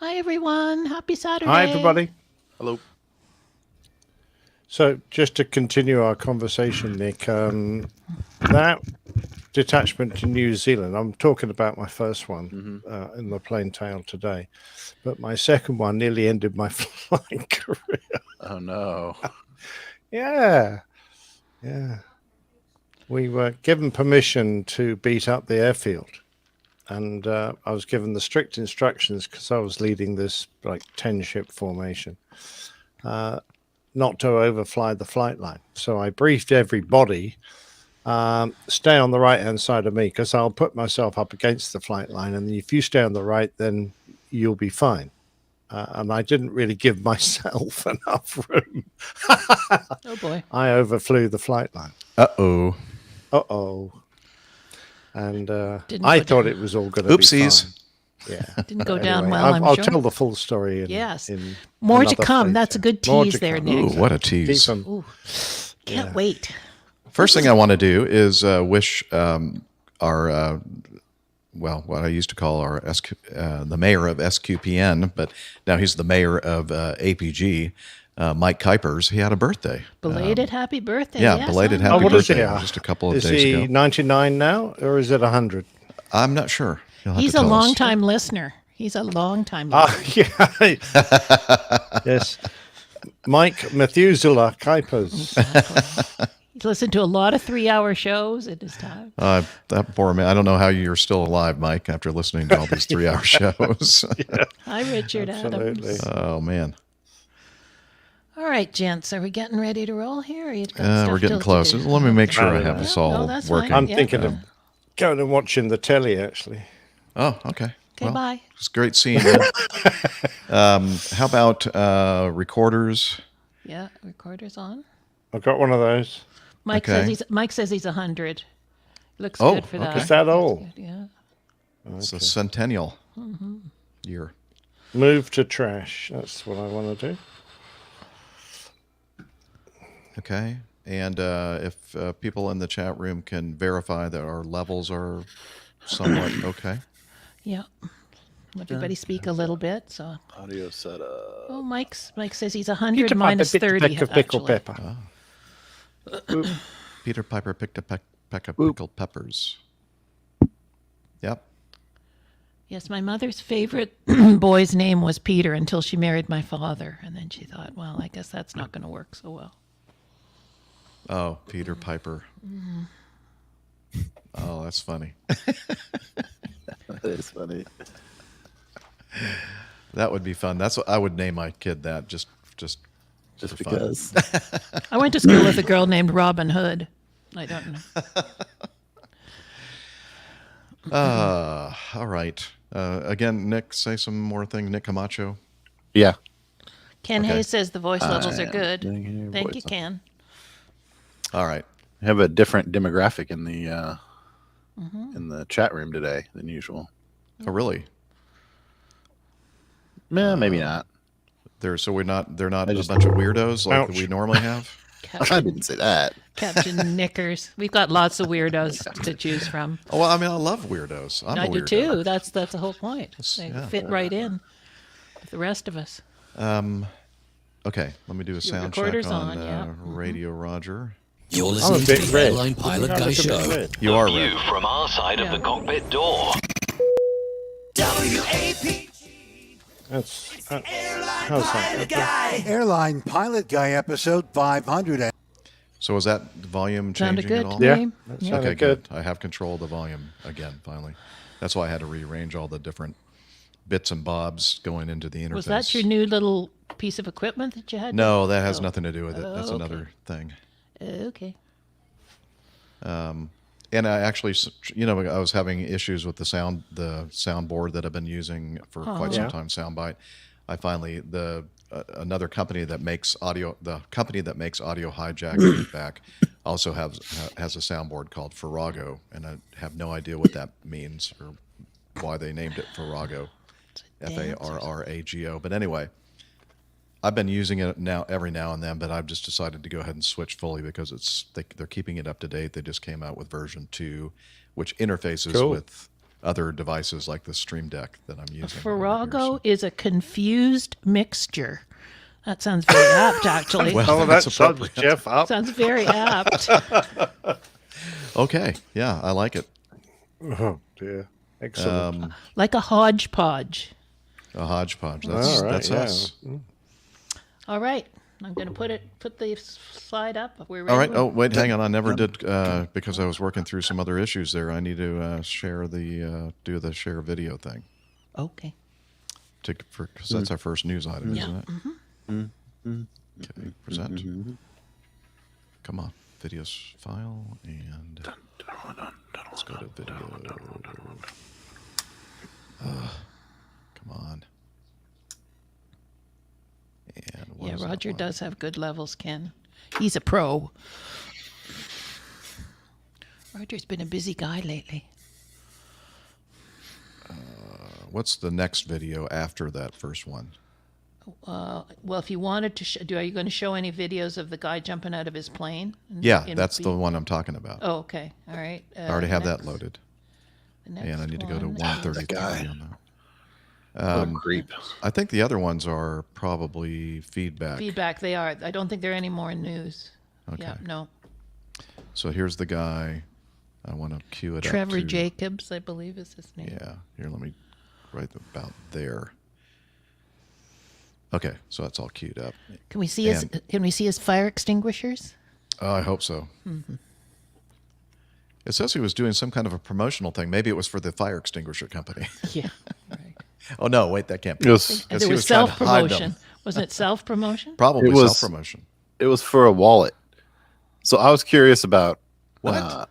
Hi, everyone. Happy Saturday. Hi, everybody. Hello. So just to continue our conversation, Nick, that detachment to New Zealand, I'm talking about my first one in the plain tale today, but my second one nearly ended my flying career. Oh, no. Yeah. We were given permission to beat up the airfield. And I was given the strict instructions because I was leading this 10-ship formation, not to overfly the flight line. So I briefed everybody, stay on the right-hand side of me because I'll put myself up against the flight line. And if you stay on the right, then you'll be fine. And I didn't really give myself enough room. Oh, boy. I overflew the flight line. Uh-oh. And I thought it was all going to be Oopsies. fine. Yeah. Didn't go down well, I'm I'll sure. tell the full story. Yes. In more to another come. phase. That's a good More tease to there, come. Nick. Ooh, what a tease. Ooh. Can't wait. First thing I want to do is wish our, what I used to call our the mayor of SQPN, but now he's the mayor of APG, Mike Kuipers. He had a birthday. Belated happy birthday. Yeah, yes, belated huh? happy what is birthday he? just a couple of Is days he ago. 99 now, or is it 100? I'm not sure. He'll have He's to a tell us. long-time listener. He's a long-time listener. Yeah. Yes. Mike Methuselah Kuipers. Exactly. He's listened to a lot of 3-hour shows at his time. That poor man. I don't know how you're still alive, Mike, after listening to all these 3-hour shows. Hi, Richard Absolutely. Adams. Oh, man. All right, gents, are we getting ready to roll here? Or you got stuff We're getting to close. do? Let me make sure I Yeah, have this no, all that's fine. working. I'm Yeah. thinking of going and watching the telly, actually. Oh, okay. Okay, bye. It's great seeing you. How about recorders? Yeah, recorder's on. I've got one of those. Mike Okay. says he's 100. Looks Oh, good for that. okay. Is that That's all? good, yeah. It's a centennial year. Move to trash. That's what I want to do. Okay. And if people in the chat room can verify that our levels are somewhat okay. Yeah. Everybody speak a little bit. So, Audio setup. oh, Mike says he's 100 minus 30. Pickle actually. pepper. Peter Piper picked a peck of pickled peppers. Yep. Yes, my mother's favorite boy's name was Peter until she married my father. And then she thought, well, I guess that's not going to work so well. Oh, Peter Piper. Oh, that's funny. That is funny. That would be fun. That's what I would name my kid that just Just for fun. because. I went to school with a girl named Robin Hood. I don't know. All right. Again, Nick, say some more things. Nick Camacho. Yeah. Ken Okay. Hayes says the voice levels are good. Thank you, Thank voice you, Ken. All right. I have a different demographic in the chat room today than usual. Oh, really? Maybe not. They're not a just- bunch of weirdos like Ouch. we normally have. I didn't say that. Captain Knickers. We've got lots of weirdos to choose from. Oh, well, I mean, I love weirdos. I'm I a do weirdo. too. That's the whole point. They yeah. fit right in with the rest of us. Okay, let me do a sound check recorder's on on, yeah. Radio Roger. You're I'm a listening to bit the red. Airline Pilot I Guy look a bit Show. red. You are View red. from our side of the cockpit door. WAPG, How's Pilot that? Guy. Airline Pilot Guy episode 500. So is that the volume Sounded changing good at all? to Yeah. me. That Yeah. sounded Okay, good. good. I have control of the volume again, finally. That's why I had to rearrange all the different bits and bobs going into the interface. Was that your new little piece of equipment that you had? No, that has nothing to do with it. That's okay. another thing. Okay. And I actually, I was having issues with the soundboard that I've been using for quite some Yeah. time, Soundbite. I finally, another company that makes audio, the company that makes audio hijack feedback also has a soundboard called Farrago, and I have no idea what that means or why they named it Farrago, Farrago. But anyway, I've been using it now every now and then, but I've just decided to go ahead and switch fully because they're keeping it up to date. They just came out with version 2, which interfaces Cool. with other devices like the Stream Deck that I'm using. Farrago is a confused mixture. That sounds very apt, actually. Well, Oh, that's that sums appropriate. Jeff up. Sounds very apt. Okay, yeah, I like it. Oh, dear. Excellent. Like a hodgepodge. A hodgepodge. That's All right, that's yeah. us. All right. I'm going to put the slide up. We're ready. All right. Oh, wait, hang on. I never did because I was working through some other issues there. I need to share do the share video thing Okay. because that's our first news item, Yeah. isn't it? Okay, present. Come on, videos file and let's go to video. Come on. And what Yeah, is that Roger one? does have good levels, Ken. He's a pro. Roger's been a busy guy lately. What's the next video after that first one? Well, if you wanted to, are you going to show any videos of the guy jumping out of his plane? Yeah, that's the one I'm talking about. Oh, okay. All right. I already have that next- loaded. the next And I need to go to one 133 guy. on that. What a creep. I think the other ones are probably feedback. Feedback, they are. I don't think there are any more news. Okay. Yeah, no. So here's the guy. I want to cue it Trevor up to, Jacobs, I believe is his name. Yeah. Here, let me write about there. Okay, so that's all queued up. Can we see his? And- Can we see his fire extinguishers? Oh, I hope so. It says he was doing some kind of a promotional thing. Maybe it was for the fire extinguisher company. Yeah. Right. Oh no, wait, that can't be. It was And he there was was trying to self hide them. promotion. Wasn't it self promotion? Probably It was- self-promotion. it was for a wallet. So I was curious about What?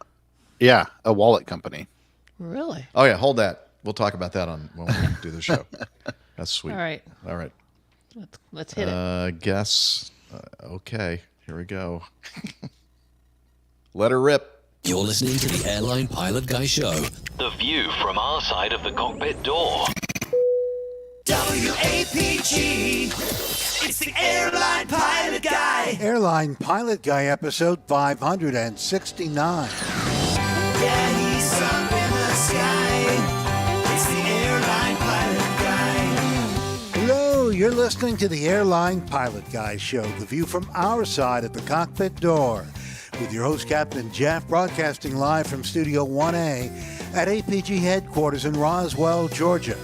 yeah, a wallet company. Really? Oh yeah, hold that. We'll talk about that when we do the show. That's sweet. All right. All right. Let's hit it. Guess. Okay, here we go. Let her rip. You're listening to the Airline Pilot Guy Show. The view from our side of the cockpit door. WAPG. It's the Airline Pilot Guy. Airline Pilot Guy episode 569. Yeah, he's up in the sky. It's the Airline Pilot Guy. Hello, you're listening to the Airline Pilot Guy Show, the view from our side of the cockpit door. With your host, Captain Jeff, broadcasting live from Studio 1A at APG headquarters in Roswell, Georgia.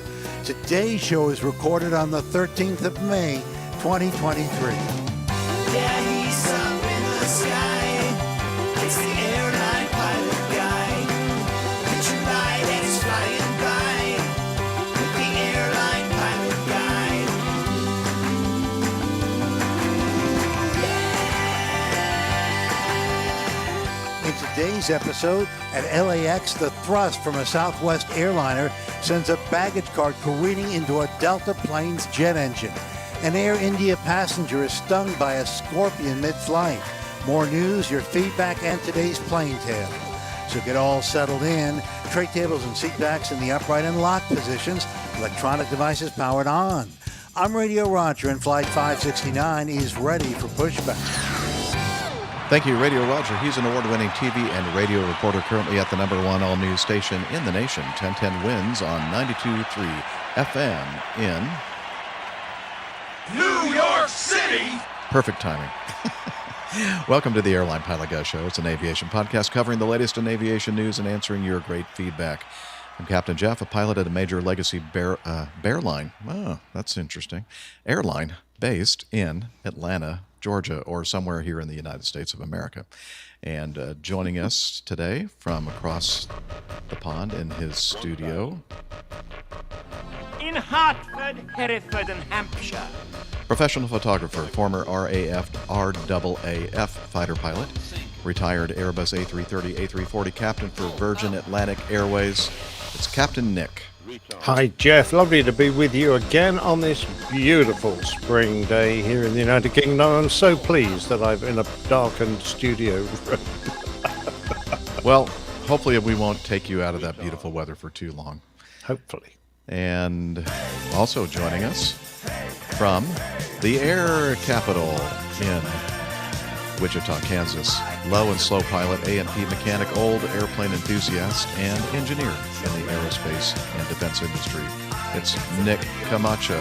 Today's show is recorded on the 13th of May, 2023. Yeah, he's up in the sky. It's the Airline Pilot Guy. Picture light and it's flying by. With the Airline Pilot Guy. In today's episode, at LAX, the thrust from a Southwest airliner sends a baggage cart careening into a Delta plane's jet engine. An Air India passenger is stung by a scorpion mid-flight. More news, your feedback, and today's plane tale. So get all settled in. Tray tables and seat backs in the upright and lock positions. Electronic devices powered on. I'm Radio Roger, and Flight 569 is ready for pushback. Thank you, Radio Roger. He's an award-winning TV and radio reporter currently at the #1 all-news station in the nation, 1010 Wins on 92.3 FM in New York City. perfect timing. Welcome to the Airline Pilot Guy Show. It's an aviation podcast covering the latest in aviation news and answering your great feedback. I'm Captain Jeff, a pilot at a major legacy airline. Oh, that's interesting. Airline based in Atlanta, Georgia, or somewhere here in the United States of America. And joining us today from across the pond in his studio, In Hartford, Hereford, and Hampshire. professional photographer, former RAF fighter pilot, retired Airbus A330, A340 captain for Virgin Atlantic Airways. It's Captain Nick. Hi, Jeff. Lovely to be with you again on this beautiful spring day here in the United Kingdom. I'm so pleased that I'm in a darkened studio. Well, hopefully we won't take you out of that beautiful weather for too long. Hopefully. And also joining us from the air capital in Wichita, Kansas. Low and slow pilot, A&P mechanic, old airplane enthusiast, and engineer in the aerospace and defense industry. It's Nick Camacho.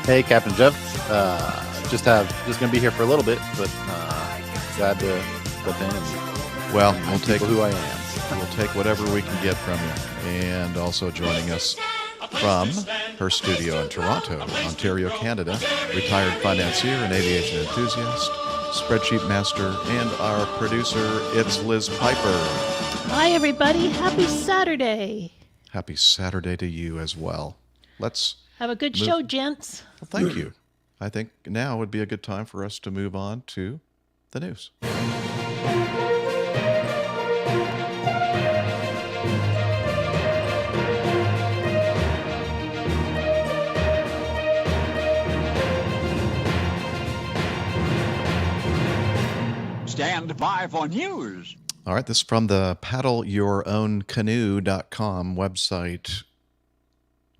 Hey, Captain Jeff. Just gonna be here for a little bit, but glad to step in and Well, we'll take who I am. We'll take whatever we can get from you. And also joining us from her studio in Toronto, Ontario, Canada, retired financier and aviation enthusiast, spreadsheet master, and our producer, it's Liz Piper. Hi, everybody. Happy Saturday. Happy Saturday to you as well. Let's Have a good show, gents. Well, thank you. I think now would be a good time for us to move on to the news. Stand by for news. All right, this is from the paddleyourown.canoe.com website.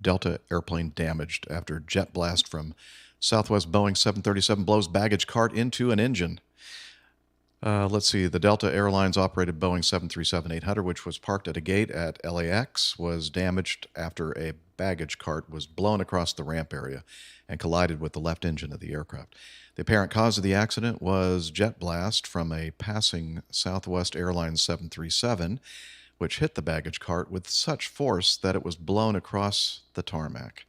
Delta airplane damaged after jet blast from Southwest Boeing 737 blows baggage cart into an engine. Let's see. The Delta Airlines operated Boeing 737-800, which was parked at a gate at LAX, was damaged after a baggage cart was blown across the ramp area and collided with the left engine of the aircraft. The apparent cause of the accident was jet blast from a passing Southwest Airlines 737, which hit the baggage cart with such force that it was blown across the tarmac.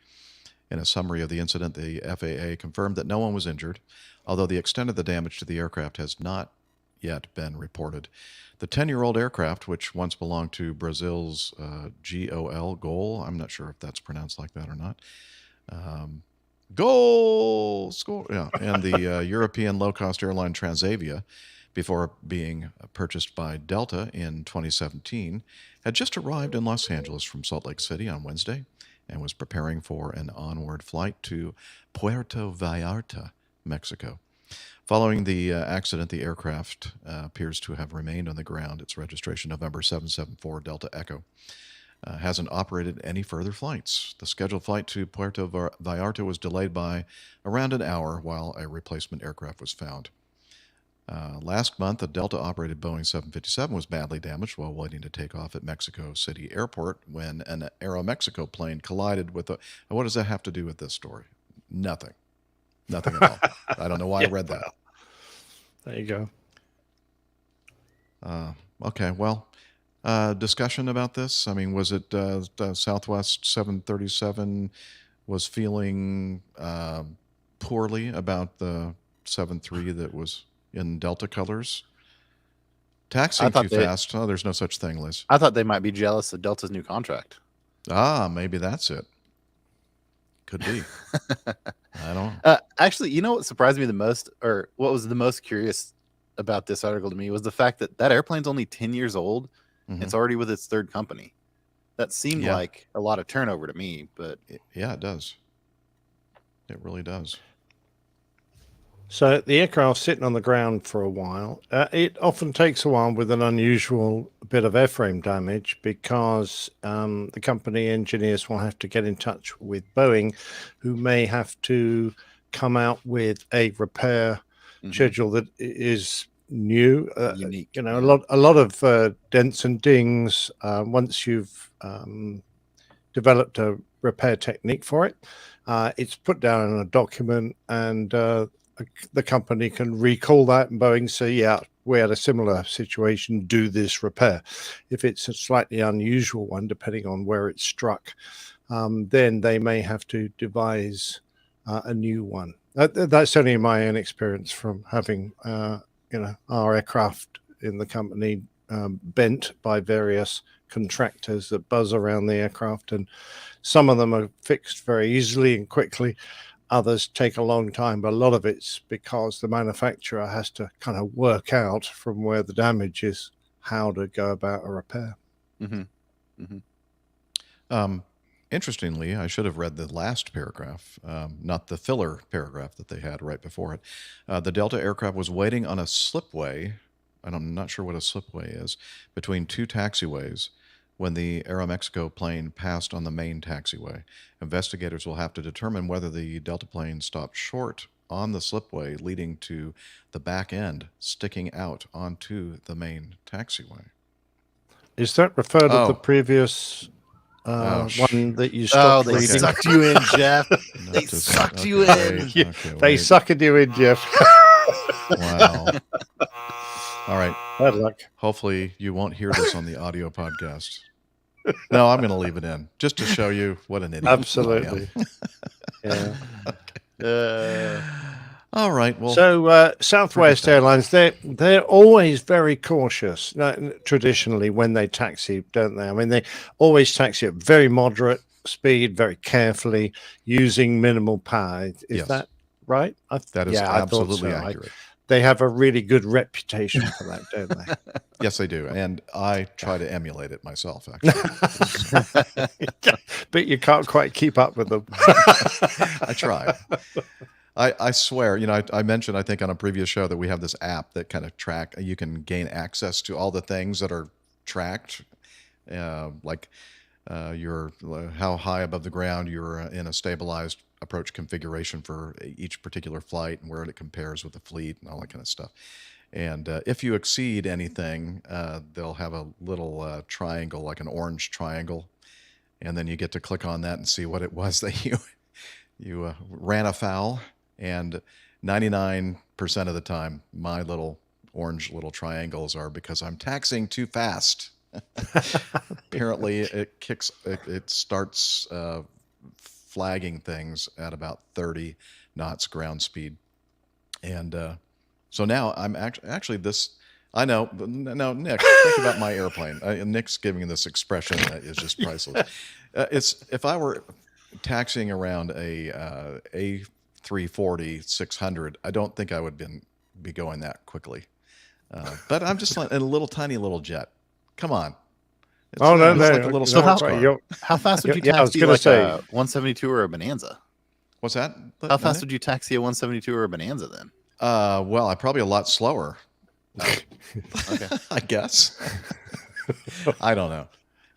In a summary of the incident, the FAA confirmed that no one was injured, although the extent of the damage to the aircraft has not yet been reported. The 10-year-old aircraft, which once belonged to Brazil's GOL, I'm not sure if that's pronounced like that or not, Goal! Score! Yeah, and the European low-cost airline Transavia, before being purchased by Delta in 2017, had just arrived in Los Angeles from Salt Lake City on Wednesday and was preparing for an onward flight to Puerto Vallarta, Mexico. Following the accident, the aircraft appears to have remained on the ground. Its registration November 774 Delta Echo. Hasn't operated any further flights. The scheduled flight to Puerto Vallarta was delayed by around an hour while a replacement aircraft was found. Last month, a Delta-operated Boeing 757 was badly damaged while waiting to take off at Mexico City Airport when an Aeromexico plane collided with a... What does that have to do with this story? Nothing. Nothing at all. I don't know why I read that. There you go. Okay, well, discussion about this? I mean, was it the Southwest 737 was feeling poorly about the 73 that was in Delta colors? Taxiing too fast. Oh, there's no such thing, Liz. I thought they might be jealous of Delta's new contract. Ah, maybe that's it. Could be. I don't know. Actually, you know what surprised me the most, or what was the most curious about this article to me, was the fact that that airplane's only 10 years old. Mhm. It's already with its third company. That seemed like a lot of turnover to me, but Yeah, it does. It really does. So the aircraft sitting on the ground for a while. It often takes a while with an unusual bit of airframe damage because the company engineers will have to get in touch with Boeing, who may have to come out with a repair schedule that is new, unique. You know, a lot of dents and dings. Once you've developed a repair technique for it, it's put down in a document, and the company can recall that, and Boeing say, yeah, we had a similar situation, do this repair. If it's a slightly unusual one, depending on where it's struck, then they may have to devise a new one. That's only my own experience from having our aircraft in the company bent by various contractors that buzz around the aircraft, and some of them are fixed very easily and quickly. Others take a long time, but a lot of it's because the manufacturer has to kind of work out from where the damage is how to go about a repair. Interestingly, I should have read the last paragraph, not the filler paragraph that they had right before it. The Delta aircraft was waiting on a slipway, and I'm not sure what a slipway is, between two taxiways when the Aeromexico plane passed on the main taxiway. Investigators will have to determine whether the Delta plane stopped short on the slipway leading to the back end sticking out onto the main taxiway. Is that referred to the Oh. previous Oh, one that you Oh, stopped they reading? sucked you in, Jeff. They Just- sucked okay, you in. wait, Yeah, okay, they wait. suckered you in, Jeff. Wow. All right. Bad luck. Hopefully you won't hear this on the audio podcast. No, I'm going to leave it in just to show you what an idiot Absolutely. Yeah. All right. Well, So Southwest forget Airlines, they're always very cautious. Traditionally, when they taxi, don't they? I mean, they always taxi at very moderate speed, very carefully, using minimal power. Is Yes. that right? that is I thought absolutely so. accurate. They have a really good reputation for that, don't they? Yes, they do. And I try to emulate it myself, actually. But you can't quite keep up with them. I try. I swear, I mentioned, I think on a previous show that we have this app that kind of you can gain access to all the things that are tracked, like how high above the ground you're in a stabilized approach configuration for each particular flight and where it compares with the fleet and all that kind of stuff. And if you exceed anything, they'll have a little triangle, like an orange triangle. And then you get to click on that and see what it was that you ran afoul. And 99% of the time, my little orange little triangles are because I'm taxiing too fast. Apparently, it starts flagging things at about 30 knots ground speed. And so now I'm actually this. I know. No, Nick, think about my airplane. Nick's giving this expression that is just priceless. It's if I were taxiing around a A340 600, I don't think I would be going that quickly. But I'm just like in a little tiny little jet. Come on. It's, No, it's like a little So sports how- car. How fast would you Yeah, I was taxi gonna like say- a 172 or a Bonanza? What's that? How fast would you taxi a 172 or a Bonanza then? Well, I'm probably a lot slower. Okay. I guess. I don't know.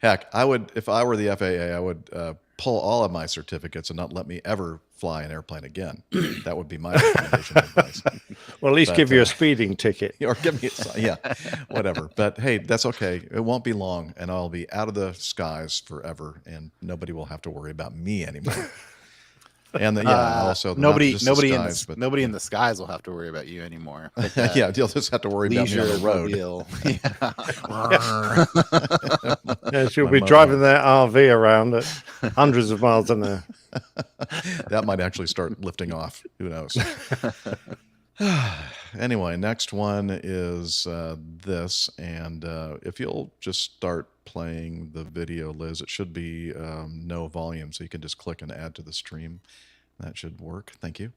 Heck, I would, if I were the FAA, I would pull all of my certificates and not let me ever fly an airplane again. That would be my recommendation of advice. Well, at least But, give you a speeding ticket. Or give me, yeah, whatever. But hey, that's okay. It won't be long, and I'll be out of the skies forever, and nobody will have to worry about me anymore. And also nobody not just the skies, but nobody in the skies will have to worry about you anymore. But, yeah, you'll just have to worry about me on the road. mobile. Yes, you'll My be motorhome. driving their RV around at hundreds of miles an hour. That might actually start lifting off. Who knows? Anyway, next one is this. And if you'll just start playing the video, Liz, it should be no volume. So you can just click and add to the stream. That should work. Thank you.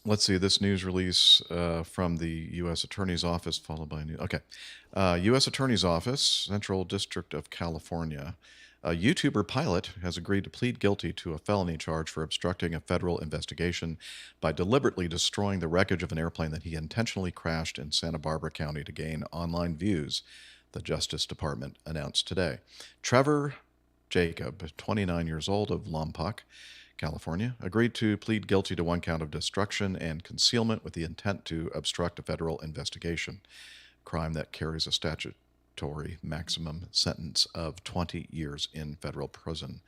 Let's see, this news release from the U.S. Attorney's Office, followed by new. Okay. U.S. Attorney's Office, Central District of California. A YouTuber pilot has agreed to plead guilty to a felony charge for obstructing a federal investigation by deliberately destroying the wreckage of an airplane that he intentionally crashed in Santa Barbara County to gain online views, the Justice Department announced today. Trevor Jacob, 29 years old, of Lompoc, California, agreed to plead guilty to one count of destruction and concealment with the intent to obstruct a federal investigation, crime that carries a statutory maximum sentence of 20 years in federal prison.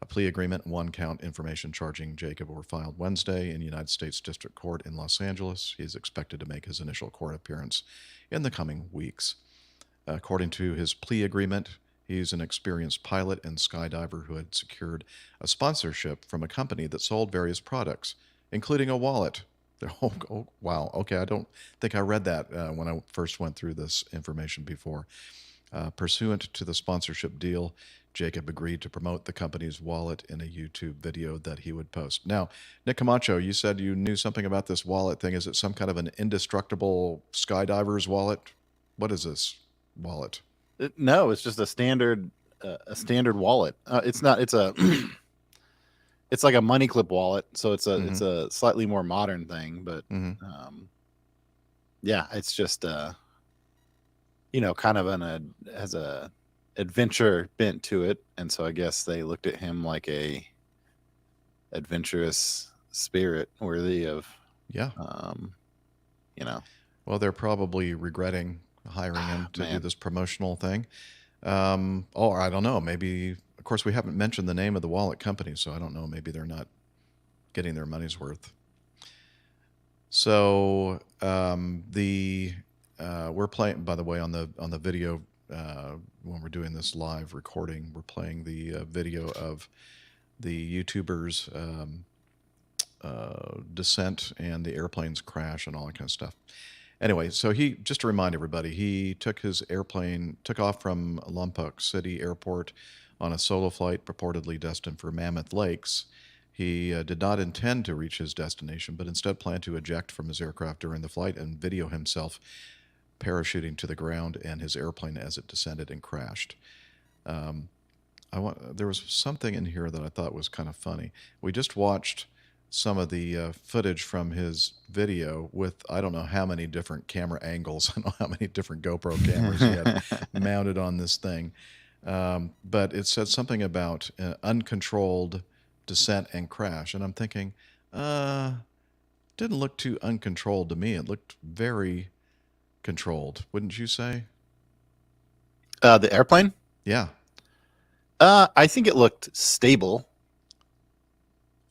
A plea agreement and one count information charging Jacob were filed Wednesday in United States District Court in Los Angeles. He is expected to make his initial court appearance in the coming weeks. According to his plea agreement, he's an experienced pilot and skydiver who had secured a sponsorship from a company that sold various products, including a wallet. Oh, wow. Okay, I don't think I read that when I first went through this information before. Pursuant to the sponsorship deal, Jacob agreed to promote the company's wallet in a YouTube video that he would post. Now, Nick Camacho, you said you knew something about this wallet thing. Is it some kind of an indestructible skydiver's wallet? What is this wallet? No, it's just a standard wallet. It's not. It's a. It's like a money clip wallet, so it's a slightly more modern thing. But yeah, it's just kind of has a adventure bent to it, and so I guess they looked at him like a adventurous spirit, worthy of, Yeah. you know. Well, they're probably regretting hiring him to do Man. this promotional thing. Or I don't know. Maybe, of course, we haven't mentioned the name of the wallet company, so I don't know. Maybe they're not getting their money's worth. So we're playing. By the way, on the video when we're doing this live recording, we're playing the video of the YouTuber's descent and the airplane's crash and all that kind of stuff. Anyway, so just to remind everybody, he took off from Lompoc City Airport on a solo flight purportedly destined for Mammoth Lakes. He did not intend to reach his destination, but instead planned to eject from his aircraft during the flight and video himself parachuting to the ground and his airplane as it descended and crashed. There was something in here that I thought was kind of funny. We just watched some of the footage from his video with I don't know how many different camera angles. I don't know how many different GoPro cameras he had mounted on this thing. But it said something about uncontrolled descent and crash. And I'm thinking, didn't look too uncontrolled to me. It looked very controlled, wouldn't you say? The airplane? Yeah. I think it looked stable.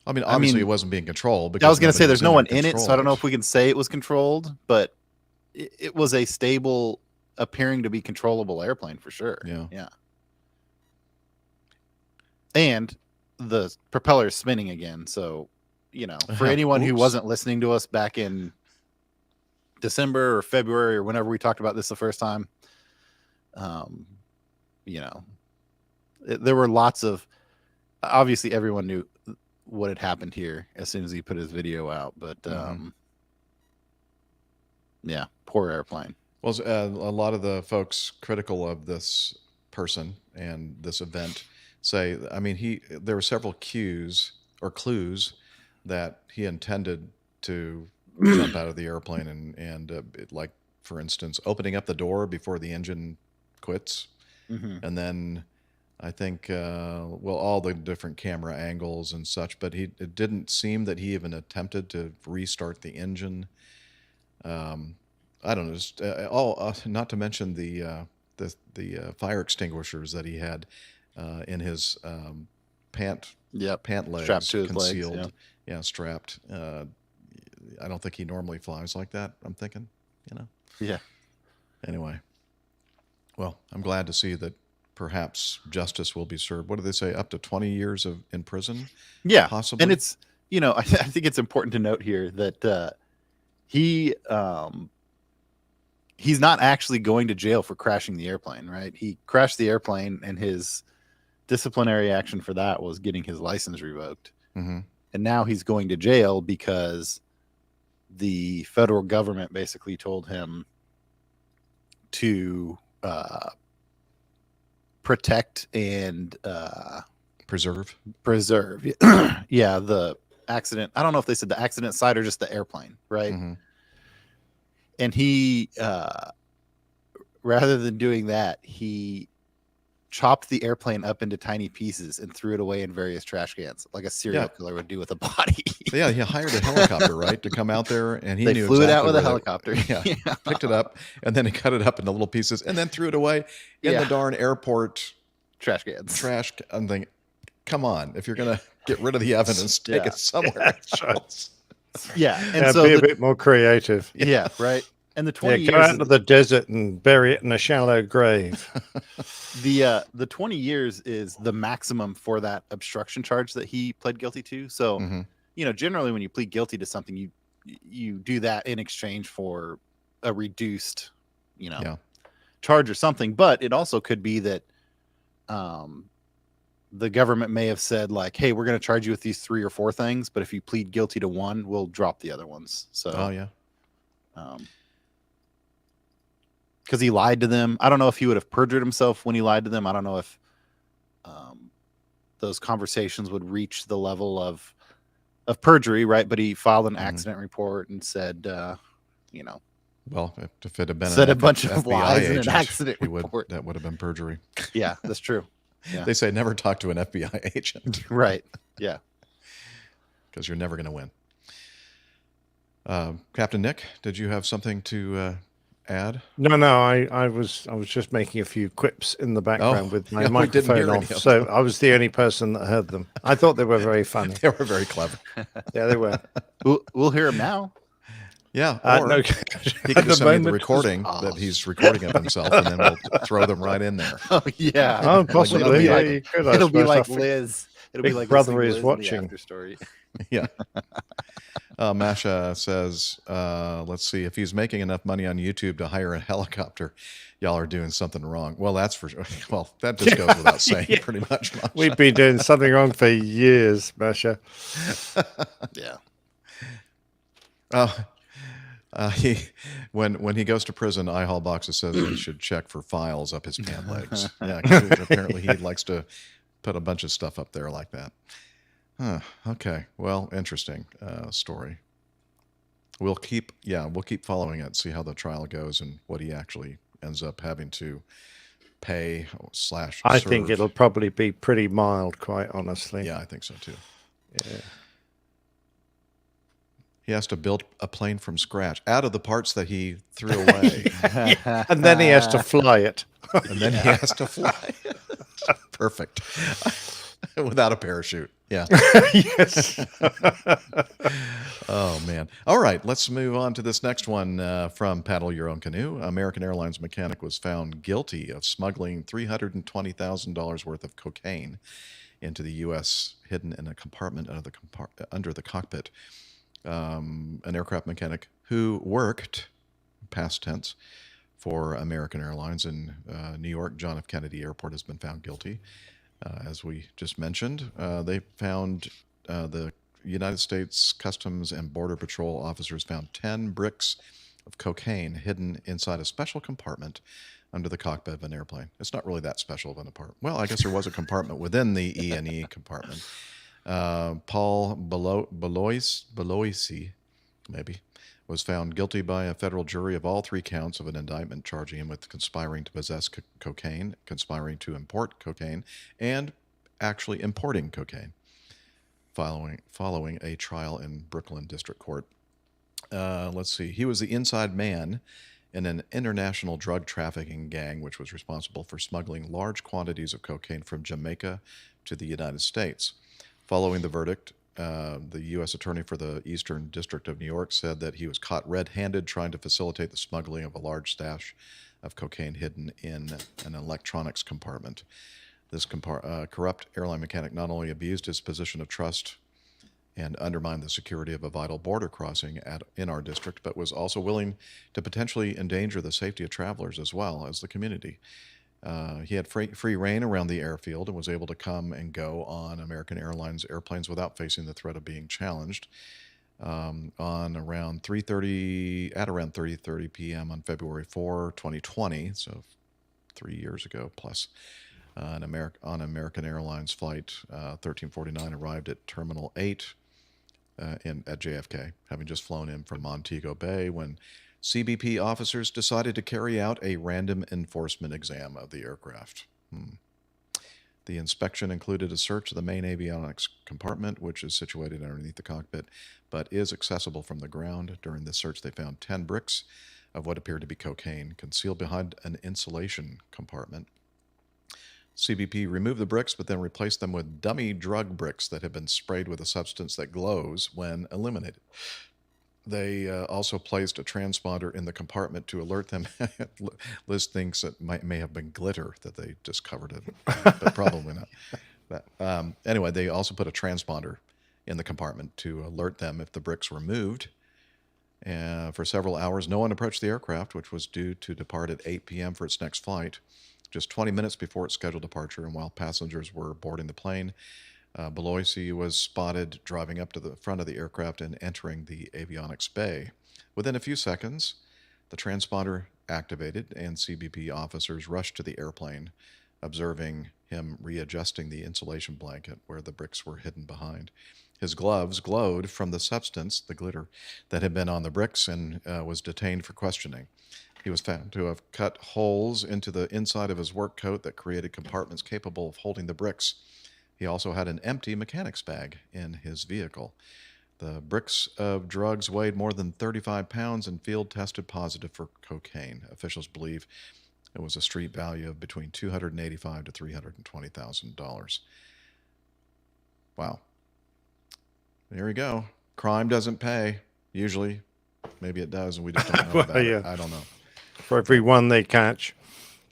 I mean, obviously it wasn't being controlled. I was going to say nobody there's no there one to in it, so I don't know control if we can say it was controlled, but it was a stable, appearing to be controllable airplane for sure. Yeah. Yeah. And the propeller is spinning again, so for anyone who Oops. wasn't listening to us back in December or February or whenever we talked about this the first time, there were lots of, obviously everyone knew what had happened here as soon as he put his video out, but yeah, poor airplane. Well, a lot of the folks critical of this person and this event say, I mean, there were several clues that he intended to jump out of the airplane and like, for instance, opening up the door before the engine quits. Mm-hmm. And then I think, all the different camera angles and such, but it didn't seem that he even attempted to restart the engine. I don't know. Just, not to mention the fire extinguishers that he had in his pant legs, Strapped to his concealed. legs, yeah, strapped. I don't think he normally flies like that. I'm thinking, Yeah. Anyway, well, I'm glad to see that perhaps justice will be served. What do they say? Up to 20 years in prison? Yeah, possibly. and it's I think it's important to note here that he's not actually going to jail for crashing the airplane, right? He crashed the airplane, and his disciplinary action for that was getting his license revoked. Mm-hmm. And now he's going to jail because the federal government basically told him to protect and preserve. Yeah, the accident. I don't know if they said the accident site or just the airplane, right? Mm-hmm. And he, rather than doing that, he chopped the airplane up into tiny pieces and threw it away in various trash cans, like a serial killer would do with a body. Yeah, he hired a helicopter, right, to come out there, and They knew flew it exactly out with a where helicopter. Yeah, picked it up, and then he cut it up into little pieces, and then threw it away in the darn airport trash cans. I'm thinking, come on, if you're gonna get rid of the evidence, take it somewhere else. Yeah, and so be a bit more creative. Yeah, right. And the 20 go years out to the desert and bury it in a shallow grave. the 20 years is the maximum for that obstruction charge that he pled guilty to. So, generally when you plead guilty to something, you do that in exchange for a reduced, charge or something. But it also could be that the government may have said, like, hey, we're going to charge you with these 3 or 4 things, but if you plead guilty to one, we'll drop the other ones. So, because he lied to them. I don't know if he would have perjured himself when he lied to them. I don't know if those conversations would reach the level of perjury, right? But he filed an accident report and said, well, if it had been said an a bunch FBI of lies in an agent, accident report. That would have been perjury. Yeah, that's true. Yeah. They say never talk to an FBI agent. Right. Yeah. because you're never going to win. Captain Nick, did you have something to add? No, I was just making a few quips in the background with my yeah, we didn't microphone hear any off, of so I was the only person that heard them. I thought they were very funny. They were very clever. Yeah, they were. We'll hear him now. Yeah, or no, he at could just send me the moment, recording that he's recording of himself, and then we'll throw them right in there. Oh yeah. Oh, possibly. Yeah, you could, I it'll be suppose. I like think Liz. It'll Big be like Brother listening to is Liz in the watching. after story. Yeah. Masha says, let's see, if he's making enough money on YouTube to hire a helicopter, y'all are doing something wrong. Well, that's for sure. Well, that just goes without saying, pretty much. Masha. We've been doing something wrong for years, Masha. Yeah. When he goes to prison, iHaul Boxes says he should check for files up his pant legs. Yeah, 'cause apparently he likes to put a bunch of stuff up there like that. Huh, okay, well, interesting story. We'll keep following it, see how the trial goes and what he actually ends up having to pay / I serve. think it'll probably be pretty mild, quite honestly. Yeah, I think so too. Yeah. He has to build a plane from scratch out of the parts that he threw away. And then he has to fly it. And then he has to fly. Perfect. Without a parachute. Yeah. Yes. Oh, man. All right. Let's move on to this next one from Paddle Your Own Canoe. American Airlines mechanic was found guilty of smuggling $320,000 worth of cocaine into the U.S., hidden in a compartment under the cockpit. An aircraft mechanic who worked, past tense, for American Airlines in New York, John F. Kennedy Airport, has been found guilty. As we just mentioned, they found the United States Customs and Border Patrol officers found 10 bricks of cocaine hidden inside a special compartment under the cockpit of an airplane. It's not really that special of an apartment. Well, I guess there was a compartment within the E&E compartment. Paul Beloisi, maybe, was found guilty by a federal jury of all 3 counts of an indictment charging him with conspiring to possess cocaine, conspiring to import cocaine, and actually importing cocaine, following a trial in Brooklyn District Court. Let's see. He was the inside man in an international drug trafficking gang which was responsible for smuggling large quantities of cocaine from Jamaica to the United States. Following the verdict, the U.S. Attorney for the Eastern District of New York said that he was caught red-handed trying to facilitate the smuggling of a large stash of cocaine hidden in an electronics compartment. This corrupt airline mechanic not only abused his position of trust and undermined the security of a vital border crossing in our district, but was also willing to potentially endanger the safety of travelers as well as the community. He had free reign around the airfield and was able to come and go on American Airlines airplanes without facing the threat of being challenged. Around 3:30 p.m. on February 4, 2020, so 3 years ago plus, on American Airlines flight 1349 arrived at Terminal 8 at JFK, having just flown in from Montego Bay when CBP officers decided to carry out a random enforcement exam of the aircraft. The inspection included a search of the main avionics compartment, which is situated underneath the cockpit, but is accessible from the ground. During the search, they found 10 bricks of what appeared to be cocaine concealed behind an insulation compartment. CBP removed the bricks, but then replaced them with dummy drug bricks that had been sprayed with a substance that glows when illuminated. They also placed a transponder in the compartment to alert them. Liz thinks it may have been glitter that they just covered it, but probably not. Anyway, they also put a transponder in the compartment to alert them if the bricks were moved. For several hours, no one approached the aircraft, which was due to depart at 8 p.m. for its next flight, just 20 minutes before its scheduled departure. And while passengers were boarding the plane, Beloisi was spotted driving up to the front of the aircraft and entering the avionics bay. Within a few seconds, the transponder activated and CBP officers rushed to the airplane, observing him readjusting the insulation blanket where the bricks were hidden behind. His gloves glowed from the substance, the glitter, that had been on the bricks and was detained for questioning. He was found to have cut holes into the inside of his work coat that created compartments capable of holding the bricks. He He also had an empty mechanic's bag in his vehicle. The bricks of drugs weighed more than 35 pounds and field tested positive for cocaine. Officials believe it was a street value of between $285,000 to $320,000. Wow. There you go. Crime doesn't pay, usually. Maybe it does, and we just don't know Well, about yeah. it. I don't know. For every one they catch.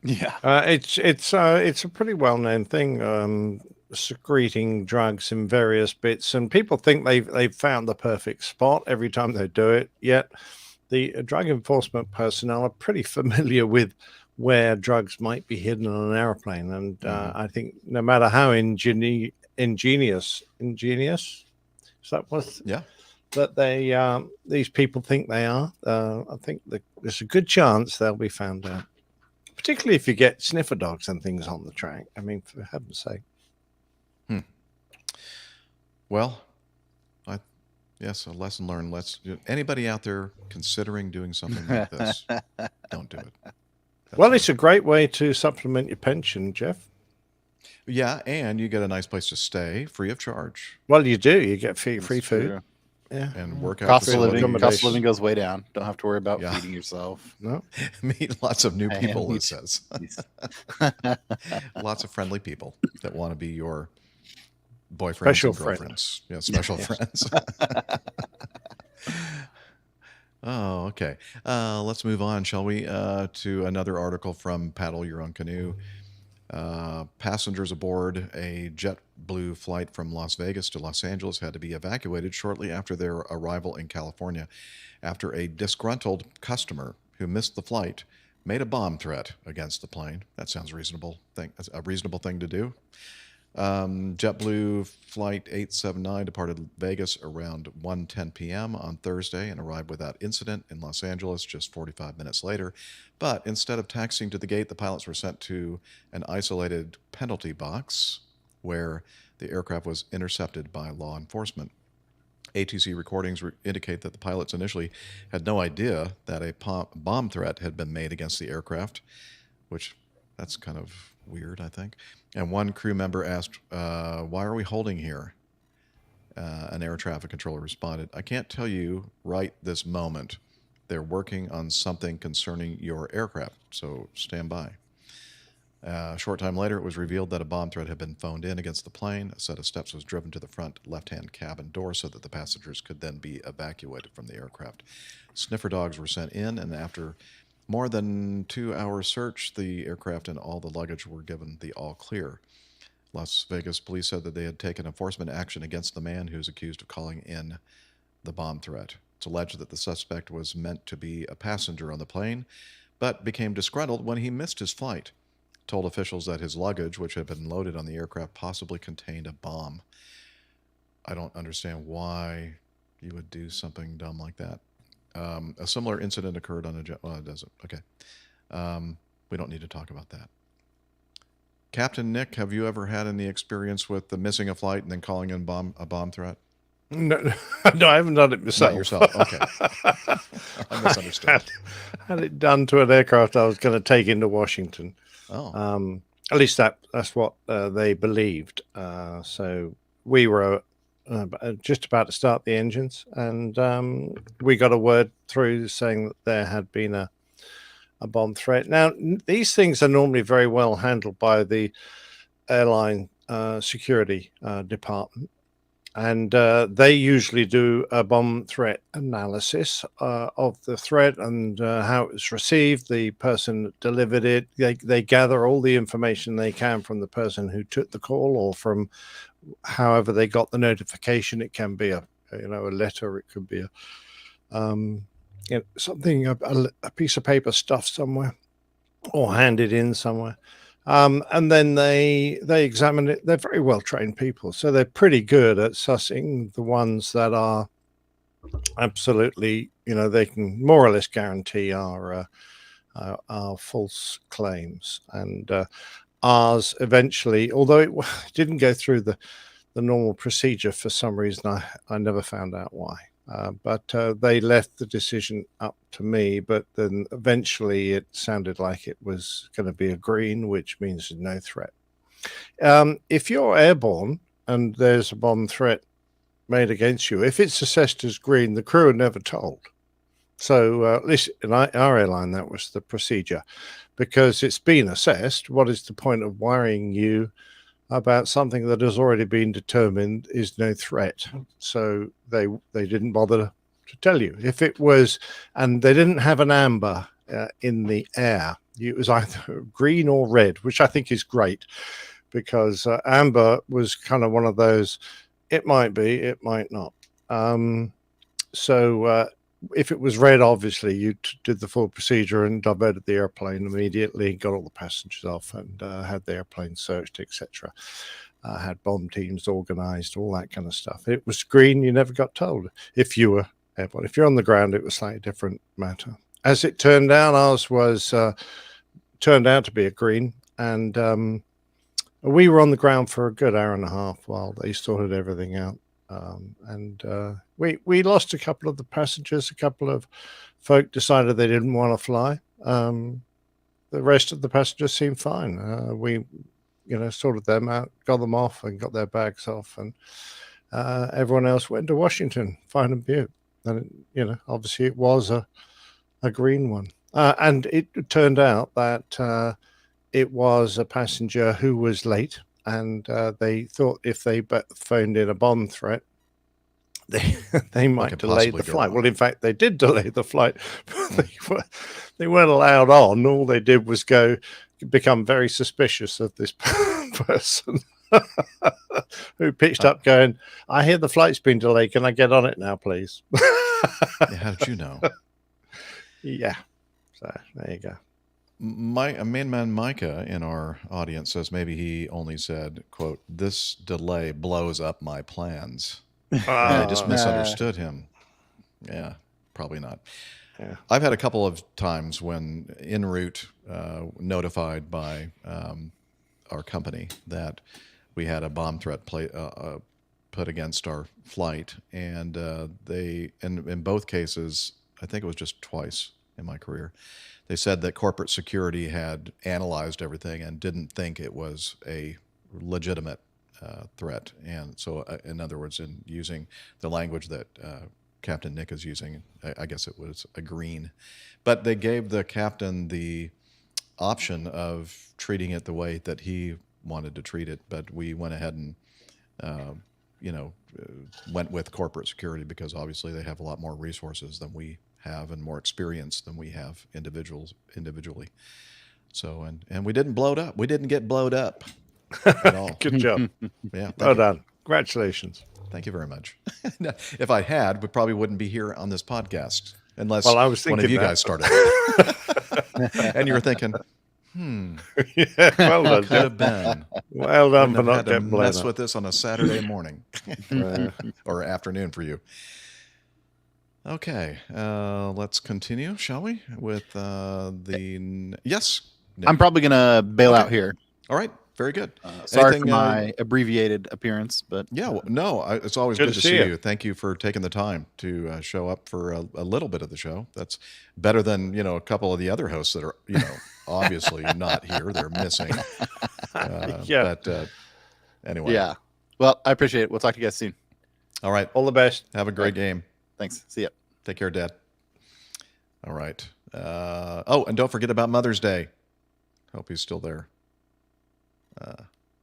Yeah. It's a pretty well known thing. Secreting drugs in various bits, and people think they've found the perfect spot every time they do it. Yet the drug enforcement personnel are pretty familiar with where drugs might be hidden on an airplane, and I think no matter how ingenious, is that what? Yeah. That they these people think they are. I think there's a good chance they'll be found out, particularly if you get sniffer dogs and things on the track. I mean, for heaven's sake. Well, yes, a lesson learned. Anybody out there considering doing something like this, don't do it. Well, it's a great way to supplement your pension, Jeff. Yeah, and you get a nice place to stay, free of charge, Well, you do. You get free food. True. Yeah. and work out Cost of facilities. living. Cost of living goes way down. Don't have to worry about Yeah. feeding yourself. No. Meet lots of new I am people, it neat. says. Lots of friendly people that want to be your boyfriends Special and friend. girlfriends. Yeah, special friends. Oh, okay. Let's move on, shall we, to another article from Paddle Your Own Canoe. Passengers aboard a JetBlue flight from Las Vegas to Los Angeles had to be evacuated shortly after their arrival in California after a disgruntled customer who missed the flight made a bomb threat against the plane. That sounds reasonable. That's a reasonable thing to do. JetBlue Flight 879 departed Vegas around 1:10 p.m. on Thursday and arrived without incident in Los Angeles just 45 minutes later. But instead of taxiing to the gate, the pilots were sent to an isolated penalty box where the aircraft was intercepted by law enforcement. ATC recordings indicate that the pilots initially had no idea that a bomb threat had been made against the aircraft, which that's kind of weird, I think. And one crew member asked, why are we holding here? An air traffic controller responded, I can't tell you right this moment. They're working on something concerning your aircraft, so stand by. A short time later, it was revealed that a bomb threat had been phoned in against the plane. A set of steps was driven to the front left-hand cabin door so that the passengers could then be evacuated from the aircraft. Sniffer dogs were sent in, and after more than 2 hours search, the aircraft and all the luggage were given the all clear. Las Vegas police said that they had taken enforcement action against the man who is accused of calling in the bomb threat. It's alleged that the suspect was meant to be a passenger on the plane, but became disgruntled when he missed his flight. Told officials that his luggage, which had been loaded on the aircraft, possibly contained a bomb. I don't understand why you would do something dumb like that. A similar incident occurred on a jet. Well, it doesn't. Okay. We don't need to talk about that. Captain Nick, have you ever had any experience with the missing a flight and then calling in a bomb threat? No, no, I haven't done it myself. Not yourself. Okay. I misunderstood. Had it done to an aircraft I was going to take into Washington. Oh. At least that's what they believed. So we were just about to start the engines, and we got a word through saying that there had been a bomb threat. Now, these things are normally very well handled by the airline security department, and they usually do a bomb threat analysis of the threat and how it was received, the person that delivered it. They gather all the information they can from the person who took the call, or from however they got the notification. It can be a letter, it could be something, a piece of paper stuffed somewhere or handed in somewhere. And then they examine it. They're very well trained people, so they're pretty good at sussing the ones that are absolutely, they can more or less guarantee are false claims. And ours eventually, although it didn't go through the normal procedure for some reason, I never found out why. But they left the decision up to me, but then eventually it sounded like it was going to be a green, which means no threat. If you're airborne and there's a bomb threat made against you, if it's assessed as green, the crew are never told. So at least in our airline, that was the procedure, because it's been assessed. What is the point of worrying you about something that has already been determined is no threat? So they didn't bother to tell you. If it was, and they didn't have an amber in the air, it was either green or red, which I think is great, because amber was kind of one of those, it might be, it might not. So if it was red, obviously you did the full procedure and diverted the airplane immediately, got all the passengers off, and had the airplane searched, etc. Had bomb teams organized, all that kind of stuff. It was green, you never got told if you were airborne. If you're on the ground, it was slightly different matter. As it turned out, ours was turned out to be a green, and we were on the ground for a good hour and a half while they sorted everything out. We lost a couple of the passengers. A couple of folk decided they didn't want to fly. The rest of the passengers seemed fine. We, sorted them out, got them off, and got their bags off, and everyone else went to Washington, Fine and Butte. And obviously it was a green one, and it turned out that it was a passenger who was late. And they thought if they phoned in a bomb threat, they might delay the flight. Well, in fact, they did delay the flight. They weren't allowed on. All they did was become very suspicious of this person who pitched up going, I hear the flight's been delayed. Can I get on it now, please? How did you know? Yeah. So there you go. Main man Micah in our audience says maybe he only said, quote, this delay blows up my plans. They just misunderstood him. Yeah, probably not. Yeah. I've had a couple of times when en route notified by our company that we had a bomb threat put against our flight. And in both cases, I think it was just twice in my career, they said that corporate security had analyzed everything and didn't think it was a legitimate threat. And so, in other words, in using the language that Captain Nick is using, I guess it was a green. But they gave the captain the option of treating it the way that he wanted to treat it. But we went ahead and, went with corporate security because obviously they have a lot more resources than we have and more experience than we have individually. So, and we didn't blow it up. We didn't get blowed up at all. Good job. Yeah. Well done. Congratulations. Thank you very much. If I had, we probably wouldn't be here on this podcast unless I was one of you guys started. And you were thinking, yeah, well done. Could have been. Well done for not getting blown up. Mess with this on a Saturday morning or afternoon for you. Okay, let's continue, shall we? With yes. Nick. I'm probably gonna bail out here. All right, very good. Sorry for my abbreviated appearance, but yeah, it's always good to see you. Thank you for taking the time to show up for a little bit of the show. That's better than a couple of the other hosts that are obviously not here. They're missing. Yeah. But anyway. Yeah. Well, I appreciate it. We'll talk to you guys soon. All right. All the best. Have a great game. Thanks. See ya. Take care, Dad. All right. And don't forget about Mother's Day. Hope he's still there.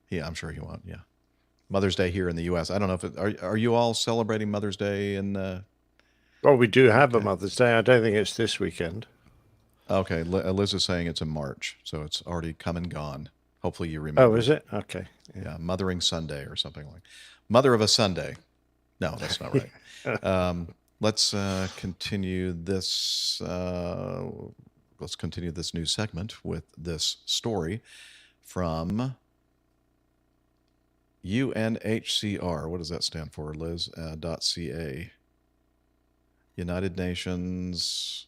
Yeah, I'm sure he won't. Yeah. Mother's Day here in the U.S. I don't know if are you all celebrating Mother's Day in Well, we do have a Mother's Day. I don't think it's this weekend. Okay. Liz is saying it's in March, so it's already come and gone. Hopefully you remember. Oh, is it? Okay. Yeah, Mothering Sunday or something like Mother of a Sunday. No, that's not right. Let's continue this. Let's continue this new segment with this story from UNHCR. What does that stand for, Liz? .ca. United Nations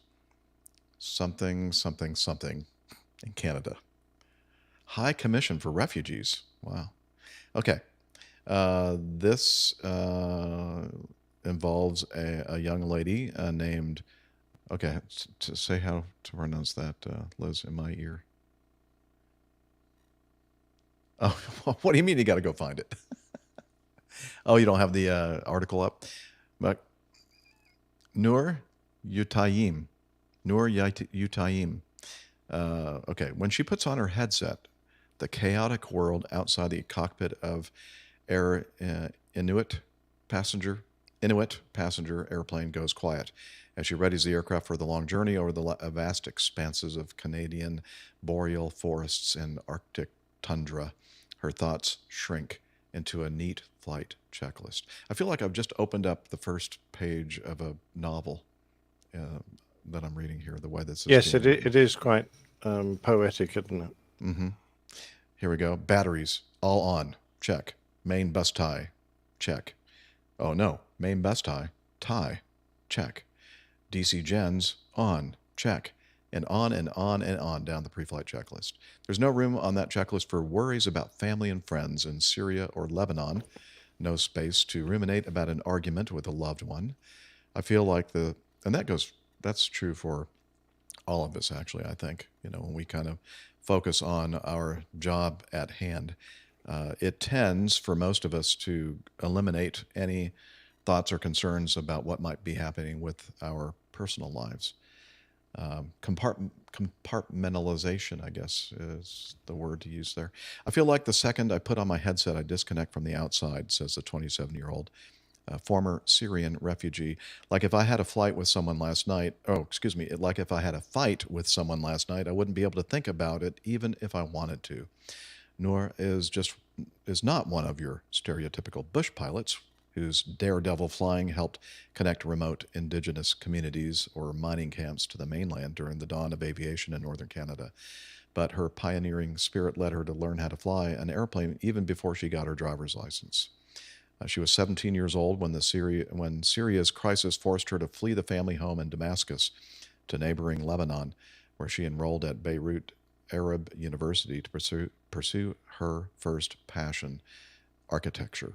something in Canada. High Commission for Refugees. Wow. Okay. This involves a young lady named, okay, to say how to pronounce that, Liz, in my ear. Oh, what do you mean you got to go find it? Oh, you don't have the article up? But Nur Yutayim. Yutayim. Okay, when she puts on her headset, the chaotic world outside the cockpit of Air Inuit passenger airplane goes quiet as she readies the aircraft for the long journey over the vast expanses of Canadian boreal forests and Arctic tundra. Her thoughts shrink into a neat flight checklist. I feel like I've just opened up the first page of a novel that I'm reading here, the way this is Yes, being written. it is quite poetic, isn't it? Mm-hmm. Here we go. Batteries, all on. Check. Main bus tie. Check. Oh, no. Main bus tie. Check. DC gens, on. Check. And on and on and on down the pre-flight checklist. There's no room on that checklist for worries about family and friends in Syria or Lebanon. No space to ruminate about an argument with a loved one. I feel like that's true for all of us, actually, I think. When we kind of focus on our job at hand, it tends for most of us to eliminate any thoughts or concerns about what might be happening with our personal lives. Compartmentalization, I guess, is the word to use there. I feel like the second I put on my headset, I disconnect from the outside, says the 27-year-old former Syrian refugee. Like if I had a fight with someone last night, I wouldn't be able to think about it even if I wanted to. Noor is not one of your stereotypical bush pilots whose daredevil flying helped connect remote indigenous communities or mining camps to the mainland during the dawn of aviation in northern Canada. But her pioneering spirit led her to learn how to fly an airplane even before she got her driver's license. She was 17 years old when Syria's crisis forced her to flee the family home in Damascus to neighboring Lebanon, where she enrolled at Beirut Arab University to pursue her first passion, architecture.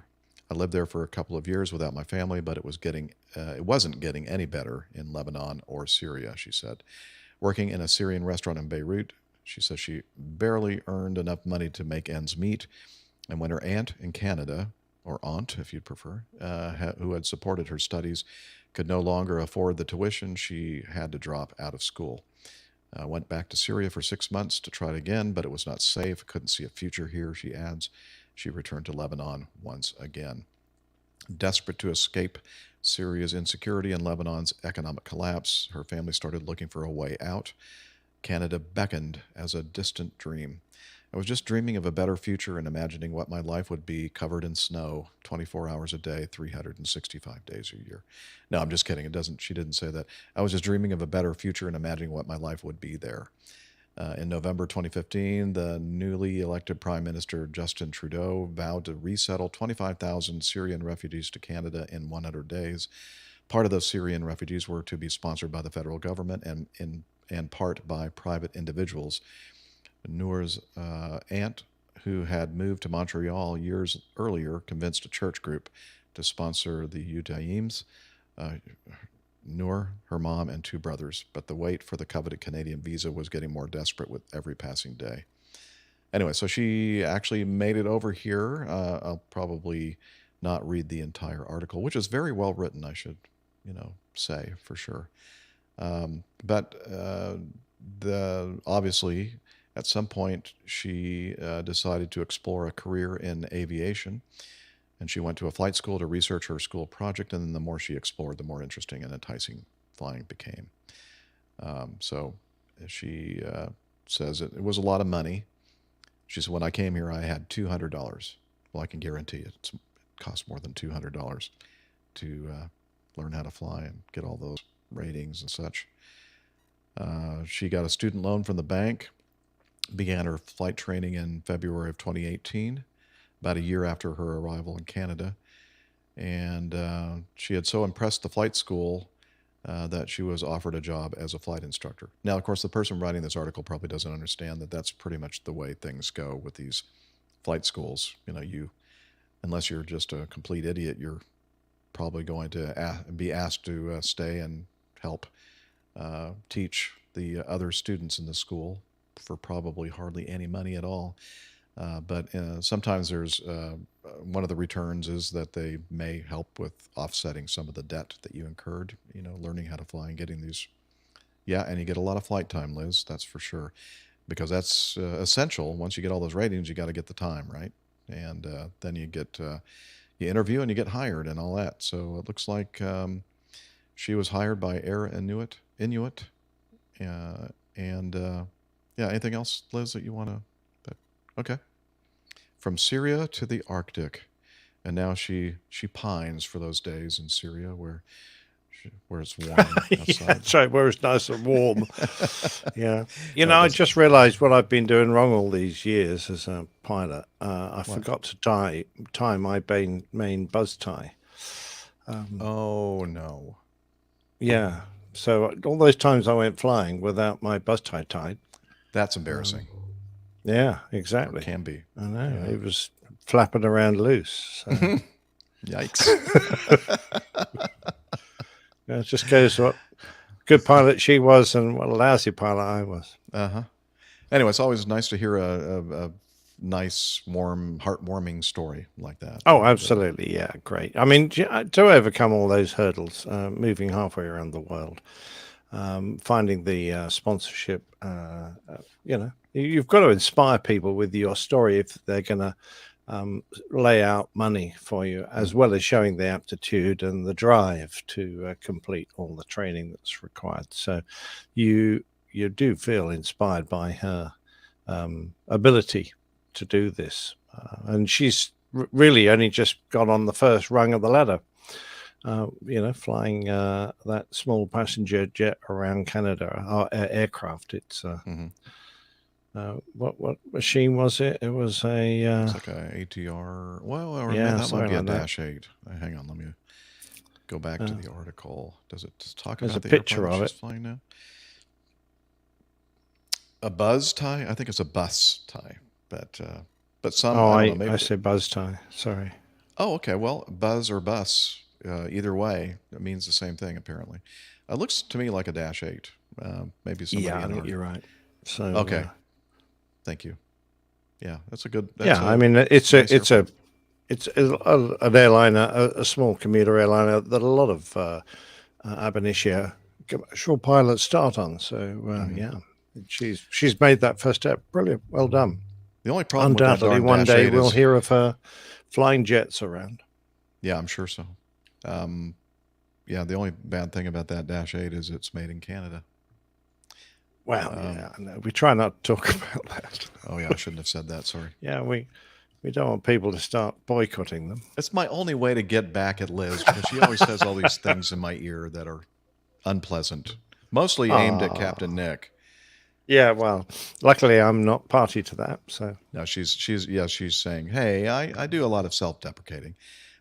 I lived there for a couple of years without my family, but it wasn't getting any better in Lebanon or Syria, she said. Working in a Syrian restaurant in Beirut, she says she barely earned enough money to make ends meet. And when her aunt in Canada, or aunt if you'd prefer, who had supported her studies, could no longer afford the tuition, she had to drop out of school. Went back to Syria for 6 months to try it again, but it was not safe. Couldn't see a future here, she adds. She returned to Lebanon once again. Desperate to escape Syria's insecurity and Lebanon's economic collapse, her family started looking for a way out. Canada beckoned as a distant dream. I was just dreaming of a better future and imagining what my life would be covered in snow 24 hours a day, 365 days a year. No, I'm just kidding. She didn't say that. I was just dreaming of a better future and imagining what my life would be there. In November 2015, the newly elected Prime Minister Justin Trudeau vowed to resettle 25,000 Syrian refugees to Canada in 100 days. Part of those Syrian refugees were to be sponsored by the federal government and part by private individuals. Noor's aunt, who had moved to Montreal years earlier, convinced a church group to sponsor the Utayims, Noor, her mom, and 2 brothers. But the wait for the coveted Canadian visa was getting more desperate with every passing day. Anyway, so she actually made it over here. I'll probably not read the entire article, which is very well written, I should, say for sure. But obviously, at some point, she decided to explore a career in aviation, and she went to a flight school to research her school project, and then the more she explored, the more interesting and enticing flying became. So she says it was a lot of money. She said, when I came here, I had $200. Well, I can guarantee it costs more than $200 to learn how to fly and get all those ratings and such. She got a student loan from the bank, began her flight training in February of 2018, about a year after her arrival in Canada. And she had so impressed the flight school that she was offered a job as a flight instructor. Now, of course, the person writing this article probably doesn't understand that that's pretty much the way things go with these flight schools. Unless you're just a complete idiot, you're probably going to be asked to stay and help teach the other students in the school for probably hardly any money at all. But sometimes there's one of the returns is that they may help with offsetting some of the debt that you incurred, learning how to fly and getting these. Yeah, and you get a lot of flight time, Liz, that's for sure, because that's essential. Once you get all those ratings, you got to get the time, right? And then you get, you interview and you get hired and all that. So it looks like she was hired by Air Inuit. And yeah, anything else, Liz, that you want to? Okay. From Syria to the Arctic, and now she pines for those days in Syria where it's warm Yeah, outside. that's right, where it's nice and warm. Yeah. No, it I doesn't. just realized what I've been doing wrong all these years as a pilot. I forgot to tie my main buzz tie. Oh no. Yeah. So all those times I went flying without my buzz tie tied. That's embarrassing. Yeah, Or exactly. can be. I know. Yeah. It was flapping around loose. So. Yikes. Yeah, it just goes what good pilot she was and what a lousy pilot I was. Uh-huh. Anyway, it's always nice to hear a nice, warm, heartwarming story like that. Oh, absolutely. Yeah, great. I mean, to overcome all those hurdles, moving halfway around the world, finding the sponsorship, you've got to inspire people with your story if they're going to lay out money for you, as well as showing the aptitude and the drive to complete all the training that's required. So you do feel inspired by her ability to do this. And she's really only just got on the first rung of the ladder, flying that small passenger jet around Canada, aircraft. It's what machine was it? It was a It's like a ATR. Well, or Yeah, that might something be a like that. Dash 8. Hang on, let me go back to the article. Does it talk There's about a the picture airplane of she's it. flying now? A buzz tie? I think it's a bus tie, but some. Oh, I don't know. I Maybe. said buzz tie. Sorry. Oh, okay. Well, buzz or bus, either way, it means the same thing. Apparently, it looks to me like a Dash 8. Maybe somebody. Yeah, I in think our... you're right. So Okay. Thank you. Yeah, that's a good. I mean, it's nice an airliner, a small commuter airliner that a lot of ab initio commercial pilots start on. So yeah, she's made that first step. Brilliant, well done. The only problem with that Undoubtedly, darn one Dash day 8 we'll is, hear of her flying jets around. yeah, I'm sure so. Yeah, the only bad thing about that Dash 8 is it's made in Canada. Well, yeah, no, we try not to talk about that. Oh yeah, I shouldn't have said that. Sorry. Yeah, we don't want people to start boycotting them. It's my only way to get back at Liz because she always says all these things in my ear that are unpleasant, mostly aimed at Captain Nick. Yeah, well, luckily I'm not party to that. So No, she's saying, hey, I do a lot of self-deprecating,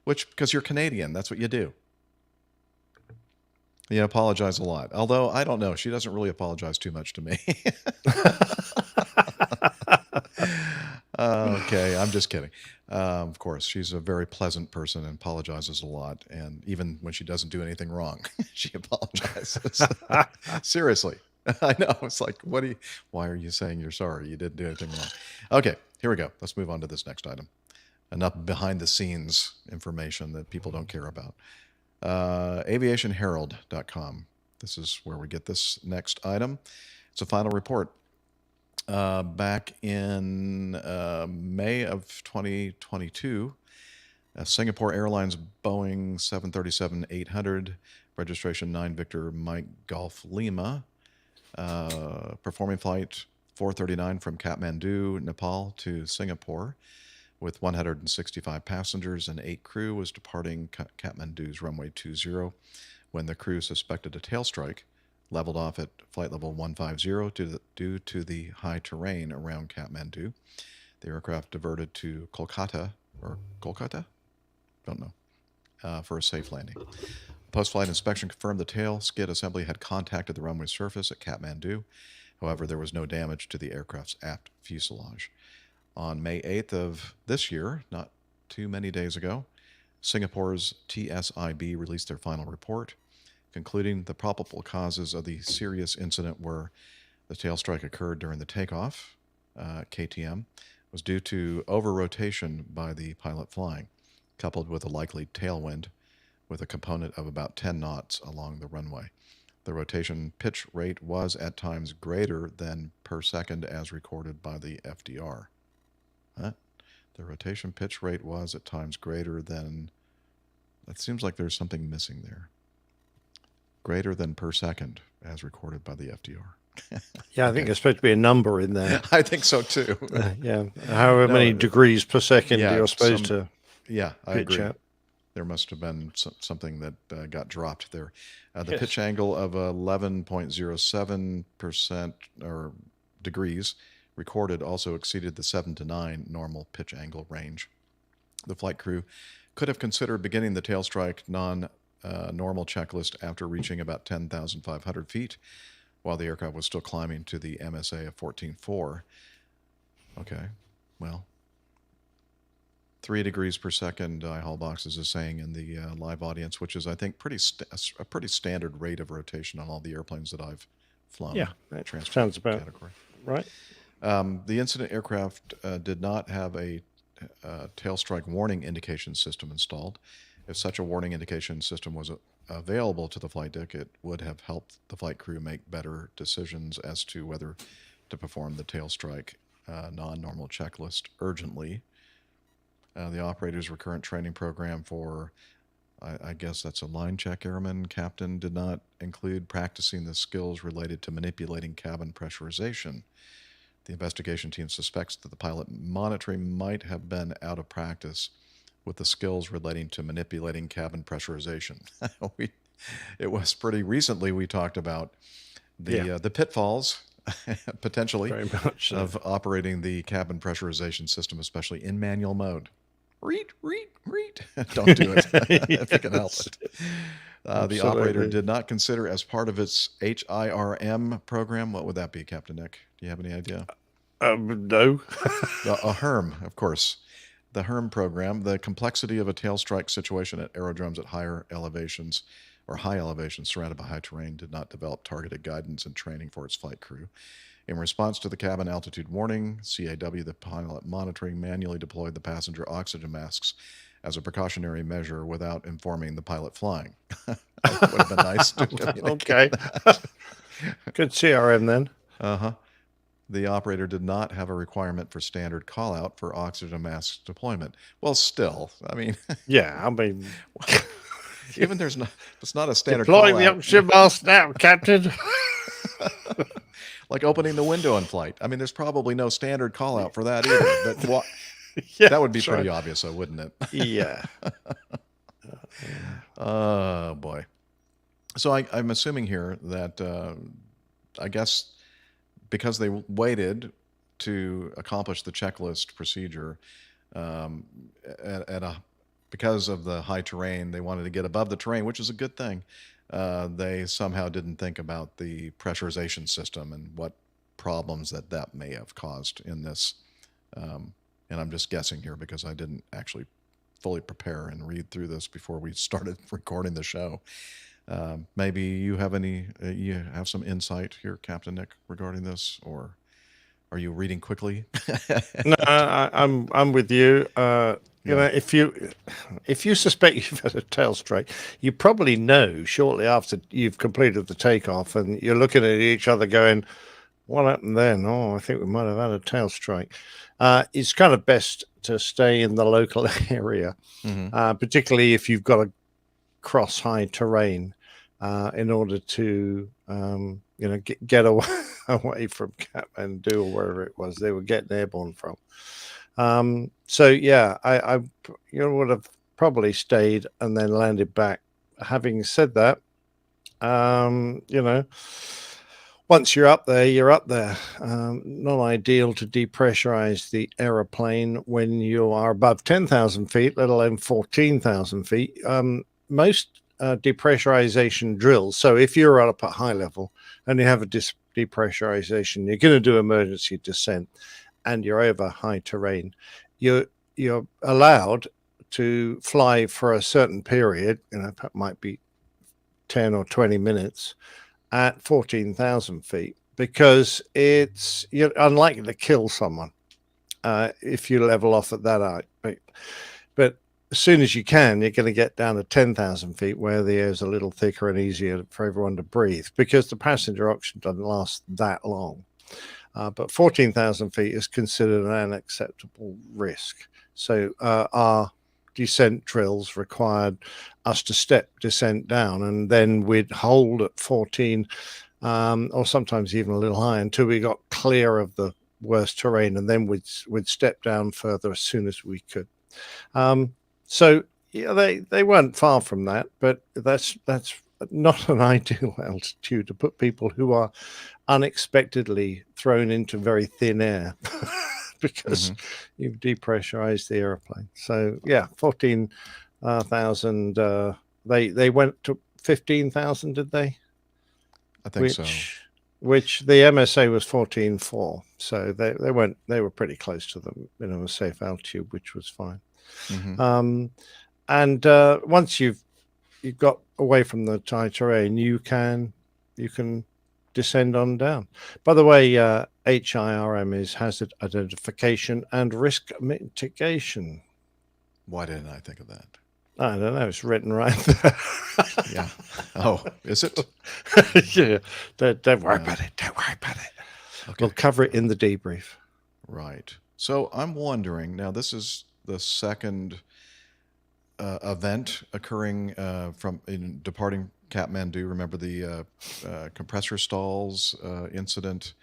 which because you're Canadian, that's what you do. You apologize a lot. Although I don't know, she doesn't really apologize too much to me. Okay, I'm just kidding. Of course, she's a very pleasant person and apologizes a lot. And even when she doesn't do anything wrong, she apologizes. Seriously. I know. It's like, why are you saying you're sorry? You didn't do anything wrong. Okay, here we go. Let's move on to this next item. Enough behind the scenes information that people don't care about. Aviationherald.com. This is where we get this next item. It's a final report. Back in May of 2022, Singapore Airlines Boeing 737-800, registration 9 Victor Mike Golf Lima, performing flight 439 from Kathmandu, Nepal to Singapore with 165 passengers and 8 crew, was departing Kathmandu's runway 20 when the crew suspected a tail strike, leveled off at flight level 150 due to the high terrain around Kathmandu. The aircraft diverted to Kolkata? Don't know. For a safe landing. Post-flight inspection confirmed the tail skid assembly had contacted the runway surface at Kathmandu. However, there was no damage to the aircraft's aft fuselage. On May 8th of this year, not too many days ago, Singapore's TSIB released their final report, concluding the probable causes of the serious incident where the tail strike occurred during the takeoff, KTM, was due to over-rotation by the pilot flying, coupled with a likely tailwind with a component of about 10 knots along the runway. The rotation pitch rate was at times greater than per second as recorded by the FDR. Huh? The rotation pitch rate was at times greater than... It seems like there's something missing there. Greater than per second as recorded by the FDR. Yeah, I think there's supposed to be a number in there. I think so too. Yeah, however many degrees per second yeah, you're supposed to Yeah, I pitch agree. at. There must have been something that got dropped there. The Yes. pitch angle of 11.07% or degrees recorded also exceeded the 7 to 9 normal pitch angle range. The flight crew could have considered beginning the tail strike normal checklist after reaching about 10,500 feet, while the aircraft was still climbing to the MSA of 14.4. Okay, well, 3 degrees per second, Hall Boxes is saying in the live audience, which is, I think, a pretty standard rate of rotation on all the airplanes that I've flown. Yeah, that Transport sounds about category. right. The incident aircraft did not have a tail strike warning indication system installed. If such a warning indication system was available to the flight deck, it would have helped the flight crew make better decisions as to whether to perform the tail strike non-normal checklist urgently. The operator's recurrent training program for, I guess that's a line check airman captain, did not include practicing the skills related to manipulating cabin pressurization. The investigation team suspects that the pilot monitoring might have been out of practice with the skills relating to manipulating cabin pressurization. It was pretty recently we talked about the pitfalls, potentially, Very much so. of operating the cabin pressurization system, especially in manual mode. Read. Don't do it if you can help it. The operator Absolutely. did not consider as part of its HIRM program. What would that be, Captain Nick? Do you have any idea? No. A HIRM, of course. The HIRM program, the complexity of a tail strike situation at aerodromes at higher elevations or high elevations surrounded by high terrain, did not develop targeted guidance and training for its flight crew. In response to the cabin altitude warning, CAW, the pilot monitoring, manually deployed the passenger oxygen masks as a precautionary measure without informing the pilot flying. Would have been nice to communicate Okay. Good CRM then. Uh-huh. The operator did not have a requirement for standard call-out for oxygen mask deployment. Well, still, I mean, Yeah, I mean, even it's not a standard deploying the call-out. oxygen mask now, Captain. Like opening the window in flight. I mean, there's probably no standard call-out for that either. But Yeah, that would be that's pretty right. obvious, though, wouldn't it? Yeah. Oh, boy. So I'm assuming here that, I guess, because they waited to accomplish the checklist procedure, because of the high terrain, they wanted to get above the terrain, which is a good thing. They somehow didn't think about the pressurization system and what problems that may have caused in this. And I'm just guessing here because I didn't actually fully prepare and read through this before we started recording the show. Maybe you have you have some insight here, Captain Nick, regarding this, or are you reading quickly? No, I'm with you. You know, if you suspect you've had a tail strike, you probably know shortly after you've completed the takeoff, and you're looking at each other going, "What happened then? Oh, I think we might have had a tail strike." It's kind of best to stay in the local area, particularly if you've got to cross high terrain, in order to get away from Kathmandu or wherever it was they were getting airborne from. So yeah, I would have probably stayed and then landed back. Having said that, once you're up there, you're up there. Not ideal to depressurize the aeroplane when you are above 10,000 feet, let alone 14,000 feet. Most depressurization drills, so if you're up at high level and you have a depressurization, you're going to do emergency descent and you're over high terrain, you're allowed to fly for a certain period, that might be 10 or 20 minutes at 14,000 feet, because you're unlikely to kill someone. if you level off at that height. But as soon as you can, you're going to get down to 10,000 feet where the air is a little thicker and easier for everyone to breathe, because the passenger oxygen doesn't last that long. But 14,000 feet is considered an unacceptable risk. So our descent drills required us to step descent down, and then we'd hold at 14 or sometimes even a little higher until we got clear of the worst terrain, and then we'd step down further as soon as we could. So yeah, they weren't far from that, but that's not an ideal altitude to put people who are unexpectedly thrown into very thin air because you've depressurized the airplane. So yeah, 14,000. They went to 15,000, did they? I think so. Which the MSA was 14.4, so they were pretty close to the minimum safe altitude, which was fine. And once you've got away from the high terrain, you can descend on down. By the way, HIRM is hazard identification and risk mitigation. Why didn't I think of that? I don't know. It's written right there. Yeah. Oh, is it? Yeah. Don't worry about it. Don't worry about it. Okay. We'll cover it in the debrief. Right. So I'm wondering, now this is the second event occurring in departing Kathmandu. Remember the compressor stalls incident?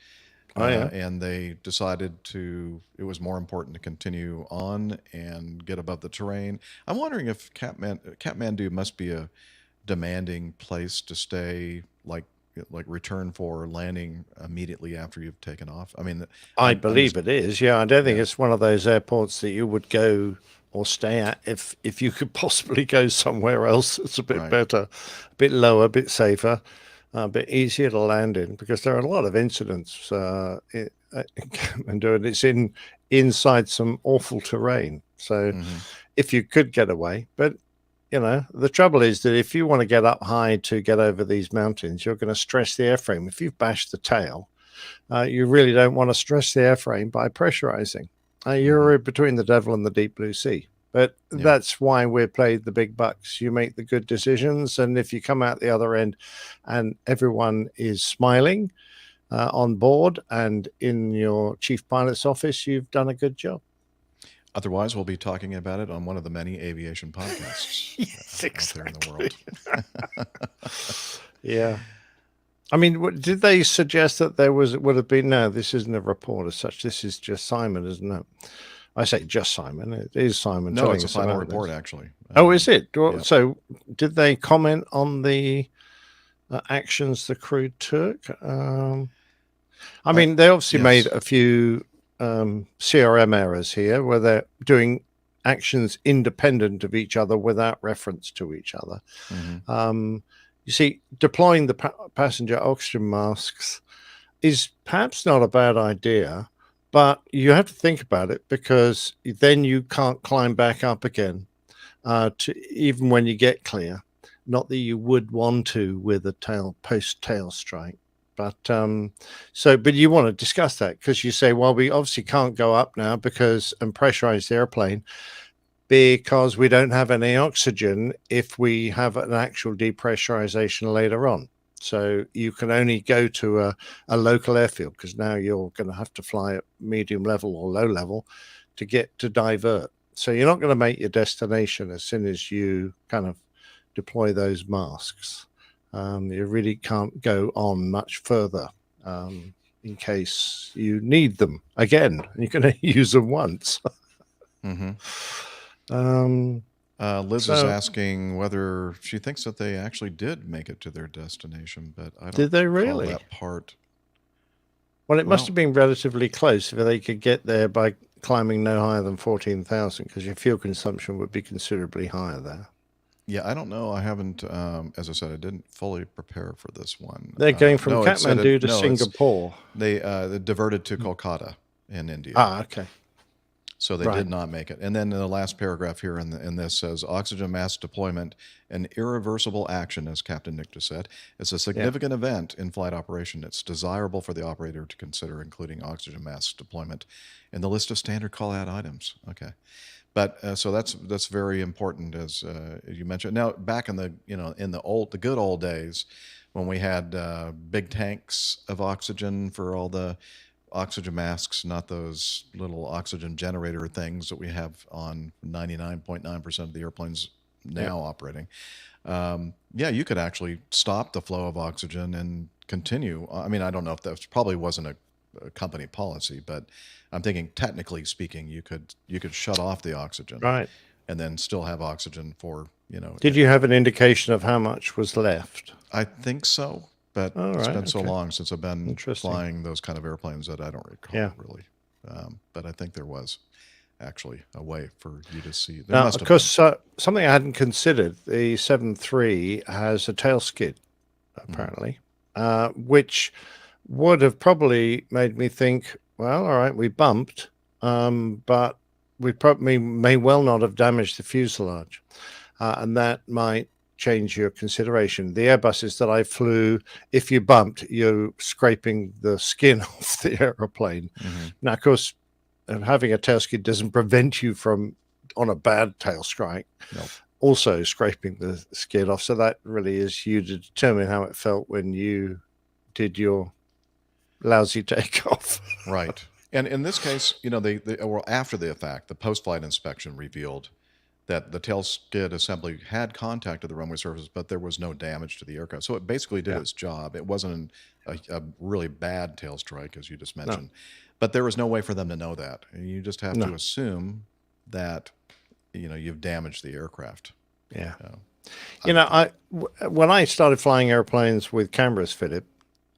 Oh, yeah. And they decided it was more important to continue on and get above the terrain. I'm wondering if Kathmandu must be a demanding place to stay, like return for landing immediately after you've taken off. I mean, I believe it is. Yeah, I don't think it's one of those airports that you would go or stay at if you could possibly go somewhere else. It's a bit better, a bit lower, a bit safer, a bit easier to land in, because there are a lot of incidents in Kathmandu, and it's inside some awful terrain. So if you could get away, but you know, the trouble is that if you want to get up high to get over these mountains, you're going to stress the airframe. If you've bashed the tail, you really don't want to stress the airframe by pressurizing. You're between the devil and the deep blue sea. But that's why we're paid the big bucks. You make the good decisions, and if you come out the other end and everyone is smiling on board and in your chief pilot's office, you've done a good job. Otherwise, we'll be talking about it on one of the many aviation podcasts out there in the world. Yeah. I mean, did they suggest that there would have been? No, this isn't a report as such. This is just Simon, isn't it? I say just Simon. It is Simon. No, it's a final report, actually. Oh, is it? So did they comment on the actions the crew took? I mean, they obviously made a few CRM errors here where they're doing actions independent of each other without reference to each other. You see, deploying the passenger oxygen masks is perhaps not a bad idea, but you have to think about it, because then you can't climb back up again, even when you get clear. Not that you would want to with a post-tail strike. But but you want to discuss that, because you say, well, we obviously can't go up now and pressurize the airplane, because we don't have any oxygen if we have an actual depressurization later on. So you can only go to a local airfield, because now you're going to have to fly at medium level or low level to divert. So you're not going to make your destination as soon as you kind of deploy those masks. You really can't go on much further in case you need them again. You're going to use them once. Liz is asking whether she thinks that they actually did make it to their destination, but I don't. Did they really? That part. Well, it must have been relatively close if they could get there by climbing no higher than 14,000, because your fuel consumption would be considerably higher there. Yeah, I don't know. I haven't, as I said, I didn't fully prepare for this one. They're going from Kathmandu to Singapore. They diverted to Kolkata in India. Ah, okay. So they Right. did not make it. And then in the last paragraph here in this says, oxygen mask deployment, an irreversible action, as Captain Nick just said. It's a significant event in flight operation. It's desirable for the operator to consider including oxygen mask deployment in the list of standard call-out items. Okay. But so that's very important, as you mentioned. Now, back in the the good old days, when we had big tanks of oxygen for all the oxygen masks, not those little oxygen generator things that we have on 99.9% of the airplanes now operating. You could actually stop the flow of oxygen and continue. I mean, I don't know if that probably wasn't a company policy, but I'm thinking technically speaking, you could shut off the oxygen, Right. and then still have oxygen for Did you have an indication of how much was left? I think so, but All it's right, been so okay. long since I've been Interesting. flying those kind of airplanes that I don't recall Yeah. really. But I think there was actually a way for you to see. There Now, must of have course, something I hadn't considered, the 7.3 has a tail skid, apparently, which would have probably made me think, well, all right, we bumped, but we probably may well not have damaged the fuselage. And that might change your consideration. The Airbuses that I flew, if you bumped, you're scraping the skin off the aeroplane. Now, of course, having a tail skid doesn't prevent you from, on a bad tail strike, also scraping the skin off. So that really is you to determine how it felt when you did your lousy takeoff. Right. And in this case, after the fact, the post-flight inspection revealed that the tail skid assembly had contacted the runway surface, but there was no damage to the aircraft. So it basically did its job. It wasn't a really bad tail strike, as you just mentioned. But there was no way for them to know that. And you just have to assume that, you've damaged the aircraft. Yeah. When I started flying airplanes with cameras fitted,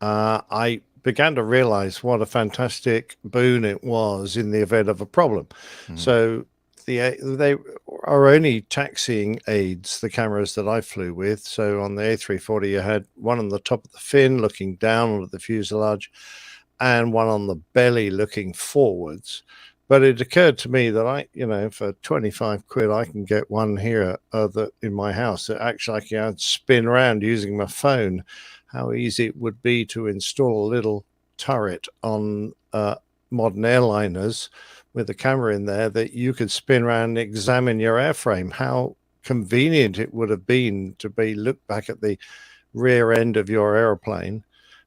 I began to realize what a fantastic boon it was in the event of a problem. So they are only taxiing aids, the cameras that I flew with. So on the A340, you had one on the top of the fin looking down at the fuselage and one on the belly looking forwards. But it occurred to me that for 25 quid, I can get one here in my house that actually I can spin around using my phone. How easy it would be to install a little turret on modern airliners with a camera in there that you could spin around and examine your airframe. How convenient it would have been to look back at the rear end of your airplane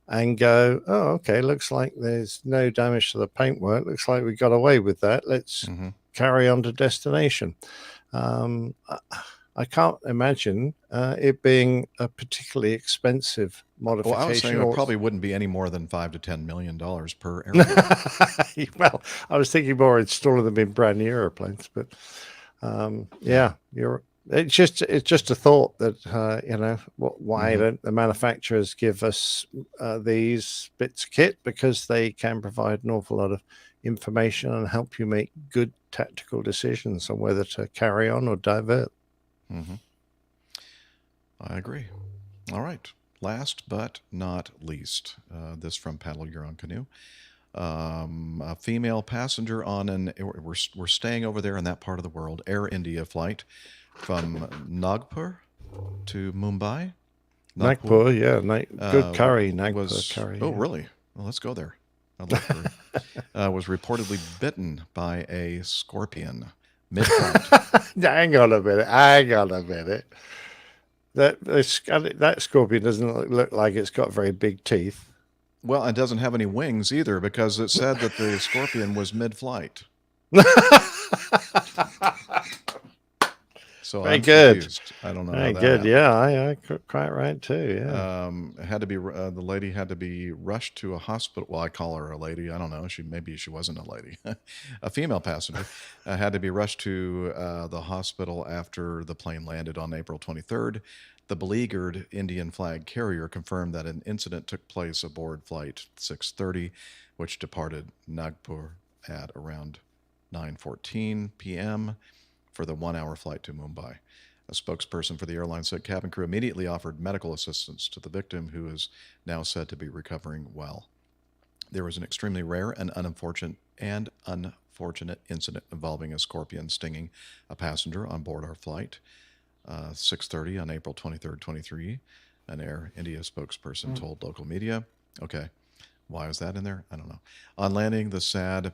and go, oh, okay, looks like there's no damage to the paintwork. Looks like we got away with that. Let's carry on to destination. I can't imagine it being a particularly expensive modification. Well, I was saying it probably wouldn't be any more than $5 to $10 million per airplane. Well, I was thinking more installing them in brand new airplanes, but it's just a thought that why don't the manufacturers give us these bits of kit, because they can provide an awful lot of information and help you make good tactical decisions on whether to carry on or divert. I agree. All right. Last but not least, this from Paddle Your Own Canoe. A female passenger on we're staying over there in that part of the world, Air India flight from Nagpur to Mumbai. Nagpur, good curry, Nagpur curry. Oh, really? Well, let's go there. I'd like to. Was reportedly bitten by a scorpion mid-flight. Hang on a minute. That scorpion doesn't look like it's got very big teeth. Well, it doesn't have any wings either, because it said that the scorpion was mid-flight. So very I'm good. Confused. I don't know. Very how that good. happened. Yeah, I quite right too. Yeah. Had to be the lady had to be rushed to a hospital. Well, I call her a lady. I don't know. Maybe she wasn't a lady. A female passenger had to be rushed to the hospital after the plane landed on April 23rd. The beleaguered Indian flag carrier confirmed that an incident took place aboard flight 630, which departed Nagpur at around 9:14 p.m. for the 1-hour flight to Mumbai. A spokesperson for the airline said cabin crew immediately offered medical assistance to the victim, who is now said to be recovering well. There was an extremely rare and unfortunate unfortunate incident involving a scorpion stinging a passenger on board our flight. 6:30 on April 23rd, 23. An Air India spokesperson told local media. Okay, why is that in there? I don't know. On landing, the sad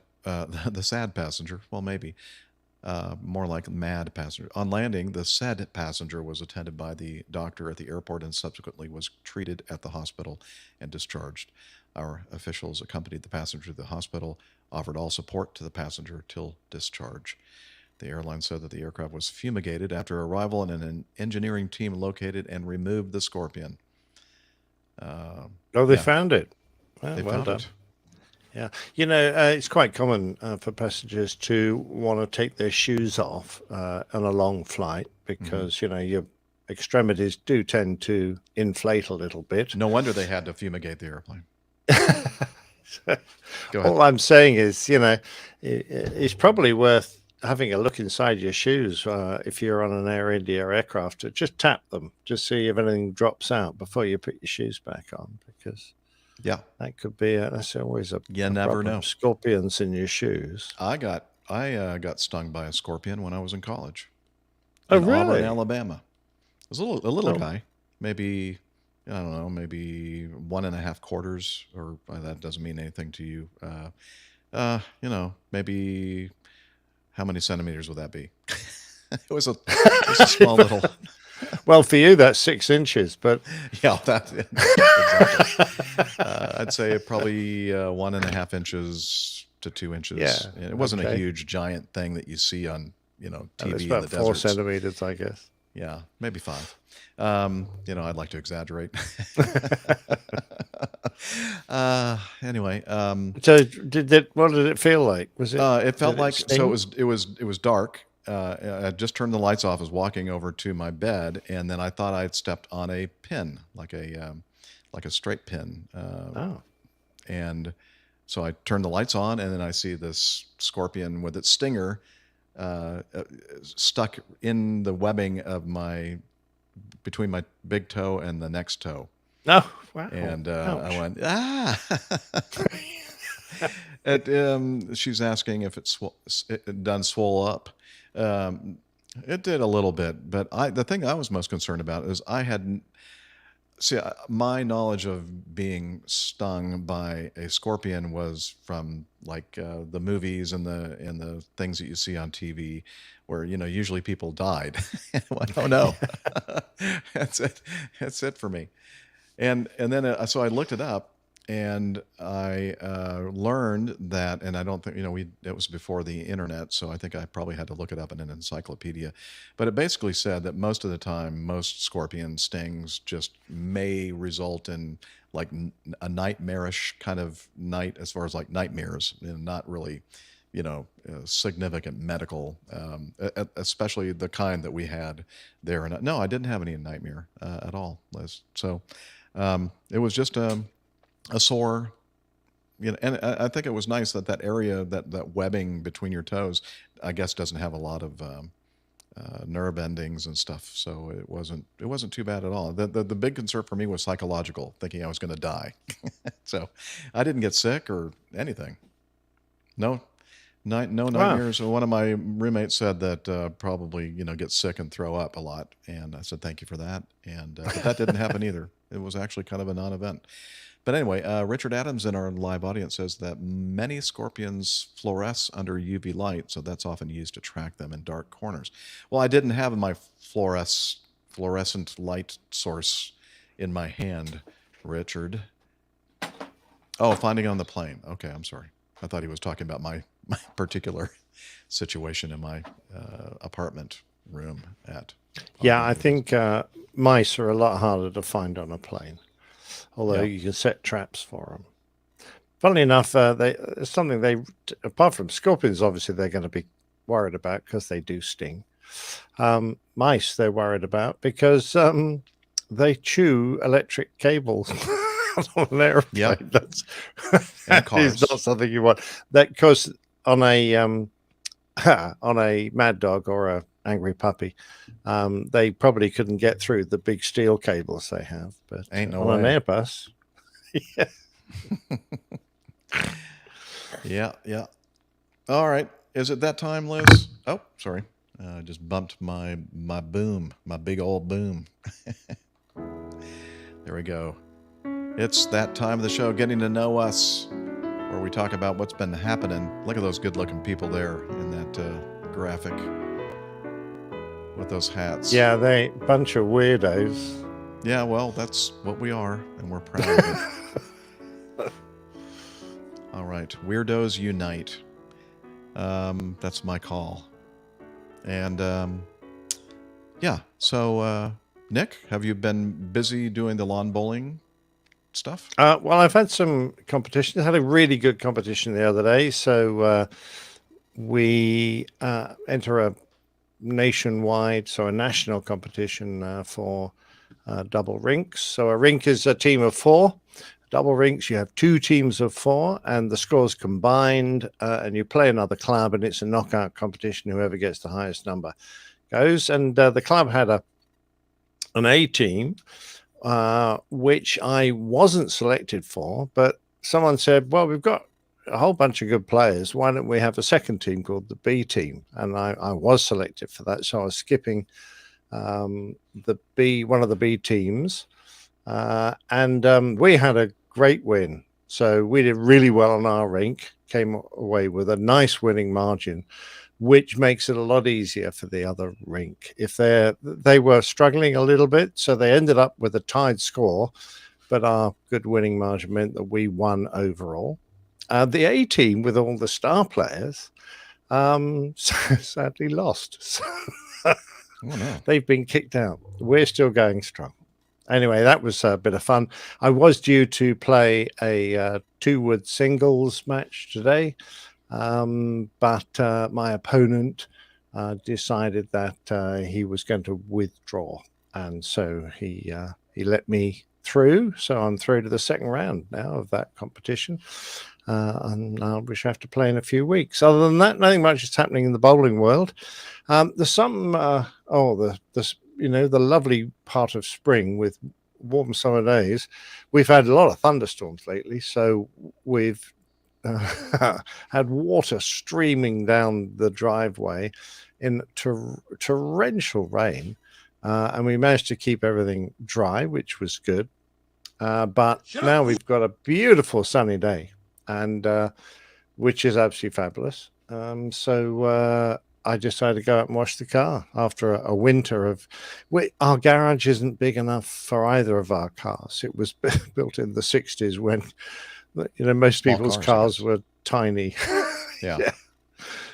passenger. Well, maybe. More like mad passenger. On landing, the said passenger was attended by the doctor at the airport and subsequently was treated at the hospital and discharged. Our officials accompanied the passenger to the hospital, offered all support to the passenger till discharge. The airline said that the aircraft was fumigated after arrival and an engineering team located and removed the scorpion. They found it. Well, They well found done. it. Yeah, it's quite common for passengers to want to take their shoes off on a long flight because your extremities do tend to inflate a little bit. No wonder they had to fumigate the airplane. Go ahead. All I'm saying is, it's probably worth having a look inside your shoes if you're on an Air India aircraft. Just tap them, just see if anything drops out before you put your shoes back on, because Yeah, that could be that's always a You a never problem. know. Scorpions in your shoes. I got stung by a scorpion when I was in college. Oh, in Auburn, really? Alabama. It was a little Oh. guy, maybe I don't know, maybe 1.5 quarters, or that doesn't mean anything to you. Maybe how many centimeters would that be? it was a small little. Well, for you, that's 6 inches, but Yeah, that exactly. I'd say probably 1.5 inches to 2 inches. Yeah, And it wasn't a okay. huge giant thing that you see on TV it's in about the 4 deserts. centimeters, I guguess. Yeah, maybe 5. I'd like to exaggerate. Anyway, So, what did it feel like? Was it? it felt did like sting? so. It was dark. I just turned the lights off. I was walking over to my bed, and then I thought I'd stepped on a pin, like a straight pin. Oh, And so I turn the lights on, and then I see this scorpion with its stinger stuck in the webbing of between my big toe and the next toe. oh, wow! And Ouch. I went, she's asking if it done swole up. It did a little bit, but the thing I was most concerned about is my knowledge of being stung by a scorpion was from like the movies and the things that you see on TV, where usually people died. I went, oh no, that's it for me. And then so I looked it up, and I learned that, and I don't think it was before the internet, so I think I probably had to look it up in an encyclopedia. But it basically said that most of the time, most scorpion stings just may result in like a nightmarish kind of night, as far as like nightmares, and not really, significant medical, especially the kind that we had there. And no, I didn't have any nightmare at all, Liz. So it was just a sore, and I think it was nice that area, that webbing between your toes, I guess doesn't have a lot of nerve endings and stuff, so it wasn't too bad at all. The big concern for me was psychological, thinking I was going to die. So I didn't get sick or anything. No nightmares. One of my roommates said that probably get sick and throw up a lot, and I said thank you for that, and but that didn't happen either. It was actually kind of a non-event. But anyway, Richard Adams in our live audience says that many scorpions fluoresce under UV light, so that's often used to track them in dark corners. Well, I didn't have my fluorescent light source in my hand, Richard. Oh, finding on the plane. Okay, I'm sorry. I thought he was talking about my particular situation in my apartment room at. Yeah, I think mice are a lot harder to find on a plane, although Yeah. you can set traps for them. Funnily enough, it's something apart from scorpions, obviously they're going to be worried about because they do sting. Mice they're worried about because they chew electric cables on an airplane. Yeah. That's And that is cars. not something you want. That because on a on a mad dog or a angry puppy, they probably couldn't get through the big steel cables they have. But Ain't no on way. an Airbus, yeah. Yeah. All right. Is it that time, Liz? Oh, sorry. I just bumped my boom, my big old boom. There we go. It's that time of the show, getting to know us, where we talk about what's been happening. Look at those good-looking people there in that graphic with those hats. Yeah, they bunch of weirdos. Yeah, well, that's what we are, and we're proud of it. All right, Weirdos Unite. That's my call. And yeah, so Nick, have you been busy doing the lawn bowling stuff? Well, I've had some competition. I had a really good competition the other day. So we enter a nationwide, so a national competition for double rinks. So a rink is a team of 4. Double rinks, you have 2 teams of 4, and the scores combined, and you play another club, and it's a knockout competition. Whoever gets the highest number goes. And the club had an A team, which I wasn't selected for, but someone said, well, we've got a whole bunch of good players. Why don't we have a second team called the B team? And I was selected for that. So I was skipping one of the B teams. And we had a great win. So we did really well on our rink, came away with a nice winning margin, which makes it a lot easier for the other rink. If they were struggling a little bit, so they ended up with a tied score, but our good winning margin meant that we won overall. The A team, with all the star players, sadly lost. So Oh, no. they've been kicked out. We're still going strong. Anyway, that was a bit of fun. I was due to play a 2-wood singles match today, but my opponent decided that he was going to withdraw, and so he let me through. So I'm through to the second round now of that competition, and which I have to play in a few weeks. Other than that, nothing much is happening in the bowling world. There's some the lovely part of spring with warm summer days. We've had a lot of thunderstorms lately, so we've had water streaming down the driveway in torrential rain, and we managed to keep everything dry, which was good. But now we've got a beautiful sunny day, and which is absolutely fabulous. So I decided to go out and wash the car after a winter of. Our garage isn't big enough for either of our cars. It was built in the 60s when, most Small people's cars, I cars guess. were tiny. Yeah. Yeah.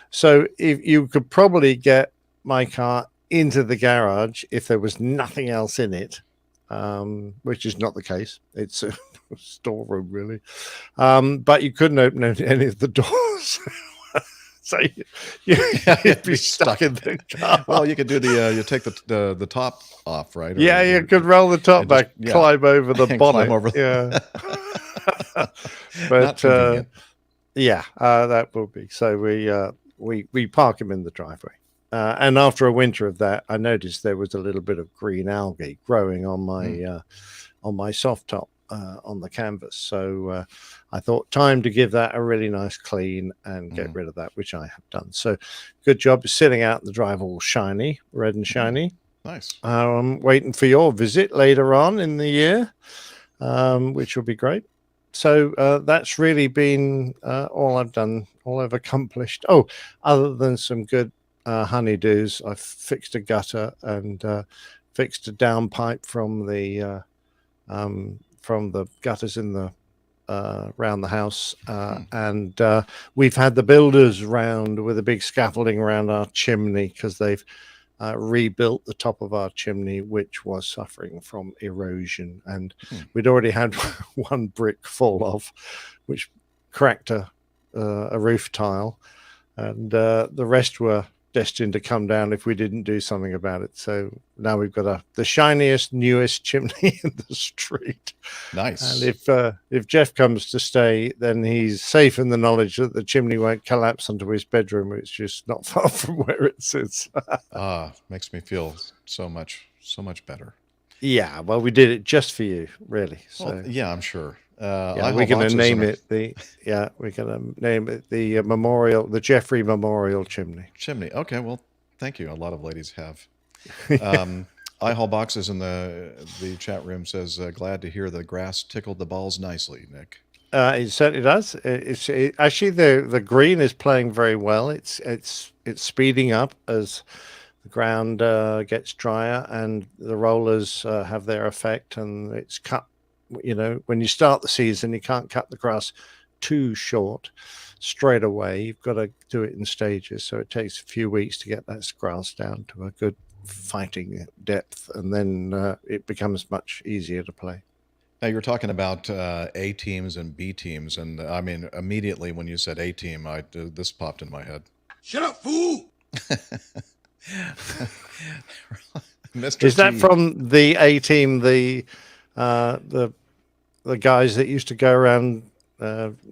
So if you could probably get my car into the garage if there was nothing else in it, which is not the case. It's a storeroom, really. But you couldn't open any of the doors. So you'd be stuck in the car. Well, you could do you take the top off, right? Or Yeah, you could roll the top and just- back, yeah. climb over the And bonnet. climb over Yeah. Not But convenient. yeah, that will be. So we park him in the driveway. And after a winter of that, I noticed there was a little bit of green algae growing on my soft top on the canvas. So I thought time to give that a really nice clean and get rid of that, which I have done. So good job sitting out in the drive all shiny, red and shiny. Nice. I'm waiting for your visit later on in the year, which will be great. So that's really been all I've done, all I've accomplished. Oh, other than some good honeydews, I've fixed a gutter and fixed a downpipe from the gutters in the around the house, and we've had the builders round with a big scaffolding around our chimney because they've rebuilt the top of our chimney, which was suffering from erosion, and we'd already had one brick fall off, which cracked a roof tile, and the rest were destined to come down if we didn't do something about it. So now we've got the shiniest, newest chimney in the street. Nice. And if Jeff comes to stay, then he's safe in the knowledge that the chimney won't collapse onto his bedroom, which is not far from where it sits. Makes me feel so much better. Yeah, well, we did it just for you, really. So Well, yeah, I'm sure. yeah, I we're haul going to boxes name in it the memorial, the Jeffrey Memorial Chimney. chimney. Okay, well, thank you. A lot of ladies have. I haul boxes in the chat room says, glad to hear the grass tickled the balls nicely, Nick. It certainly does. Actually the green is playing very well. It's speeding up as the ground gets drier and the rollers have their effect, and it's cut. You know, when you start the season, you can't cut the grass too short straight away. You've got to do it in stages. So it takes a few weeks to get that grass down to a good fighting depth, and then it becomes much easier to play. Now you're talking about A teams and B teams, and I mean immediately when you said A team, this popped in my head. Shut up, fool! Mr. Is that T. from the A team, the guys that used to go around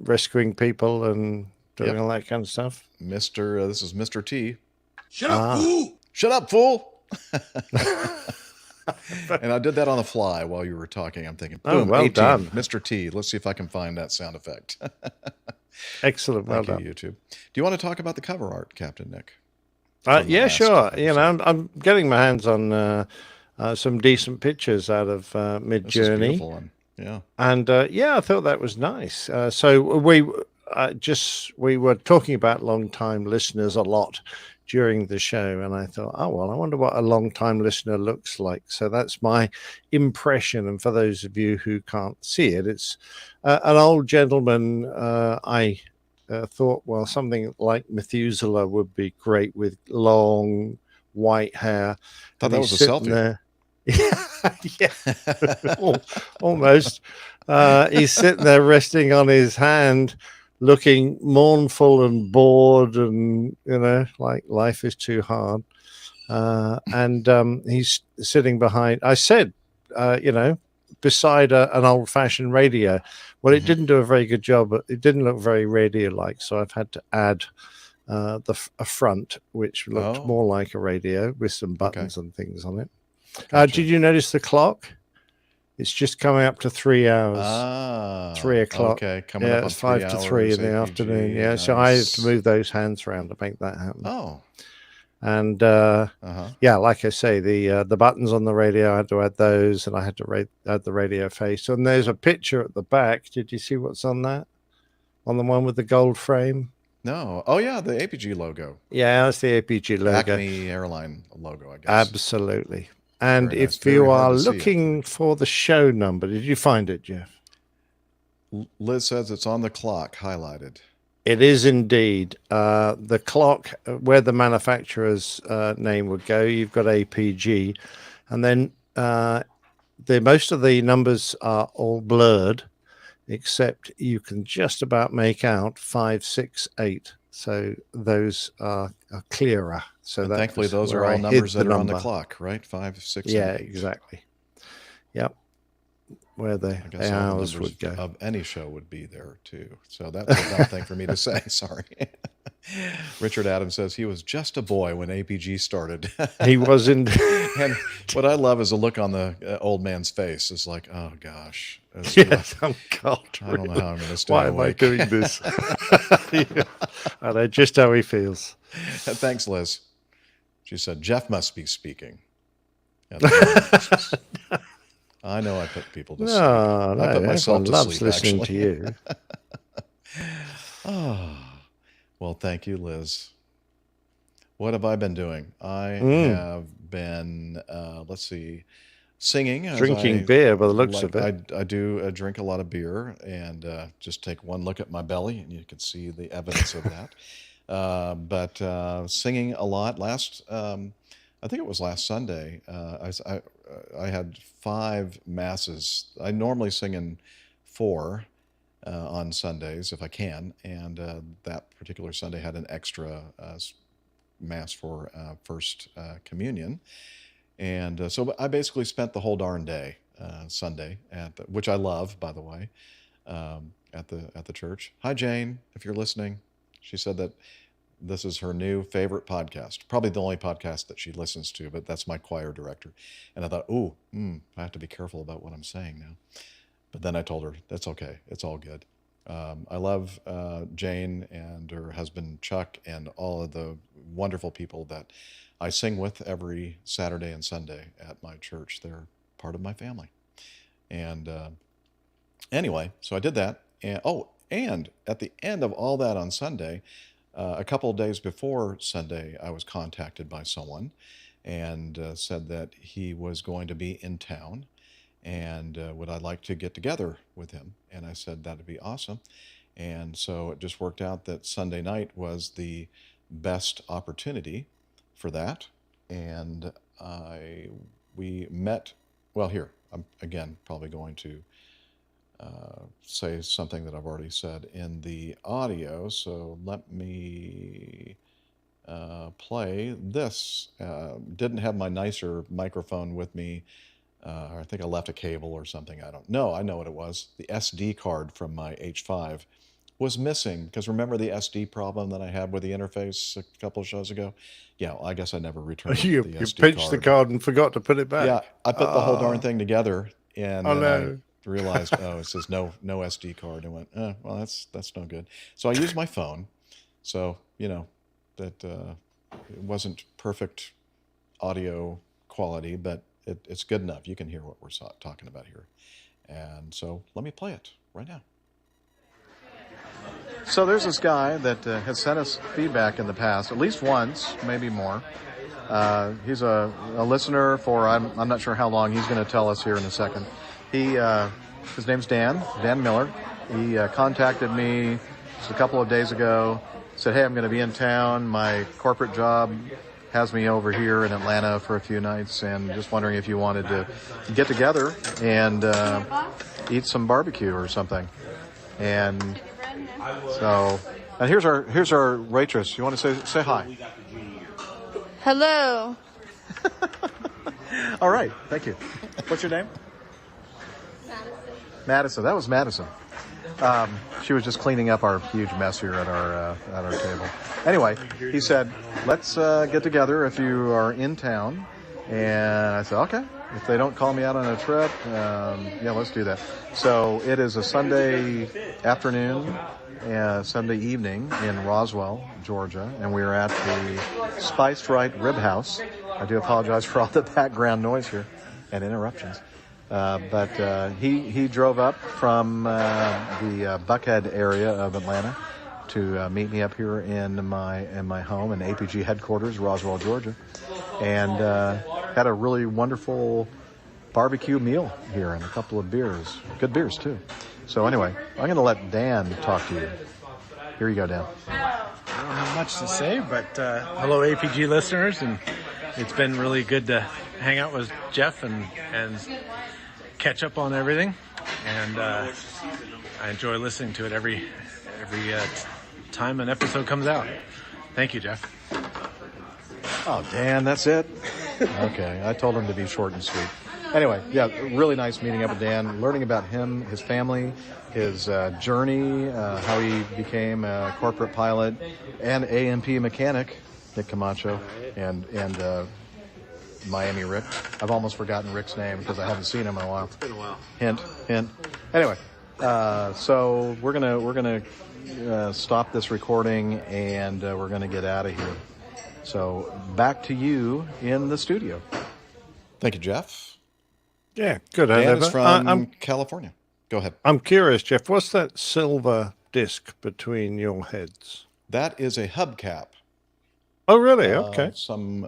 rescuing people and doing Yep. all that kind of stuff? Mr. This is Mr. T. Shut up, fool! Shut up, fool! And I did that on the fly while you were talking. I'm thinking, Oh, boom, well A-team, done. Mr. T. Let's see if I can find that sound effect. Excellent. Well Thank done. you, YouTube. Do you want to talk about the cover art, Captain Nick? from the Yeah, last sure. You know, episode? I'm getting my hands on some decent pictures out of Mid This is Journey, beautiful one. Yeah. and yeah, I thought that was nice. So we were talking about long-time listeners a lot during the show, and I thought, oh well, I wonder what a long-time listener looks like. So that's my impression. And for those of you who can't see it, it's an old gentleman. I thought, well, something like Methuselah would be great with long white hair. Thought And that he's was a sitting selfie. there. Yeah, almost. He's sitting there resting on his hand, looking mournful and bored, and like life is too hard. And he's sitting behind. I said, beside an old-fashioned radio. Well, it didn't do a very good job. But it didn't look very radio-like, so I've had to add a front, which looked Oh. more like a radio with some buttons and things on it. Gotcha. Did you notice the clock? It's just coming up to 3 hours. Ah, 3 o'clock. Okay, coming Yeah, up on it's 5 to 3 hours, in the APG, afternoon. Yeah, so I have to nice. move those hands around to make that happen. Oh, And uh-huh. yeah, like I say, the buttons on the radio, I had to add those, and I had to add the radio face. And there's a picture at the back. Did you see what's on that? On the one with the gold frame? No. Oh, yeah, the APG logo. Yeah, that's the APG logo. Acme Airline logo, I guess. Absolutely. And Very nice. if Very you hard are to see, looking for the show number, did you find it, Jeff? Liz says it's on the clock, highlighted. It is indeed. The clock, where the manufacturer's name would go, you've got APG. And then most of the numbers are all blurred, except you can just about make out 5, 6, 8. So those are clearer. So And that thankfully, was those are where I all hid numbers that the are on the number. clock, right? 5, 6, Yeah, and 8. exactly. Yep. Where the I guess all the hours numbers would go. of any show would be there too. So that's a dumb thing for me to say. Sorry. Richard Adams says he was just a boy when APG started. He wasn't. And what I love is the look on the old man's face. It's like, oh gosh, it's like, Yes, oh God, I don't know how I'm going to stay why am I awake. doing this? Yeah. I know just how he feels. Thanks, Liz. She said Jeff must be speaking. I know I put people to sleep. No, no, I put myself everyone to loves sleep, listening actually. to you. Oh, well, thank you, Liz. What have I been doing? I have been, let's see, singing. as Drinking I beer by the looks like- of it. I do drink a lot of beer, and just take one look at my belly, and you can see the evidence of that. But singing a lot. I think it was last Sunday. I had 5 masses. I normally sing in 4 on Sundays if I can, and that particular Sunday had an extra mass for First Communion, and so I basically spent the whole darn day Sunday which I love, by the way, at the church. Hi, Jane, if you're listening. She said that this is her new favorite podcast, probably the only podcast that she listens to, but that's my choir director. And I thought, I have to be careful about what I'm saying now. But then I told her, that's okay. It's all good. I love Jane and her husband, Chuck, and all of the wonderful people that I sing with every Saturday and Sunday at my church. They're part of my family. And anyway, so I did that. And at the end of all that on Sunday, a couple of days before Sunday, I was contacted by someone and said that he was going to be in town and would I like to get together with him? And I said, that'd be awesome. And so it just worked out that Sunday night was the best opportunity for that. And we met, well, here, I'm again probably going to say something that I've already said in the audio. So let me play this. Didn't have my nicer microphone with me. I think I left a cable or something. I don't know. I know what it was. The SD card from my H5 was missing because remember the SD problem that I had with the interface a couple of shows ago? Yeah, well, I guess I never returned You the SD pinched card. the card and forgot to put it back. Yeah, I put the whole darn thing together and Oh, then no. I realized, it says no SD card. I went, well, that's no good. So I used my phone. So, that it wasn't perfect audio quality, but it's good enough. You can hear what we're talking about here. And so let me play it right now. So there's this guy that has sent us feedback in the past, at least once, maybe more. He's a listener for, I'm not sure how long. He's going to tell us here in a second. His name's Dan Miller. He contacted me just a couple of days ago, said, hey, I'm going to be in town. My corporate job has me over here in Atlanta for a few nights and just wondering if you wanted to get together and eat some barbecue or something. And so, and here's our waitress. You want to say hi? Hello. All right, thank you. What's your name? Madison. That was Madison. She was just cleaning up our huge mess here at our table. Anyway, he said, let's get together if you are in town. And I said, okay. If they don't call me out on a trip, let's do that. So it is a Sunday afternoon, Sunday evening in Roswell, Georgia, and we are at the Spiced Right Rib House. I do apologize for all the background noise here and interruptions. But he drove up from the Buckhead area of Atlanta to meet me up here in my home in APG headquarters, Roswell, Georgia, and had a really wonderful barbecue meal here and a couple of beers, good beers too. So anyway, I'm going to let Dan talk to you. Here you go, Dan. I don't have much to say, but hello, APG listeners, and it's been really good to hang out with Jeff and catch up on everything, and I enjoy listening to it every time an episode comes out. Thank you, Jeff. Oh, Dan, that's it? Okay, I told him to be short and sweet. Anyway, yeah, really nice meeting up with Dan, learning about him, his family, his journey, how he became a corporate pilot and A&P mechanic, Nick Camacho, and Miami Rick. I've almost forgotten Rick's name because I haven't seen him in a while. It's been a while. Hint. Anyway, so we're gonna stop this recording and we're gonna get out of here. So back to you in the studio. Thank you, Jeff. Yeah, good. Dan is from California. Go ahead. I'm curious, Jeff. What's that silver disc between your heads? That is a hubcap. Oh, really? Okay. Some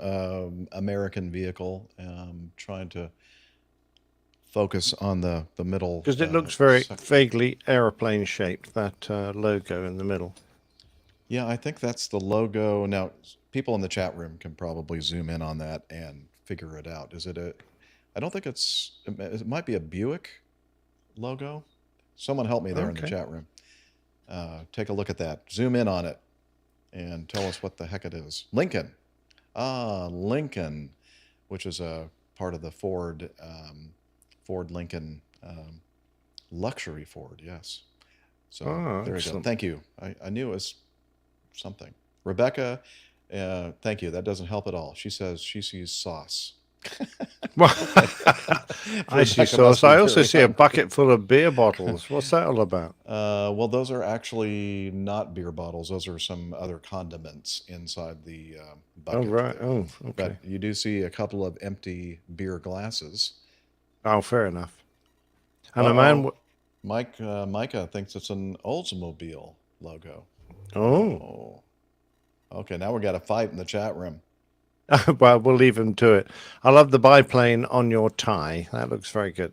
American vehicle. Trying to focus on the middle. Because it looks very vaguely aeroplane shaped, that logo in the middle. Yeah, I think that's the logo. Now, people in the chat room can probably zoom in on that and figure it out. Is it I don't think it might be a Buick logo. Someone help me there in the chat room. Take a look at that. Zoom in on it and tell us what the heck it is. Lincoln. Lincoln, which is a part of the Ford Lincoln luxury Ford, yes. So there you go. Thank you. I knew it was something. Rebecca, thank you. That doesn't help at all. She says she sees sauce. Well, I see Rebecca must sauce. be I also very see a hungry. bucket full of beer bottles. What's that all about? Well, those are actually not beer bottles. Those are some other condiments inside the Oh, bucket. right. Oh, okay. But you do see a couple of empty beer glasses. Oh, fair enough. And a man. Micah thinks it's an Oldsmobile logo. Oh, Okay, now we got a fight in the chat room. well, we'll leave him to it. I love the biplane on your tie. That looks very good.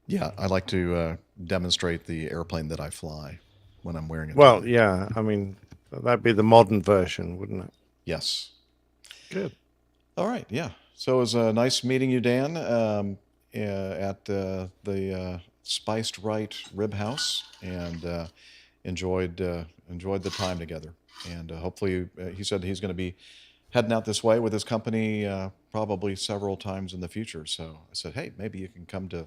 Yeah, I like to demonstrate the airplane that I fly when I'm wearing it. Well, yeah. I mean, that'd be the modern version, wouldn't it? Yes. Good. All right, yeah. So it was nice meeting you, Dan, at the Spiced Right Rib House, and enjoyed the time together. And hopefully, he said he's going to be heading out this way with his company probably several times in the future. So I said, hey, maybe you can come to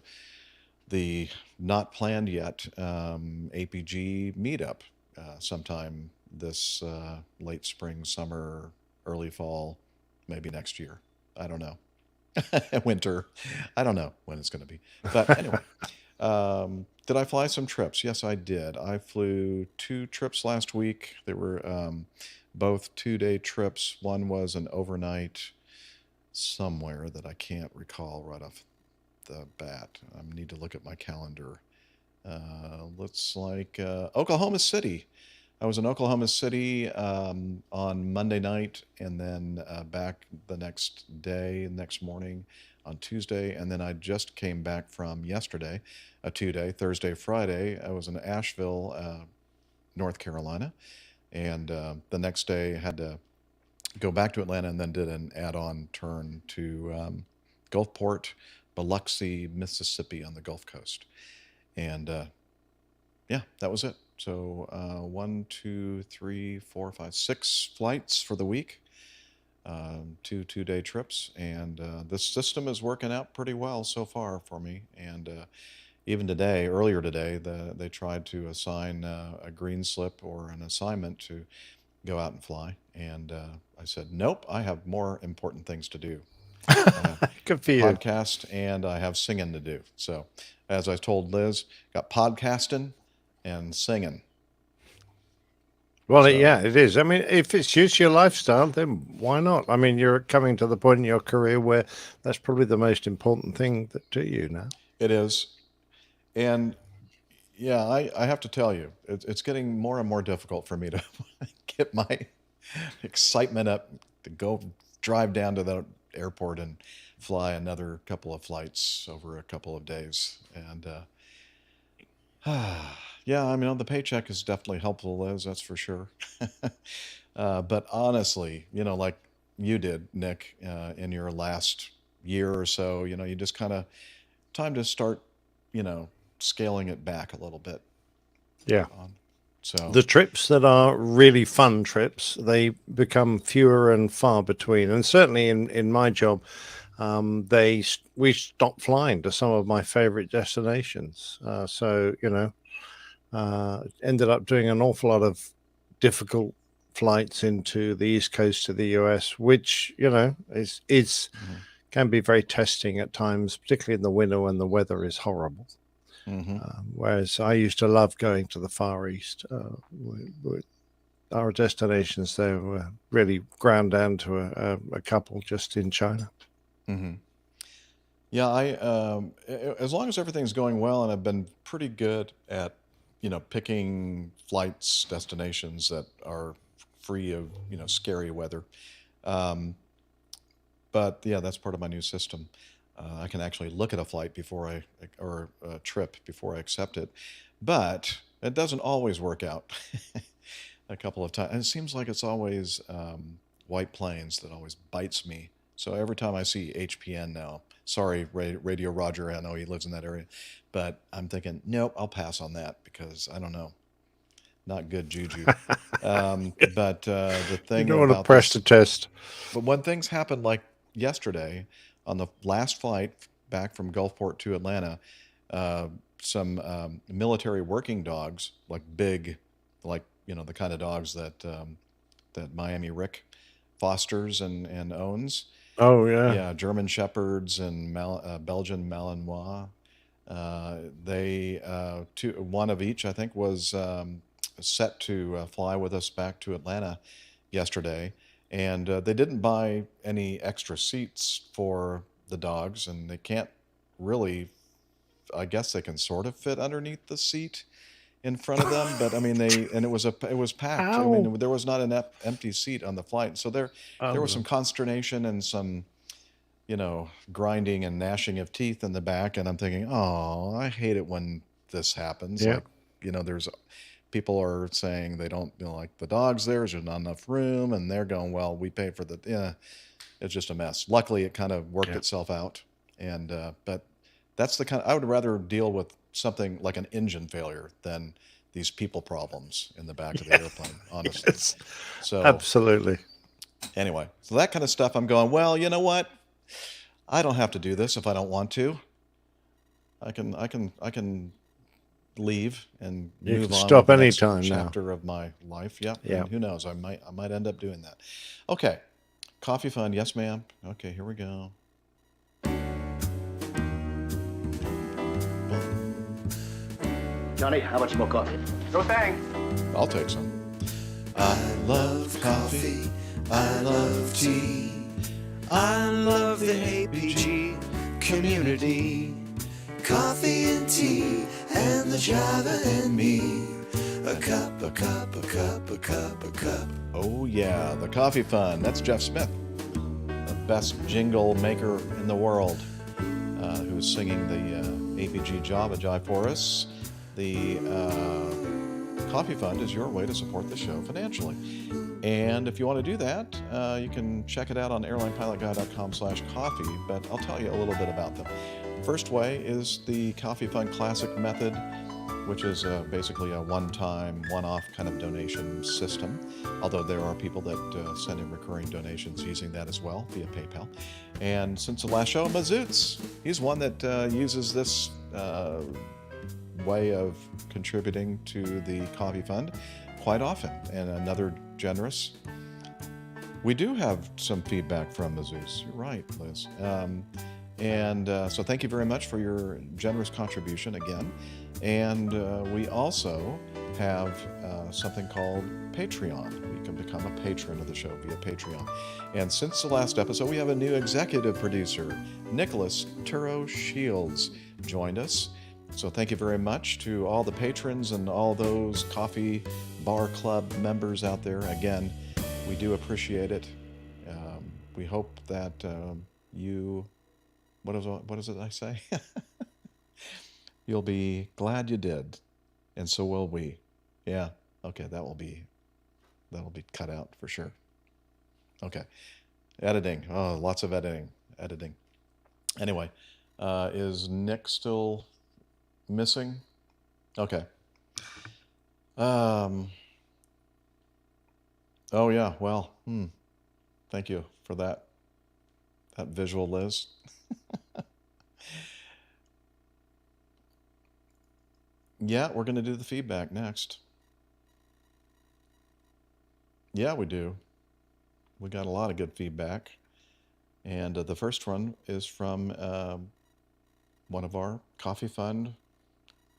the not planned yet APG meetup sometime this late spring, summer, early fall, maybe next year. I don't know. Winter. I don't know when it's going to be. But anyway, did I fly some trips? Yes, I did. I flew 2 trips last week. They were both 2-day trips. One was an overnight somewhere that I can't recall right off the bat. I need to look at my calendar. Looks like Oklahoma City. I was in Oklahoma City on Monday night, and then back the next morning on Tuesday, and then I just came back from yesterday, a 2-day, Thursday, Friday. I was in Asheville, North Carolina, and the next day I had to go back to Atlanta, and then did an add-on turn to Gulfport, Biloxi, Mississippi on the Gulf Coast. And yeah, that was it. So 1, 2, 3, 4, 5, 6 flights for the week, 2 2-day trips. And this system is working out pretty well so far for me. And even today, earlier today, they tried to assign a green slip or an assignment to go out and fly. And I said, nope, I have more important things to do. Good for you. Podcast, and I have singing to do. So, as I told Liz, got podcasting and singing. Well, yeah, it is. I mean, if it suits your lifestyle, then why not? I mean, you're coming to the point in your career where that's probably the most important thing to you now. It is. And yeah, I have to tell you, it's getting more and more difficult for me to get my excitement up to go drive down to the airport and fly another couple of flights over a couple of days. And yeah, I mean, the paycheck is definitely helpful, Liz, that's for sure. But honestly, like you did, Nick, in your last year or so, you just kind of time to start, scaling it back a little bit. Yeah. So the trips that are really fun trips, they become fewer and far between. And certainly in my job, we stopped flying to some of my favorite destinations. So, ended up doing an awful lot of difficult flights into the East Coast of the US, which, is can be very testing at times, particularly in the winter when the weather is horrible. Whereas I used to love going to the Far East. Our destinations there were really ground down to a couple just in China. Yeah, as long as everything's going well, and I've been pretty good at, picking flights, destinations that are free of, scary weather. But yeah, that's part of my new system. I can actually look at a flight or a trip before I accept it, but it doesn't always work out. A couple of times, and it seems like it's always White Plains that always bites me. So every time I see HPN now, sorry, Radio Roger, I know he lives in that area, but I'm thinking, nope, I'll pass on that because I don't know, not good juju. But the thing You don't want to about press this, the test. but when things happened like yesterday on the last flight back from Gulfport to Atlanta, some military working dogs, like big, like the kind of dogs that Miami Rick fosters and owns. Oh yeah. Yeah, German Shepherds and Belgian Malinois. One of each, I think, was set to fly with us back to Atlanta yesterday, and they didn't buy any extra seats for the dogs, and they can't really. I guess they can sort of fit underneath the seat in front of them, but I mean it was packed. I Ow. mean there was not an empty seat on the flight, so there was no. some consternation and some grinding and gnashing of teeth in the back, and I'm thinking, oh, I hate it when this happens. Yeah. Like, there's people are saying they don't like the dogs there's not enough room, and they're going, well, we pay for it's just a mess. Luckily it kind of worked itself out, and but that's the kind I would rather deal with something like an engine failure than these people problems in the back of the airplane, honestly. Yes. So Absolutely. anyway, so that kind of stuff, I'm going, well, you know what? I don't have to do this if I don't want to. I can leave and You move can on stop with the next anytime now. chapter of my life. Yep. Yeah. And who knows? I might end up doing that. Okay. Coffee fun. Yes, ma'am. Okay, here we go. Johnny, how much more coffee? No thanks. I'll take some. I love coffee. I love tea. I love the APG community. Coffee and tea, and the driver and me. A cup, a cup, a cup, a cup, a cup. Oh yeah, the coffee fun. That's Jeff Smith, the best jingle maker in the world, who's singing the APG Java Jive for us. The Coffee Fund is your way to support the show financially. And if you want to do that, you can check it out on airlinepilotguy.com/coffee, but I'll tell you a little bit about them. First way is the Coffee Fund Classic method, which is basically a one-time, one-off kind of donation system, although there are people that send in recurring donations using that as well via PayPal. And since the last show, Mazoots, he's one that uses this way of contributing to the Coffee Fund quite often, and another generous. We do have some feedback from Mazoots. You're right, Liz. So thank you very much for your generous contribution again. And we also have something called Patreon. You can become a patron of the show via Patreon. And since the last episode, we have a new executive producer, Nicholas Turo Shields, joined us. So thank you very much to all the patrons and all those coffee bar club members out there. Again, we do appreciate it. We hope that you... What is it I say? You'll be glad you did, and so will we. Yeah. Okay, that'll be cut out for sure. Okay. Editing. Oh, lots of editing. Anyway, is Nick still missing? Okay. Oh yeah. Well. Thank you for that visual, Liz. Yeah, we're going to do the feedback next. Yeah, we do. We got a lot of good feedback. And the first one is from one of our Coffee Fund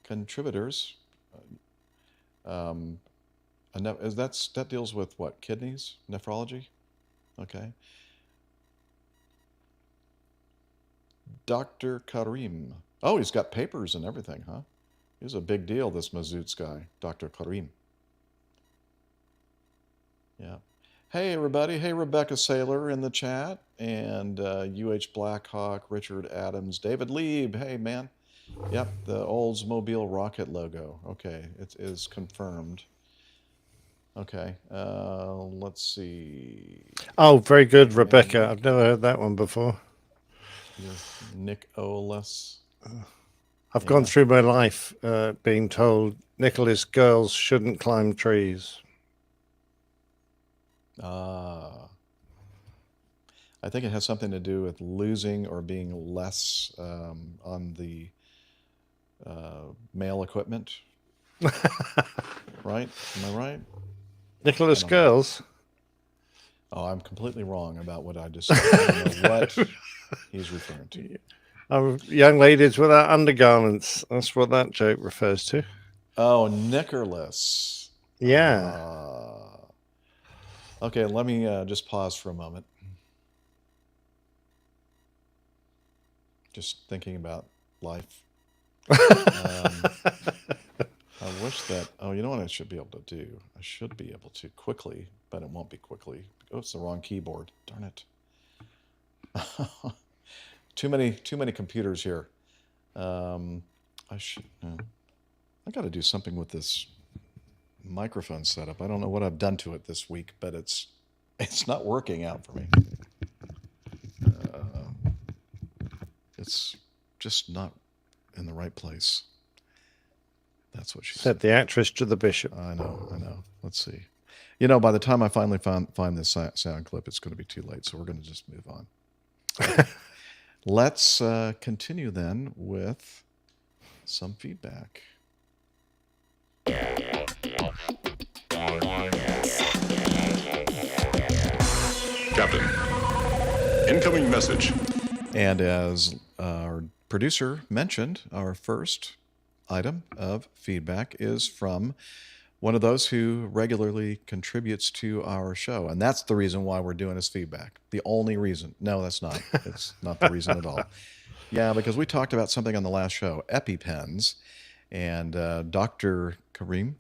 contributors. That deals with what? Kidneys? Nephrology? Okay. Dr. Karim. Oh, he's got papers and everything, huh? He's a big deal, this Mazoots guy, Dr. Karim. Yeah. Hey, everybody. Hey, Rebecca Saylor in the chat. And UH Blackhawk, Richard Adams, David Lieb. Hey, man. Yep, the Oldsmobile rocket logo. Okay, it is confirmed. Okay, let's see. Oh, very good, Rebecca. I've never heard that one before. Nick Oles. I've gone through my life being told, Nicholas, girls shouldn't climb trees. I think it has something to do with losing or being less on the male equipment Right? Am I right? Nicholas I don't know. Girls. Oh, I'm completely wrong about what I just said. I don't know what he's referring to. Young ladies without undergarments. That's what that joke refers to. Oh, Nicholas. Yeah. Okay, let me just pause for a moment. Just thinking about life. I wish that, you know what I should be able to do? I should be able to quickly, but it won't be quickly. Oh, it's the wrong keyboard. Darn it. Too many computers here. I got to do something with this microphone setup. I don't know what I've done to it this week, but it's not working out for me. It's just not in the right place. That's what she said. Said the actress to the bishop. I know. Let's see. You know, by the time I finally find this sound clip, it's going to be too late. So we're going to just move on. Let's continue then with some feedback. Captain, incoming message. And as our producer mentioned, our first item of feedback is from one of those who regularly contributes to our show. And that's the reason why we're doing this feedback. The only reason. No, that's not. It's not the reason at all. Yeah, because we talked about something on the last show, EpiPens. And Dr. Kareem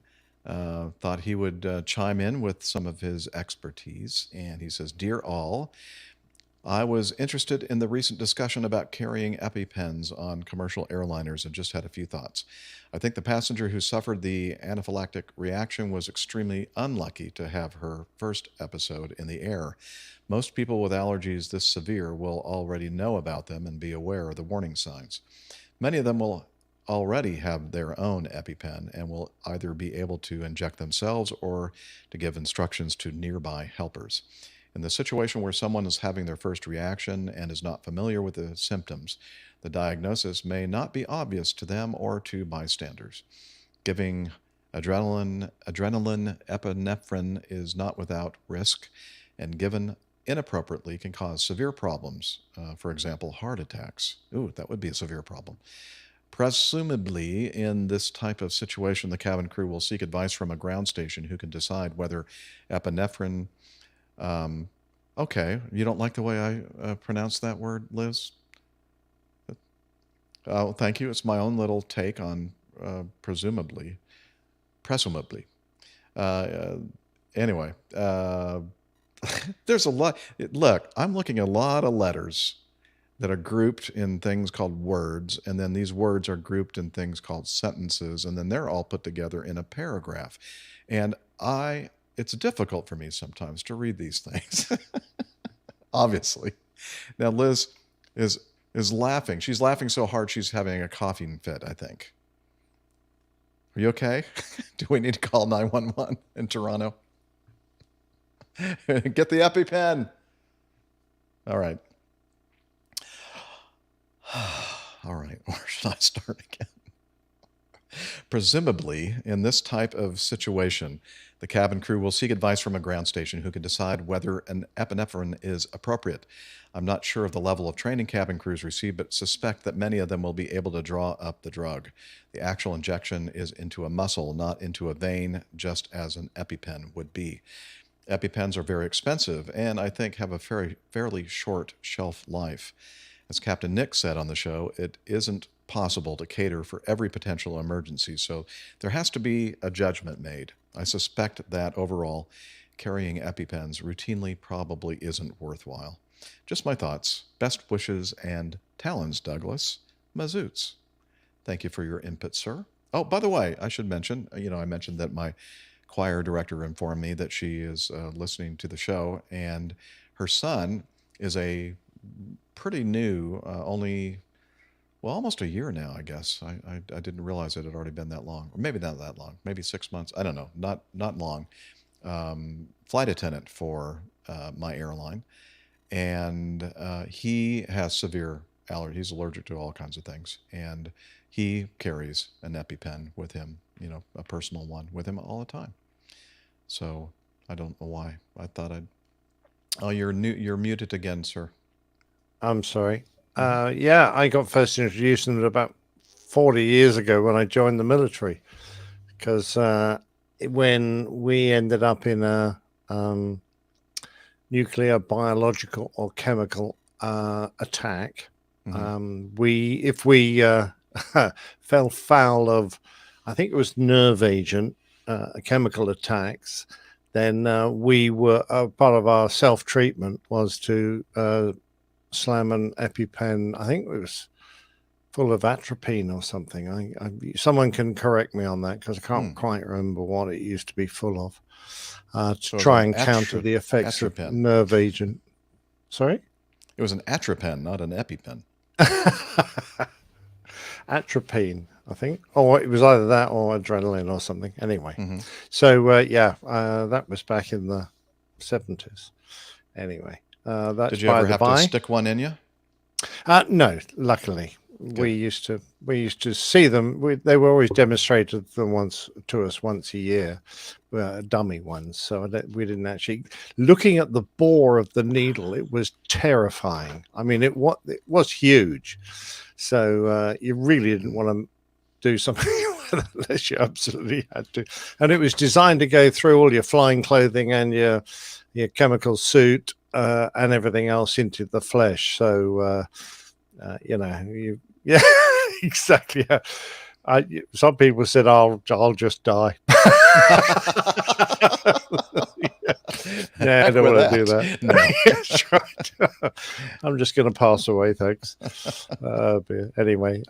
thought he would chime in with some of his expertise. And he says, "Dear all, I was interested in the recent discussion about carrying EpiPens on commercial airliners and just had a few thoughts. I think the passenger who suffered the anaphylactic reaction was extremely unlucky to have her first episode in the air. Most people with allergies this severe will already know about them and be aware of the warning signs. Many of them will already have their own EpiPen and will either be able to inject themselves or to give instructions to nearby helpers. In the situation where someone is having their first reaction and is not familiar with the symptoms, the diagnosis may not be obvious to them or to bystanders. Giving adrenaline epinephrine is not without risk, and given inappropriately can cause severe problems, for example, heart attacks. Ooh, that would be a severe problem. Presumably, in this type of situation, the cabin crew will seek advice from a ground station who can decide whether epinephrine... okay, you don't like the way I pronounce that word, Liz? Oh, thank you. It's my own little take on presumably. Anyway, there's a lot. Look, I'm looking at a lot of letters that are grouped in things called words, and then these words are grouped in things called sentences, and then they're all put together in a paragraph. And it's difficult for me sometimes to read these things, obviously. Now, Liz is laughing. She's laughing so hard she's having a coughing fit, I think. Are you okay? Do we need to call 911 in Toronto? Get the EpiPen. All right. All right, where should I start again? Presumably, in this type of situation, the cabin crew will seek advice from a ground station who can decide whether an epinephrine is appropriate. I'm not sure of the level of training cabin crews receive, but suspect that many of them will be able to draw up the drug. The actual injection is into a muscle, not into a vein, just as an EpiPen would be. EpiPens are very expensive and I think have a fairly short shelf life. As Captain Nick said on the show, it isn't possible to cater for every potential emergency, so there has to be a judgment made. I suspect that overall, carrying EpiPens routinely probably isn't worthwhile. Just my thoughts. Best wishes and talons, Douglas. Mazoots. Thank you for your input, sir. Oh, by the way, I should mention, I mentioned that my choir director informed me that she is listening to the show, and her son is a pretty new, almost a year now, I guess. I didn't realize it had already been that long. Or maybe not that long. Maybe 6 months. I don't know. Not long. Flight attendant for my airline. And he has severe He's allergic to all kinds of things, and he carries an EpiPen with him. A personal one with him all the time. So I don't know why. I thought I'd. Oh, you're muted again, sir. I'm sorry. Yeah, I got first introduced to them about 40 years ago when I joined the military, because when we ended up in a nuclear, biological, or chemical attack, if we fell foul of, I think it was nerve agent, chemical attacks, then we were part of our self-treatment was to slam an EpiPen. I think it was full of atropine or something. Someone can correct me on that, because I can't quite remember what it used to be full of, to try and counter the effects of nerve agent. Sorry? It was an atropine, not an EpiPen. Atropine, I think. Oh, it was either that or adrenaline or something. Anyway, so that was back in the 70s. Anyway, that's did you ever have to stick one in you? No, luckily. Good. We used to see them. They were always demonstrated them to us once a year, dummy ones. So we didn't actually. Looking at the bore of the needle, it was terrifying. I mean, it was huge. So you really didn't want to do something unless you absolutely had to. And it was designed to go through all your flying clothing and your chemical suit and everything else into the flesh. So yeah, exactly. Some people said, "I'll just die." Yeah, I don't want to do that. No. That's right. I'm just going to pass away, thanks. Anyway,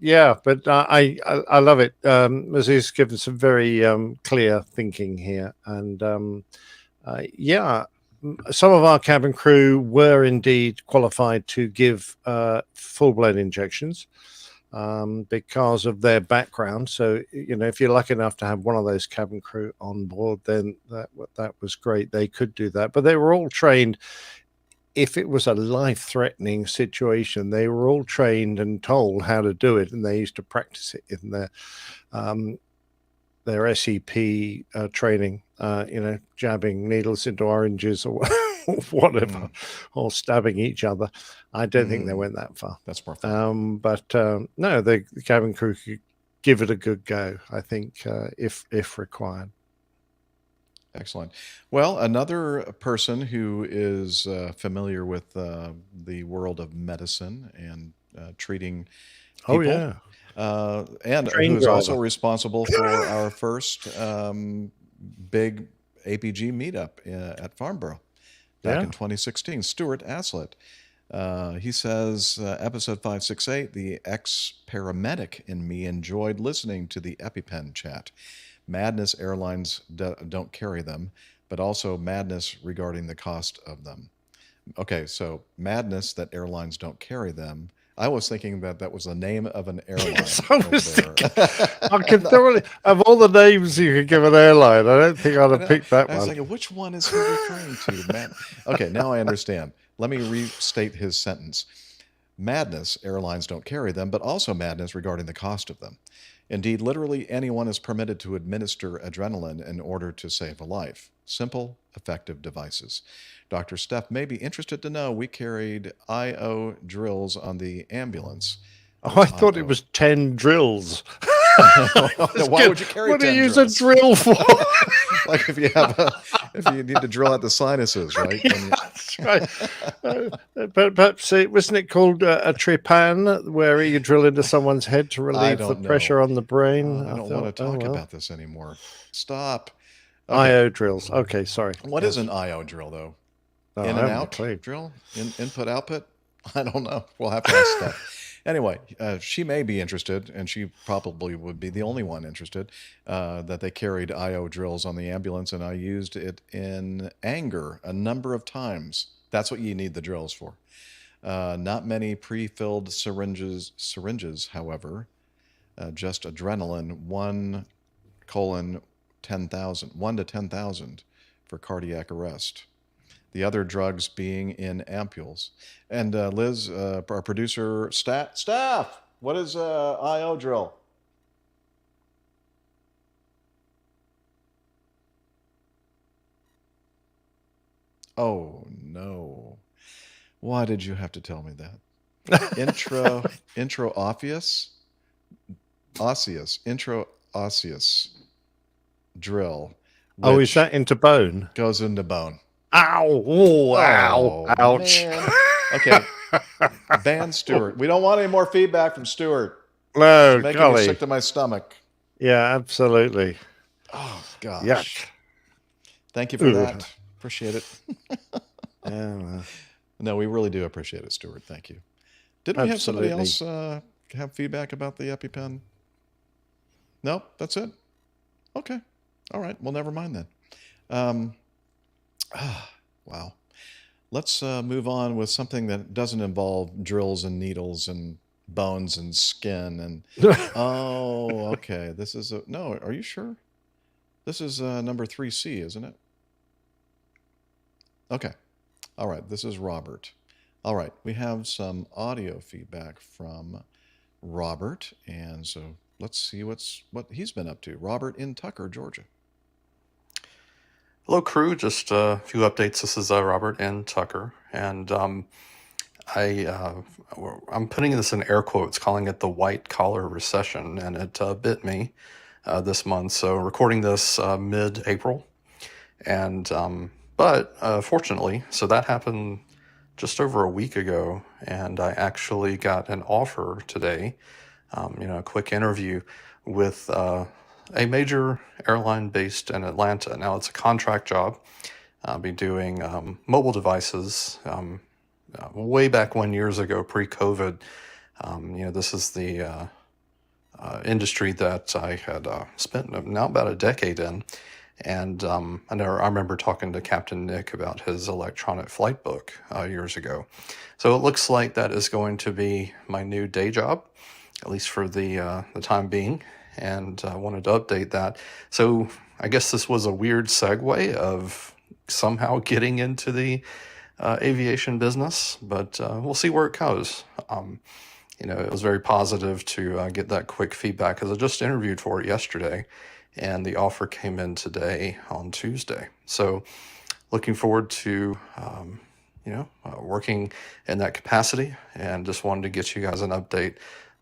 yeah, but I love it. Mazzy's given some very clear thinking here, and yeah. Some of our cabin crew were indeed qualified to give full-blown injections because of their background. So, if you're lucky enough to have one of those cabin crew on board, then that was great. They could do that. But they were all trained. If it was a life-threatening situation, they were all trained and told how to do it, and they used to practice it in their SEP training, jabbing needles into oranges or whatever, or stabbing each other. I don't think they went that far. That's more fun. But no, the cabin crew could give it a good go, I think, if required. Excellent. Well, another person who is familiar with the world of medicine and treating people. Oh, yeah. And who's also responsible for our first big APG meetup at Farnborough back in 2016, Stuart Aslett. He says, episode 568, the ex-paramedic in me enjoyed listening to the EpiPen chat. Madness airlines don't carry them, but also madness regarding the cost of them. Okay, so madness that airlines don't carry them. I was thinking that was the name of an airline. Yes, I was thinking, of all the names you could give an airline, I don't think I'd have picked that one. I was thinking, which one is he referring to? Man. Okay, now I understand. Let me restate his sentence. Madness, airlines don't carry them, but also madness regarding the cost of them. Indeed, literally anyone is permitted to administer adrenaline in order to save a life. Simple, effective devices. Dr. Steph may be interested to know we carried IO drills on the ambulance. Oh, I thought it was 10 drills. Why would you carry 10 What do you use drills? a drill for? Like if you need to drill out the sinuses, right? That's right. But perhaps wasn't it called a trepan, where you drill into someone's head to relieve the pressure on the brain? I don't want to talk about this anymore. Stop. Okay. IO drills. Okay, sorry. What is an IO drill, though? In and out drill? Input, output? I don't know. We'll have to ask that. Anyway, she may be interested, and she probably would be the only one interested, that they carried IO drills on the ambulance, and I used it in anger a number of times. That's what you need the drills for. Not many pre-filled syringes, however. Just adrenaline, 1 to 10,000 for cardiac arrest. the other drugs being in ampules. And Liz, our producer, staff, what is IO drill? Oh, no. Why did you have to tell me that? Intro osseous drill. Oh, is that into bone? Goes into bone. Ow! Oh, ow! Ouch! Man. Okay. Ban Stuart. We don't want any more feedback from Stuart. No, It's making golly. me sick to my stomach. Yeah, absolutely. Oh, gosh. Yuck. Thank you for that. Appreciate it. Yeah, well. No, we really do appreciate it, Stuart. Thank you. Didn't we have somebody else have feedback about the EpiPen? No, that's it? Okay. All right. Well, never mind then. Wow. Let's move on with something that doesn't involve drills and needles and bones and skin. And oh, okay. This is no. Are you sure? This is number 3C, isn't it? Okay. All right. This is Robert. All right. We have some audio feedback from Robert, and so let's see what he's been up to. Robert in Tucker, Georgia. Hello, crew. Just a few updates. This is Robert in Tucker, and I'm putting this in air quotes, calling it the white collar recession, and it bit me this month. So recording this mid-April, and but fortunately, so that happened just over a week ago, and I actually got an offer today. A quick interview with a major airline based in Atlanta. Now, it's a contract job. I'll be doing mobile devices. Way back when, years ago, pre-COVID, this is the industry that I had spent now about a decade in. And I remember talking to Captain Nick about his electronic flight book years ago. So it looks like that is going to be my new day job, at least for the time being. And I wanted to update that. So I guess this was a weird segue of somehow getting into the aviation business, but we'll see where it goes. It was very positive to get that quick feedback because I just interviewed for it yesterday, and the offer came in today on Tuesday. So looking forward to, working in that capacity, and just wanted to get you guys an update.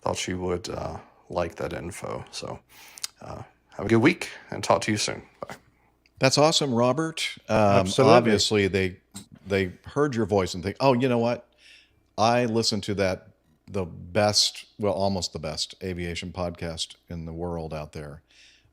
Thought you would like that info. So have a good week and talk to you soon. Bye. That's awesome, Robert. Absolutely. Obviously, they heard your voice and think, oh, you know what? I listened to the best, well, almost the best aviation podcast in the world out there.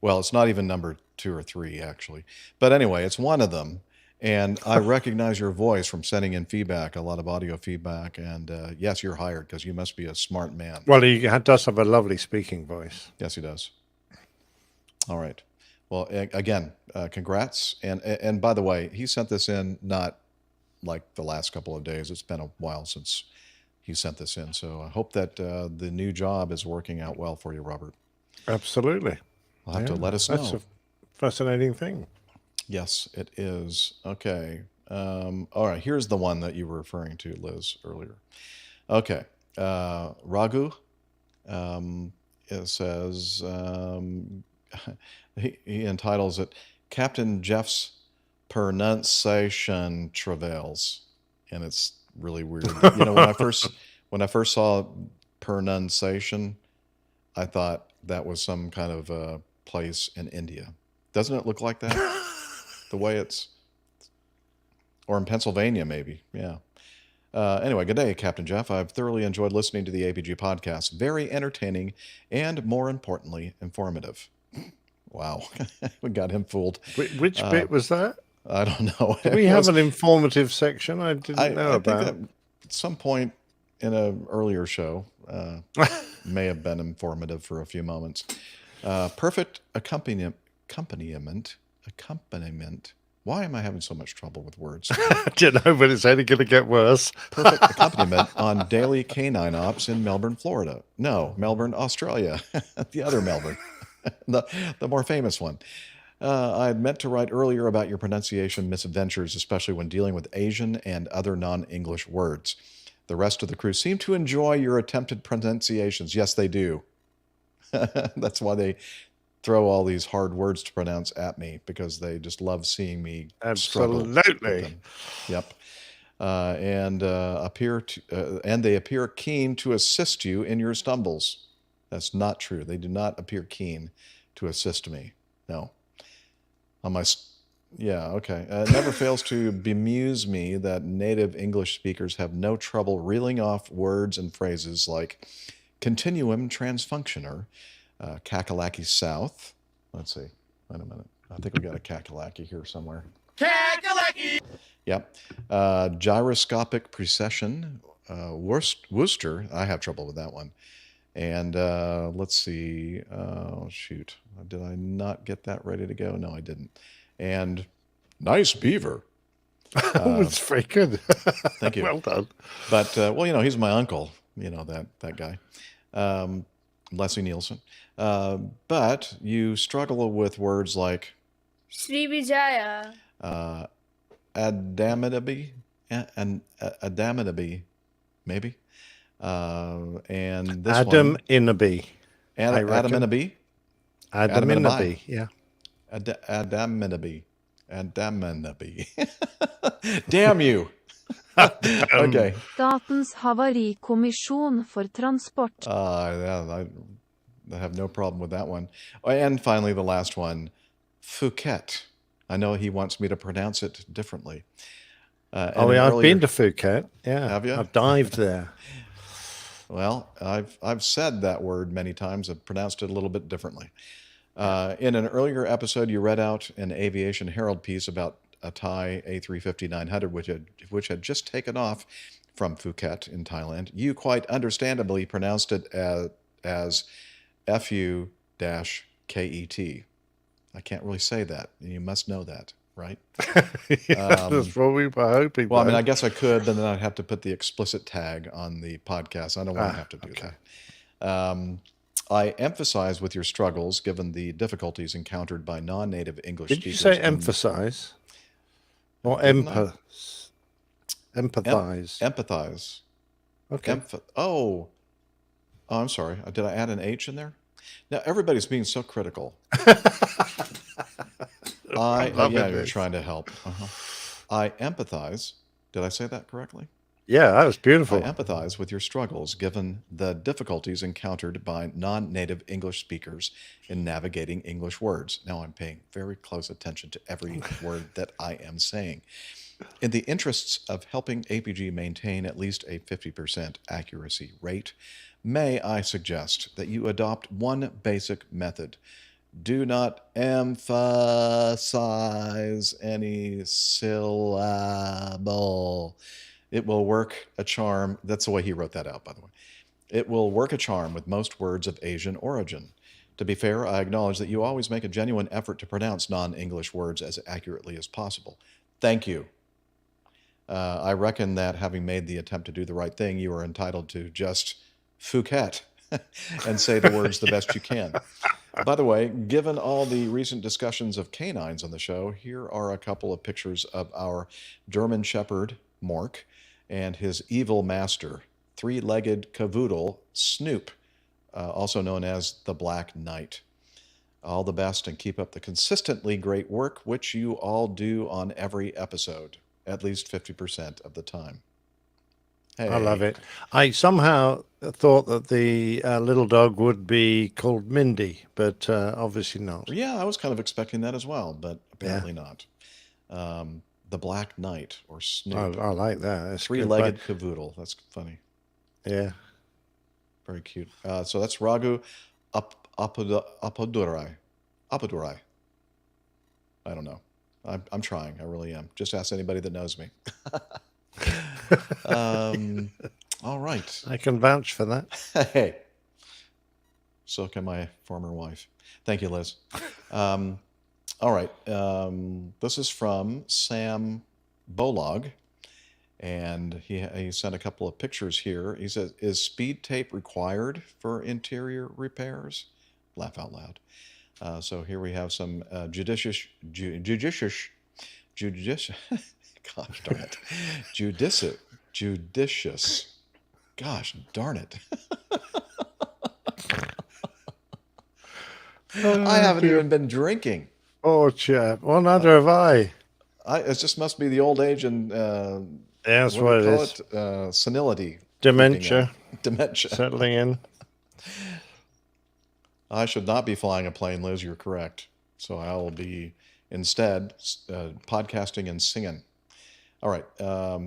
Well, it's not even number 2 or 3, actually. But anyway, it's one of them. And I recognize your voice from sending in feedback, a lot of audio feedback. And yes, you're hired because you must be a smart man. Well, he does have a lovely speaking voice. Yes, he does. All right. Well, again, congrats. And by the way, he sent this in not like the last couple of days. It's been a while since he sent this in. So I hope that the new job is working out well for you, Robert. Absolutely. You'll have to let us know. That's a fascinating thing. Yes, it is. Okay. All right. Here's the one that you were referring to, Liz, earlier. Okay. Raghu, it says, he entitles it, Captain Jeff's Pronunciation Travails. And it's really weird. When I first saw pronunciation, I thought that was some kind of a place in India. Doesn't it look like that? The way it's, or in Pennsylvania, maybe. Yeah. Anyway, good day, Captain Jeff. I've thoroughly enjoyed listening to the APG podcast. Very entertaining and, more importantly, informative. Wow. We got him fooled. Which bit was that? I don't know. Do we have an informative section? I didn't know about. Think that at some point in an earlier show may have been informative for a few moments. Perfect accompaniment. Why am I having so much trouble with words? I don't know, but it's only going to get worse. Perfect accompaniment on daily canine ops in Melbourne, Florida. No, Melbourne, Australia. The other Melbourne. The more famous one. I had meant to write earlier about your pronunciation misadventures, especially when dealing with Asian and other non-English words. The rest of the crew seem to enjoy your attempted pronunciations. Yes, they do. That's why they throw all these hard words to pronounce at me, because they just love seeing me struggle with Absolutely. them. Yep. And they appear keen to assist you in your stumbles. That's not true. They do not appear keen to assist me. No. On my, yeah, okay. It never fails to bemuse me that native English speakers have no trouble reeling off words and phrases like continuum transfunctioner, Kakalaki South. Let's see. Wait a minute. I think we got a Kakalaki here somewhere. Kakalaki! Yep. Gyroscopic precession, Worcester. I have trouble with that one. And let's see. Oh, shoot. Did I not get that ready to go? No, I didn't. And nice beaver. Oh, it's very good. Thank you. Well done. But, well, you know, he's my uncle, you know, that guy. Leslie Nielsen. But you struggle with words like Srivijaya. Adamadabi, and Adamadabi, maybe. And this Adam one, Inaby. Adamadabi, Adamadabi, yeah. Adamadabi, Damn you. Okay. Statens havarikommisjon for transport. Yeah, I have no problem with that one. And finally, the last one, Phuket. I know he wants me to pronounce it differently. I've been to Phuket. Yeah, have you? I've dived there. Well, I've said that word many times. I've pronounced it a little bit differently. In an earlier episode, you read out an Aviation Herald piece about a Thai A350-900, which had just taken off from Phuket in Thailand. You quite understandably pronounced it as FU-KET. I can't really say that. You must know that, right? That's what we were hoping. Well, I mean, I guess I could, but then I'd have to put the explicit tag on the podcast. I don't want to have to do that. I emphasize with your struggles, given the difficulties encountered by non-native English Did speakers. you say emphasize? Or empathize? Empathize. Okay. Oh, I'm sorry. Did I add an H in there? Now, everybody's being so critical. You're trying to help. I empathize. Did I say that correctly? Yeah, that was beautiful. I empathize with your struggles, given the difficulties encountered by non-native English speakers in navigating English words. Now I'm paying very close attention to every word that I am saying. In the interests of helping APG maintain at least a 50% accuracy rate, may I suggest that you adopt one basic method. Do not emphasize any syllable. It will work a charm. That's the way he wrote that out, by the way. It will work a charm with most words of Asian origin. To be fair, I acknowledge that you always make a genuine effort to pronounce non-English words as accurately as possible. Thank you. I reckon that having made the attempt to do the right thing, you are entitled to just Phuket and say the words the best you can. By the way, given all the recent discussions of canines on the show, here are a couple of pictures of our German Shepherd, Mork, and his evil master, three-legged cavoodle, Snoop, also known as the Black Knight. All the best, and keep up the consistently great work, which you all do on every episode, at least 50% of the time. Hey. I love it. I somehow thought that the little dog would be called Mindy, but obviously not. Yeah, I was kind of expecting that as well, but apparently not. The Black Knight, or Snoop. I like that. That's three-legged cavoodle. That's funny. Yeah. Very cute. So that's Raghu Apadurai. Apadurai. I don't know. I'm trying. I really am. Just ask anybody that knows me. All right. I can vouch for that. Hey. So can my former wife. Thank you, Liz. All right. This is from Sam Bolog, and he sent a couple of pictures here. He says, "Is speed tape required for interior repairs?" Laugh out loud. So here we have some judicious, gosh darn it, judicious, gosh darn it. I haven't even been drinking. Oh, chap. Well, neither have I. It just must be the old age and That's what what do we it call is. it? Senility. Dementia. Dementia. Settling in. I should not be flying a plane, Liz. You're correct. So I will be instead podcasting and singing. All right.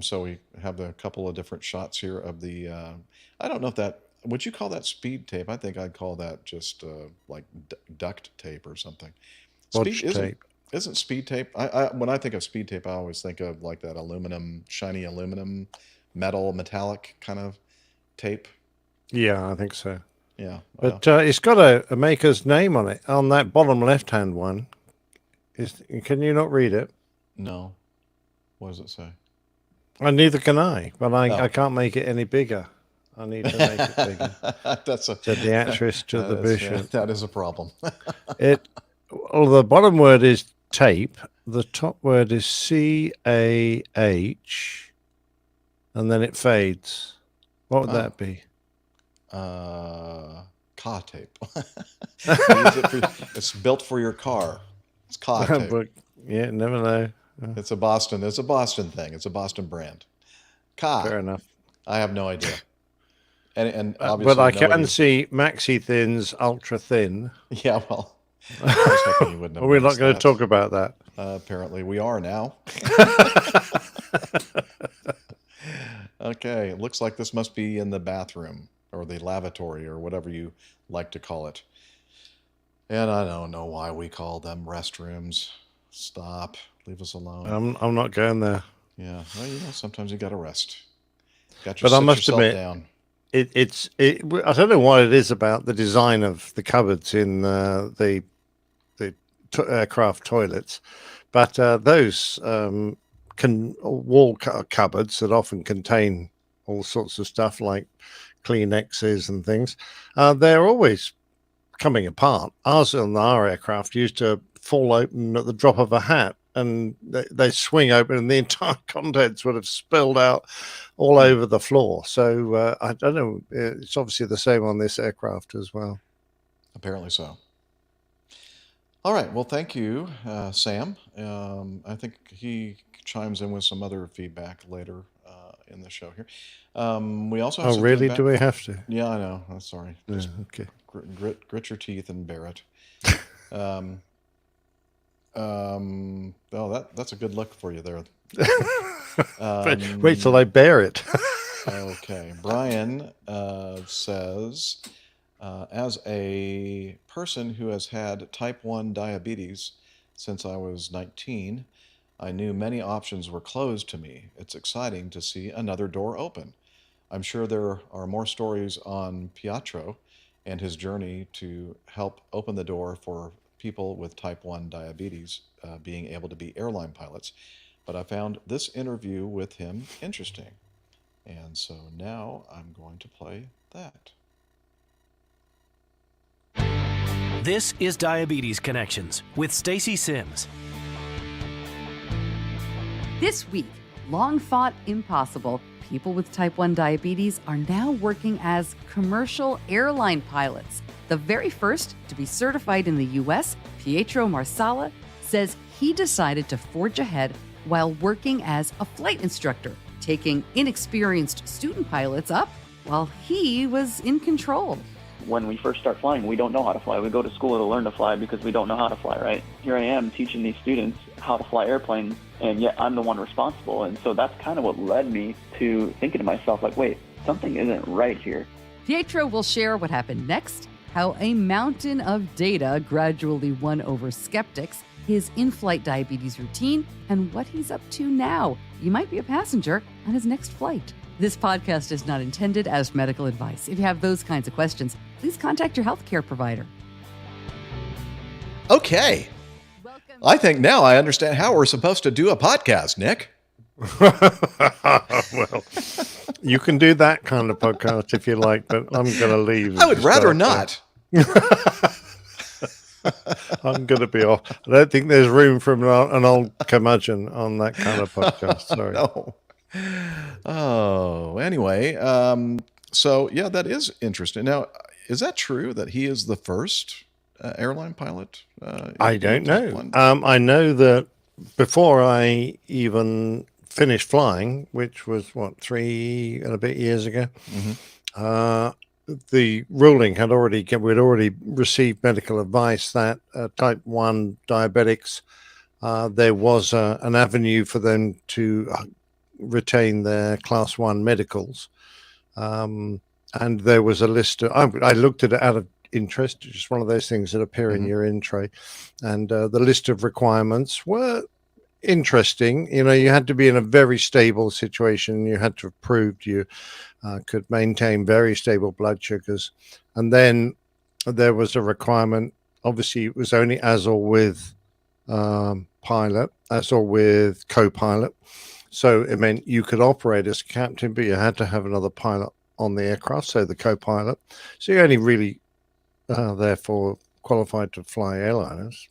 So we have a couple of different shots here of the. I don't know if that. Would you call that speed tape? I think I'd call that just like duct tape or something. Watch tape. Isn't speed tape? I when I think of speed tape, I always think of like that aluminum, shiny aluminum, metallic kind of tape. Yeah, I think so. Yeah. But it's got a maker's name on it, on that bottom left-hand one. Can you not read it? No. What does it say? And neither can I, but I can't make it any bigger. I need to make it bigger. Said the actress to the bishop. Yeah, that is a problem. Well, the bottom word is tape. The top word is CAH, and then it fades. What would that be? Car tape. It's built for your car. It's car tape. But, yeah, never know. It's a Boston thing. It's a Boston brand. Car. Fair enough. I have no idea. And obviously, but I can see maxi thins, ultra thin. Yeah, well, I was hoping you wouldn't have We're not noticed going to that. talk about that. Apparently, we are now. Okay, it looks like this must be in the bathroom or the lavatory or whatever you like to call it. And I don't know why we call them restrooms. Stop. Leave us alone. I'm not going there. Yeah. Well, sometimes you got to rest. But I must admit, down. I don't know what it is about the design of the cupboards in the aircraft toilets, but those wall cupboards that often contain all sorts of stuff like Kleenexes and things, they're always coming apart. Ours on our aircraft used to fall open at the drop of a hat, and they swing open and the entire contents would have spilled out all over the floor. So I don't know. It's obviously the same on this aircraft as well. Apparently so. All right. Well, thank you, Sam. I think he chimes in with some other feedback later in the show here. We also have Oh, some really? feedback. Do we have to? Yeah, I know. I'm sorry. Just okay. Grit your teeth and bear it. That's a good look for you there. Wait till I bear it. Okay. Brian says, as a person who has had type 1 diabetes since I was 19, I knew many options were closed to me. It's exciting to see another door open. I'm sure there are more stories on Pietro and his journey to help open the door for people with type 1 diabetes being able to be airline pilots. But I found this interview with him interesting. And so now I'm going to play that. This is Diabetes Connections with Stacy Sims. This week, long thought impossible, people with type 1 diabetes are now working as commercial airline pilots. The very first to be certified in the U.S., Pietro Marsala, says he decided to forge ahead while working as a flight instructor, taking inexperienced student pilots up while he was in control. When we first start flying, we don't know how to fly. We go to school to learn to fly because we don't know how to fly, right? Here I am teaching these students how to fly airplanes, and yet I'm the one responsible. And so that's kind of what led me to thinking to myself, like, wait, something isn't right here. Pietro will share what happened next, how a mountain of data gradually won over skeptics, his in-flight diabetes routine, and what he's up to now. You might be a passenger on his next flight. This podcast is not intended as medical advice. If you have those kinds of questions, please contact your healthcare provider. Okay. I think now I understand how we're supposed to do a podcast, Nick. Well, you can do that kind of podcast if you like, but I'm going to leave. I would rather not. I'm going to be off. I don't think there's room for an old curmudgeon on that kind of podcast. Sorry. No. Oh, anyway. So, yeah, that is interesting. Now, is that true that he is the first airline pilot? I don't know. I know that before I even finished flying, which was 3 and a bit years ago, the ruling had we'd already received medical advice that type 1 diabetics, there was an avenue for them to retain their class 1 medicals. And there was a list of, I looked at it out of interest, just one of those things that appear in your in tray, and the list of requirements were interesting. You had to be in a very stable situation. You had to have proved you could maintain very stable blood sugars, and then there was a requirement. Obviously, it was only as or with pilot, as or with co-pilot. So it meant you could operate as captain, but you had to have another pilot on the aircraft, so the co-pilot. So you only really therefore qualified to fly airliners,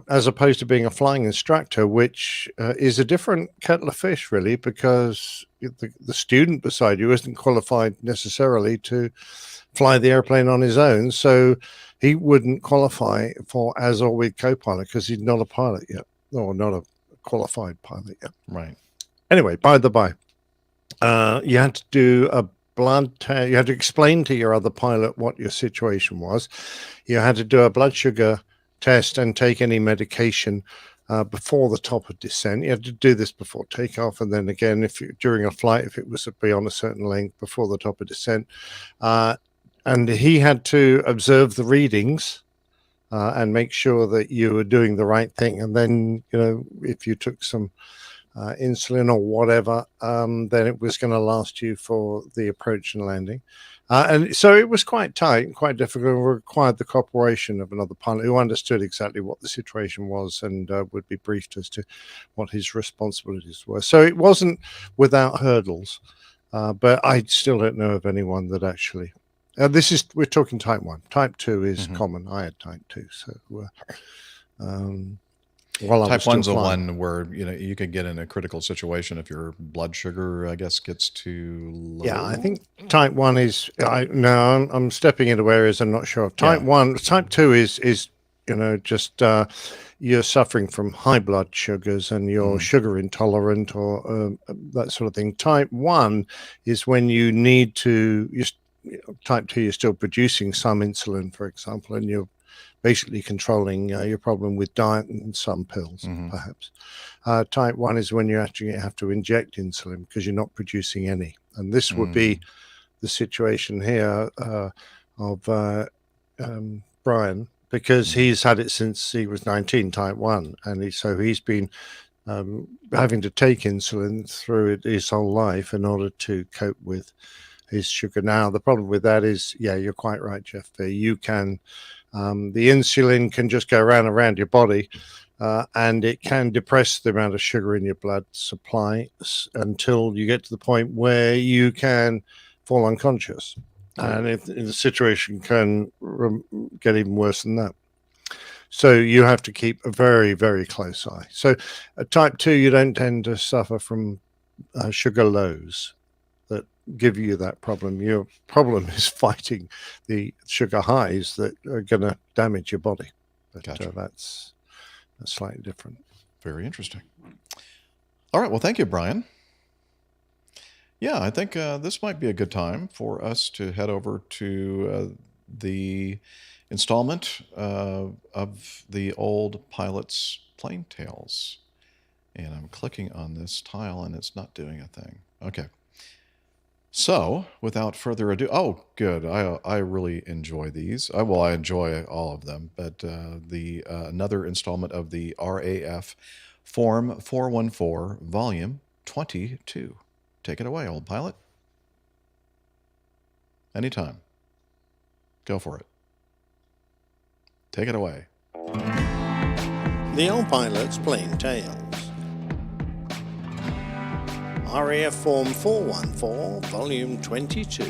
as opposed to being a flying instructor, which is a different kettle of fish, really, because the student beside you isn't qualified necessarily to fly the airplane on his own, so he wouldn't qualify for as or with co-pilot because he's not a pilot yet, or not a qualified pilot yet. Right. Anyway, by the by, you had to do a blood test. You had to explain to your other pilot what your situation was. You had to do a blood sugar test and take any medication before the top of descent. You had to do this before takeoff, and then again during a flight, if it was beyond a certain length, before the top of descent. And he had to observe the readings and make sure that you were doing the right thing. And then, if you took some insulin or whatever, then it was going to last you for the approach and landing. And so it was quite tight and quite difficult, and required the cooperation of another pilot who understood exactly what the situation was and would be briefed as to what his responsibilities were. So it wasn't without hurdles, but I still don't know of anyone that actually... we're talking type 1. Type 2 is common. I had type 2. So type 1's the one where you could get in a critical situation if your blood sugar, I guess, gets too low. Yeah, I think type 1 is... I'm stepping into areas I'm not sure of. Type 2 is just you're suffering from high blood sugars and you're sugar intolerant or that sort of thing. Type 1 is when you need to... Type 2, you're still producing some insulin, for example, and you're basically controlling your problem with diet and some pills, perhaps. Type 1 is when you actually have to inject insulin because you're not producing any. And this would be the situation here of Brian, because he's had it since he was 19, type 1. And he's been having to take insulin through his whole life in order to cope with his sugar. Now, the problem with that is, you're quite right, Jeff. You can... the insulin can just go around your body and it can depress the amount of sugar in your blood supply until you get to the point where you can fall unconscious. And the situation can get even worse than that. So you have to keep a very, very close eye. So type 2, you don't tend to suffer from sugar lows that give you that problem. Your problem is fighting the sugar highs that are going to damage your body. But that's slightly different. Very interesting. All right. Well, thank you, Brian. Yeah, I think this might be a good time for us to head over to the installment of the old pilot's plane tales. And I'm clicking on this tile and it's not doing a thing. Okay. So, without further ado, good. I really enjoy these. I enjoy all of them. But another installment of the RAF Form 414, Volume 22. Take it away, old pilot. Anytime. Go for it. Take it away. The Old Pilot's Plain Tales. RAF Form 414, Volume 22.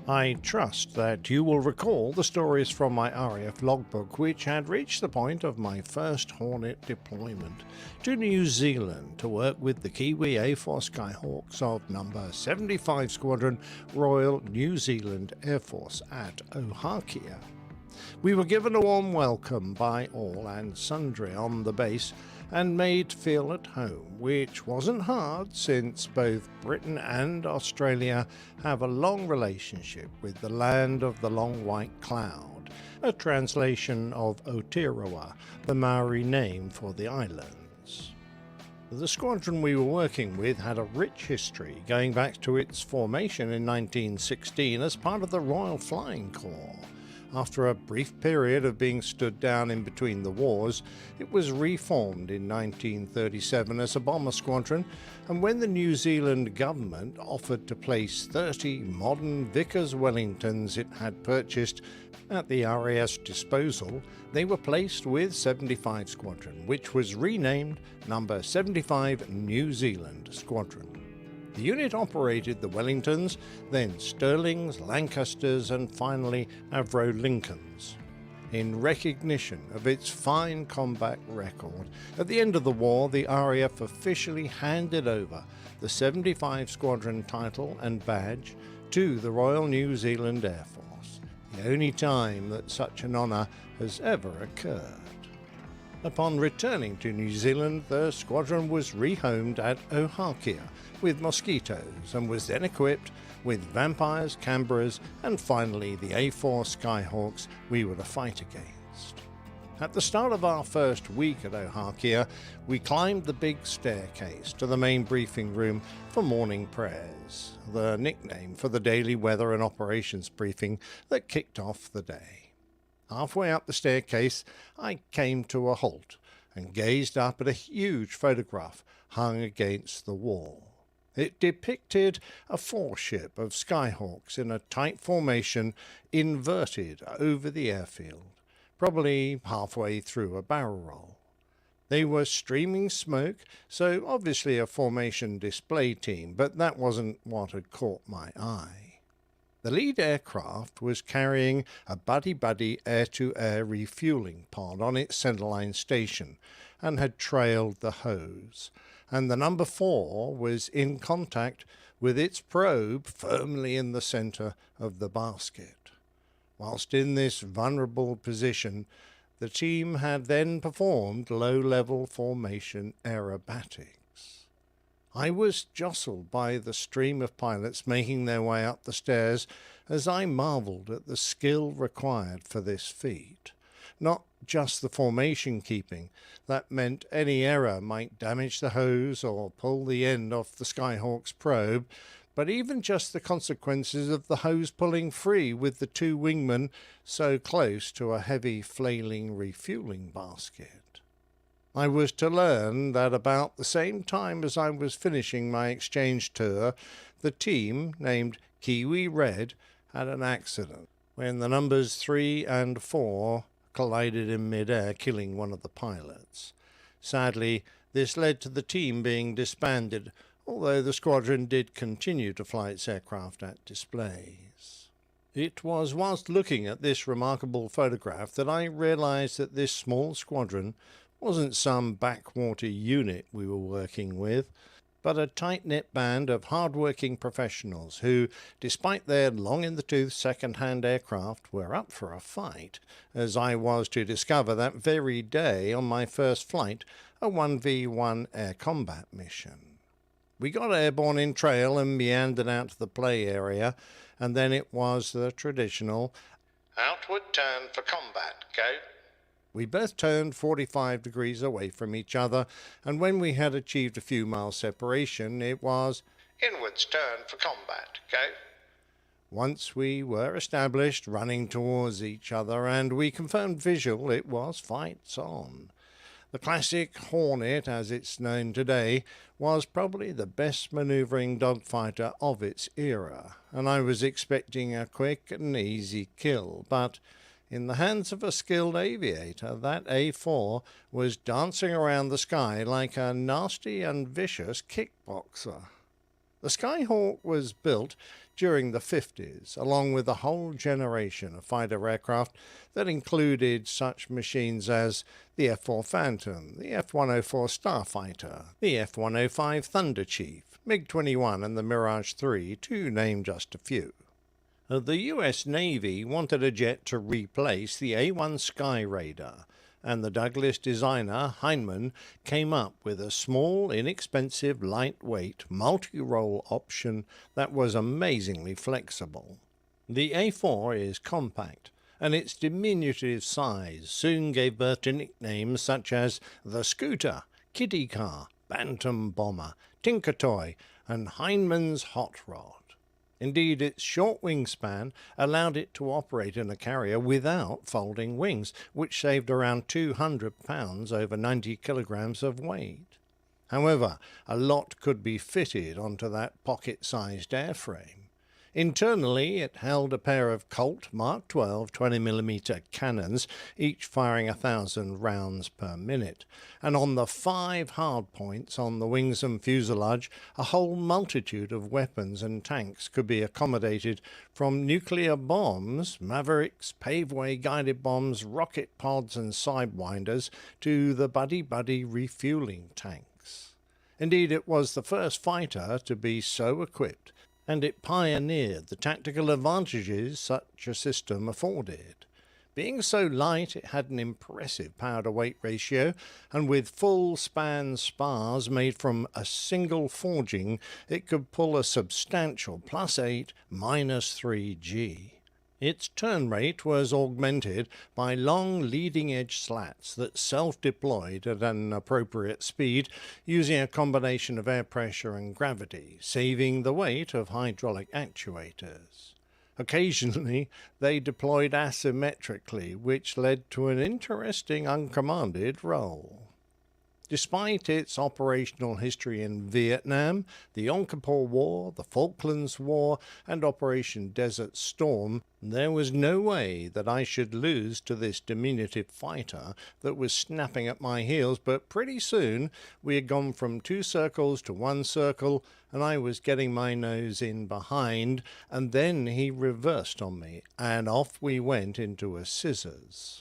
I trust that you will recall the stories from my RAF logbook, which had reached the point of my first Hornet deployment to New Zealand to work with the Kiwi A4 Skyhawks of No. 75 Squadron, Royal New Zealand Air Force at Ohakea. We were given a warm welcome by all and sundry on the base and made to feel at home, which wasn't hard since both Britain and Australia have a long relationship with the land of the long white cloud, a translation of Aotearoa, the Maori name for the islands. The squadron we were working with had a rich history going back to its formation in 1916 as part of the Royal Flying Corps. After a brief period of being stood down in between the wars, it was reformed in 1937 as a bomber squadron, and when the New Zealand government offered to place 30 modern Vickers Wellingtons it had purchased at the RAF's disposal, they were placed with 75 Squadron, which was renamed No. 75 New Zealand Squadron. The unit operated the Wellingtons, then Stirlings, Lancasters, and finally Avro Lincolns. In recognition of its fine combat record, at the end of the war, the RAF officially handed over the 75 Squadron title and badge to the Royal New Zealand Air Force, the only time that such an honour has ever occurred. Upon returning to New Zealand, the squadron was rehomed at Ohakea with Mosquitoes and was then equipped with Vampires, Canberras, and finally the A4 Skyhawks we were to fight against. At the start of our first week at Ohakea, we climbed the big staircase to the main briefing room for morning prayers, the nickname for the daily weather and operations briefing that kicked off the day. Halfway up the staircase, I came to a halt and gazed up at a huge photograph hung against the wall. It depicted a foreship of Skyhawks in a tight formation inverted over the airfield, probably halfway through a barrel roll. They were streaming smoke, so obviously a formation display team, but that wasn't what had caught my eye. The lead aircraft was carrying a buddy-buddy air-to-air refueling pod on its centerline station and had trailed the hose, and the number 4 was in contact with its probe firmly in the center of the basket. Whilst in this vulnerable position, the team had then performed low-level formation aerobatics. I was jostled by the stream of pilots making their way up the stairs as I marvelled at the skill required for this feat. Not just the formation keeping, that meant any error might damage the hose or pull the end off the Skyhawk's probe, but even just the consequences of the hose pulling free with the 2 wingmen so close to a heavy flailing refueling basket. I was to learn that about the same time as I was finishing my exchange tour, the team, named Kiwi Red, had an accident when the numbers 3 and 4 collided in mid-air, killing one of the pilots. Sadly, this led to the team being disbanded, although the squadron did continue to fly its aircraft at displays. It was whilst looking at this remarkable photograph that I realized that this small squadron wasn't some backwater unit we were working with, but a tight-knit band of hard-working professionals who, despite their long-in-the-tooth second-hand aircraft, were up for a fight, as I was to discover that very day on my first flight, a 1v1 air combat mission. We got airborne in trail and meandered out to the play area, and then it was the traditional outward turn for combat, go. We both turned 45 degrees away from each other, and when we had achieved a few miles separation, it was inwards turn for combat, go. Once we were established, running towards each other, and we confirmed visual, it was fights on. The classic Hornet, as it's known today, was probably the best manoeuvring dogfighter of its era, and I was expecting a quick and easy kill, but in the hands of a skilled aviator, that A4 was dancing around the sky like a nasty and vicious kickboxer. The Skyhawk was built during the 50s, along with a whole generation of fighter aircraft that included such machines as the F-4 Phantom, the F-104 Starfighter, the F-105 Thunder Chief, MiG-21 and the Mirage 3, to name just a few. The US Navy wanted a jet to replace the A-1 Sky Raider, and the Douglas designer Heinemann came up with a small, inexpensive, lightweight, multi-role option that was amazingly flexible. The A4 is compact, and its diminutive size soon gave birth to nicknames such as the Scooter, Kitty Car, Bantam Bomber, Tinker Toy, and Heinemann's Hot Rod. Indeed, its short wingspan allowed it to operate in a carrier without folding wings, which saved around 200 pounds over 90 kilograms of weight. However, a lot could be fitted onto that pocket-sized airframe. Internally, it held a pair of Colt Mark 12 20mm cannons, each firing 1,000 rounds per minute, and on the 5 hardpoints on the wings and fuselage, a whole multitude of weapons and tanks could be accommodated, from nuclear bombs, Mavericks, paveway guided bombs, rocket pods and sidewinders, to the buddy-buddy refueling tanks. Indeed, it was the first fighter to be so equipped, and it pioneered the tactical advantages such a system afforded. Being so light, it had an impressive power-to-weight ratio, and with full-span spars made from a single forging, it could pull a substantial +8, -3G. Its turn rate was augmented by long leading-edge slats that self-deployed at an appropriate speed using a combination of air pressure and gravity, saving the weight of hydraulic actuators. Occasionally, they deployed asymmetrically, which led to an interesting uncommanded roll. Despite its operational history in Vietnam, the Yom Kippur War, the Falklands War, and Operation Desert Storm, there was no way that I should lose to this diminutive fighter that was snapping at my heels, but pretty soon we had gone from 2 circles to 1 circle, and I was getting my nose in behind, and then he reversed on me, and off we went into a scissors.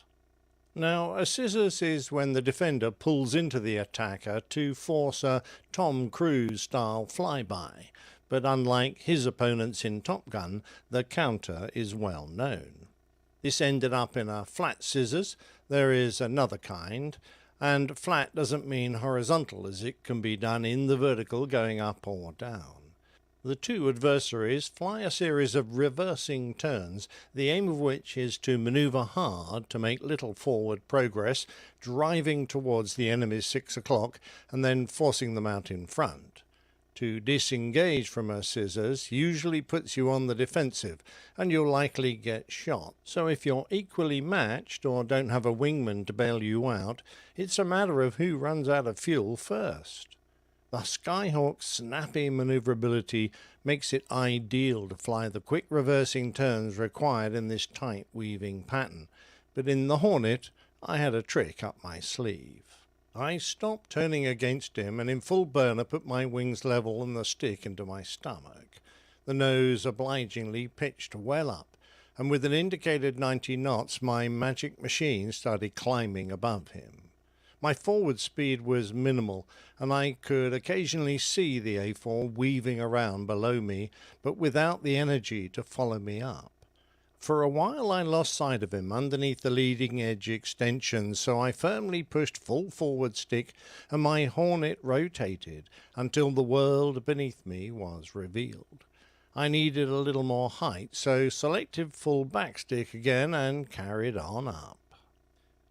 Now, a scissors is when the defender pulls into the attacker to force a Tom Cruise-style flyby, but unlike his opponents in Top Gun, the counter is well known. This ended up in a flat scissors. There is another kind, and flat doesn't mean horizontal, as it can be done in the vertical going up or down. The two adversaries fly a series of reversing turns, the aim of which is to maneuver hard to make little forward progress, driving towards the enemy's 6 o'clock and then forcing them out in front. To disengage from a scissors usually puts you on the defensive, and you'll likely get shot. So if you're equally matched or don't have a wingman to bail you out, it's a matter of who runs out of fuel first. The Skyhawk's snappy maneuverability makes it ideal to fly the quick reversing turns required in this tight weaving pattern, but in the Hornet I had a trick up my sleeve. I stopped turning against him and in full burner put my wings level and the stick into my stomach. The nose obligingly pitched well up, and with an indicated 90 knots my magic machine started climbing above him. My forward speed was minimal, and I could occasionally see the A4 weaving around below me, but without the energy to follow me up. For a while I lost sight of him underneath the leading edge extension, so I firmly pushed full forward stick, and my Hornet rotated until the world beneath me was revealed. I needed a little more height, so selected full backstick again and carried on up.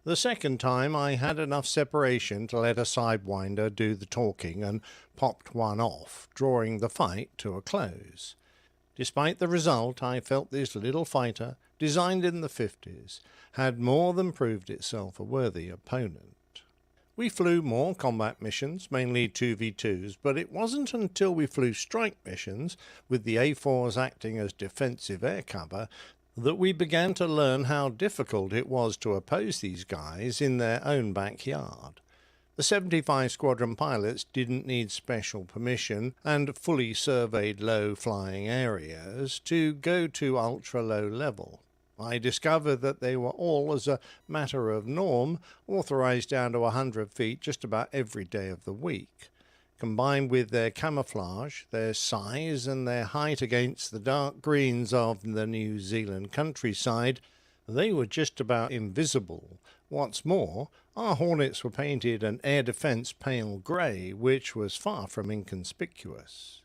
The second time I had enough separation to let a sidewinder do the talking and popped one off, drawing the fight to a close. Despite the result, I felt this little fighter, designed in the 50s, had more than proved itself a worthy opponent. We flew more combat missions, mainly 2v2s, but it wasn't until we flew strike missions, with the A4s acting as defensive air cover, that we began to learn how difficult it was to oppose these guys in their own backyard. The 75 squadron pilots didn't need special permission and fully surveyed low-flying areas to go to ultra-low level. I discovered that they were all, as a matter of norm, authorized down to 100 feet just about every day of the week. Combined with their camouflage, their size and their height against the dark greens of the New Zealand countryside, they were just about invisible. What's more, our Hornets were painted an air defence pale grey, which was far from inconspicuous.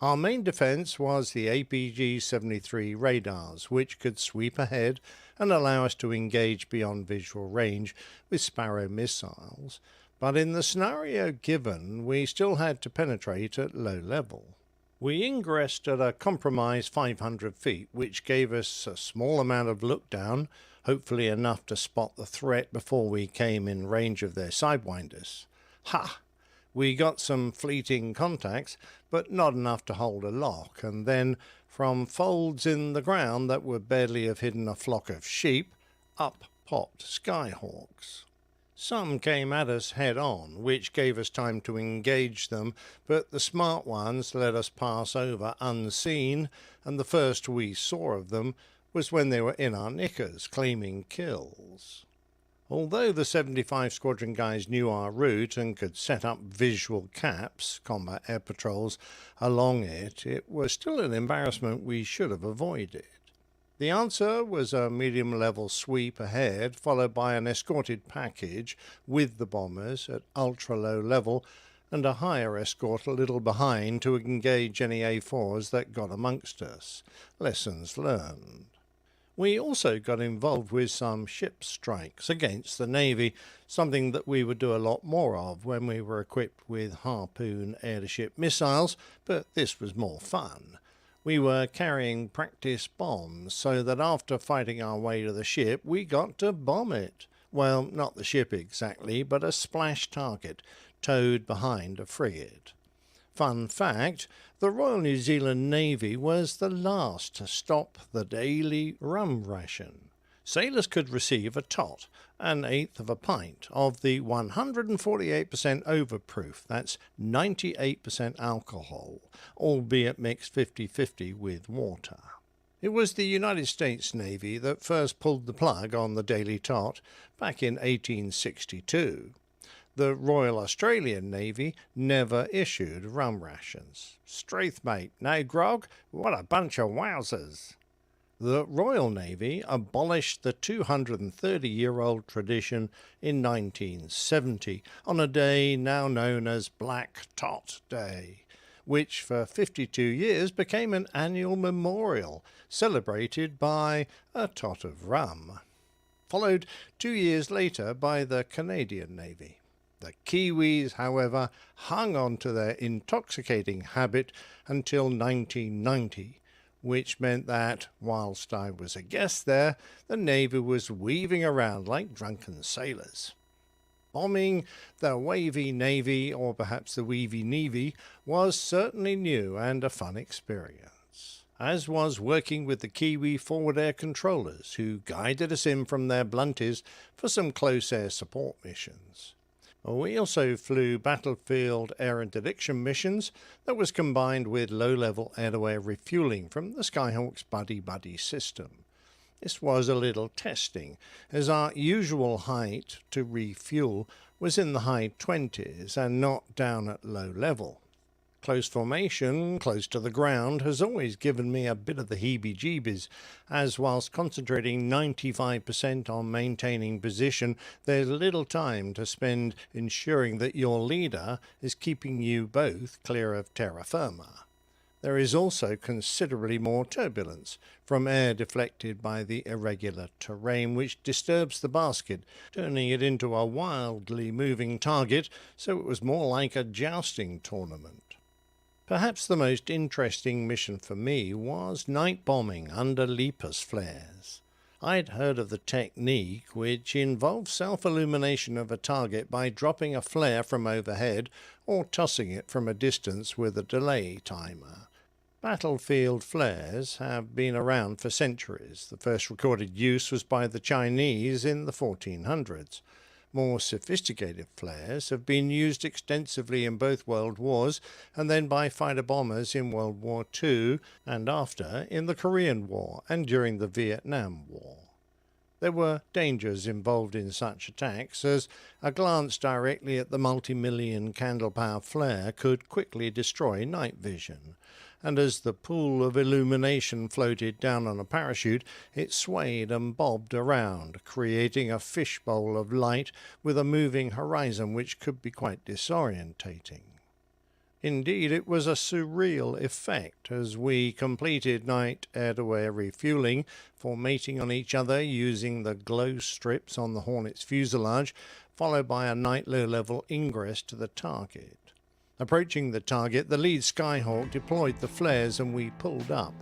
Our main defence was the APG 73 radars, which could sweep ahead and allow us to engage beyond visual range with Sparrow missiles, but in the scenario given, we still had to penetrate at low level. We ingressed at a compromise 500 feet, which gave us a small amount of look down, hopefully enough to spot the threat before we came in range of their sidewinders. Ha! We got some fleeting contacts, but not enough to hold a lock, and then, from folds in the ground that would barely have hidden a flock of sheep, up popped skyhawks. Some came at us head-on, which gave us time to engage them, but the smart ones let us pass over unseen, and the first we saw of them was when they were in our knickers, claiming kills. Although the 75 Squadron guys knew our route and could set up visual caps, combat air patrols, along it, it was still an embarrassment we should have avoided. The answer was a medium-level sweep ahead, followed by an escorted package with the bombers at ultra-low level and a higher escort a little behind to engage any A4s that got amongst us. Lessons learned. We also got involved with some ship strikes against the Navy, something that we would do a lot more of when we were equipped with Harpoon air-to-ship missiles, but this was more fun. We were carrying practice bombs, so that after fighting our way to the ship, we got to bomb it. Well, not the ship exactly, but a splash target, towed behind a frigate. Fun fact, the Royal New Zealand Navy was the last to stop the daily rum ration. Sailors could receive a tot, an eighth of a pint, of the 148% overproof, that's 98% alcohol, albeit mixed 50-50 with water. It was the United States Navy that first pulled the plug on the daily tot back in 1862. The Royal Australian Navy never issued rum rations. Straith, mate, no grog? What a bunch of wowsers! The Royal Navy abolished the 230-year-old tradition in 1970 on a day now known as Black Tot Day, which for 52 years became an annual memorial celebrated by a tot of rum. Followed 2 years later by the Canadian Navy. The Kiwis, however, hung on to their intoxicating habit until 1990, which meant that, whilst I was a guest there, the Navy was weaving around like drunken sailors. Bombing the Wavy Navy, or perhaps the Weavy Navy, was certainly new and a fun experience, as was working with the Kiwi forward air controllers, who guided us in from their blunties for some close air support missions. We also flew battlefield air interdiction missions that was combined with low-level air-to-air refueling from the Skyhawk's buddy-buddy system. This was a little testing, as our usual height to refuel was in the high 20s and not down at low level. Close formation, close to the ground, has always given me a bit of the heebie-jeebies, as whilst concentrating 95% on maintaining position, there's little time to spend ensuring that your leader is keeping you both clear of terra firma. There is also considerably more turbulence from air deflected by the irregular terrain, which disturbs the basket, turning it into a wildly moving target, so it was more like a jousting tournament. Perhaps the most interesting mission for me was night bombing under Lepus flares. I'd heard of the technique, which involves self-illumination of a target by dropping a flare from overhead or tossing it from a distance with a delay timer. Battlefield flares have been around for centuries. The first recorded use was by the Chinese in the 1400s. More sophisticated flares have been used extensively in both World Wars and then by fighter bombers in World War II and after in the Korean War and during the Vietnam War. There were dangers involved in such attacks, as a glance directly at the multi-million candle power flare could quickly destroy night vision, and as the pool of illumination floated down on a parachute, it swayed and bobbed around, creating a fishbowl of light with a moving horizon which could be quite disorientating. Indeed, it was a surreal effect as we completed night air-to-air refueling, formating on each other using the glow strips on the Hornet's fuselage, followed by a night low-level ingress to the target. Approaching the target, the lead Skyhawk deployed the flares and we pulled up,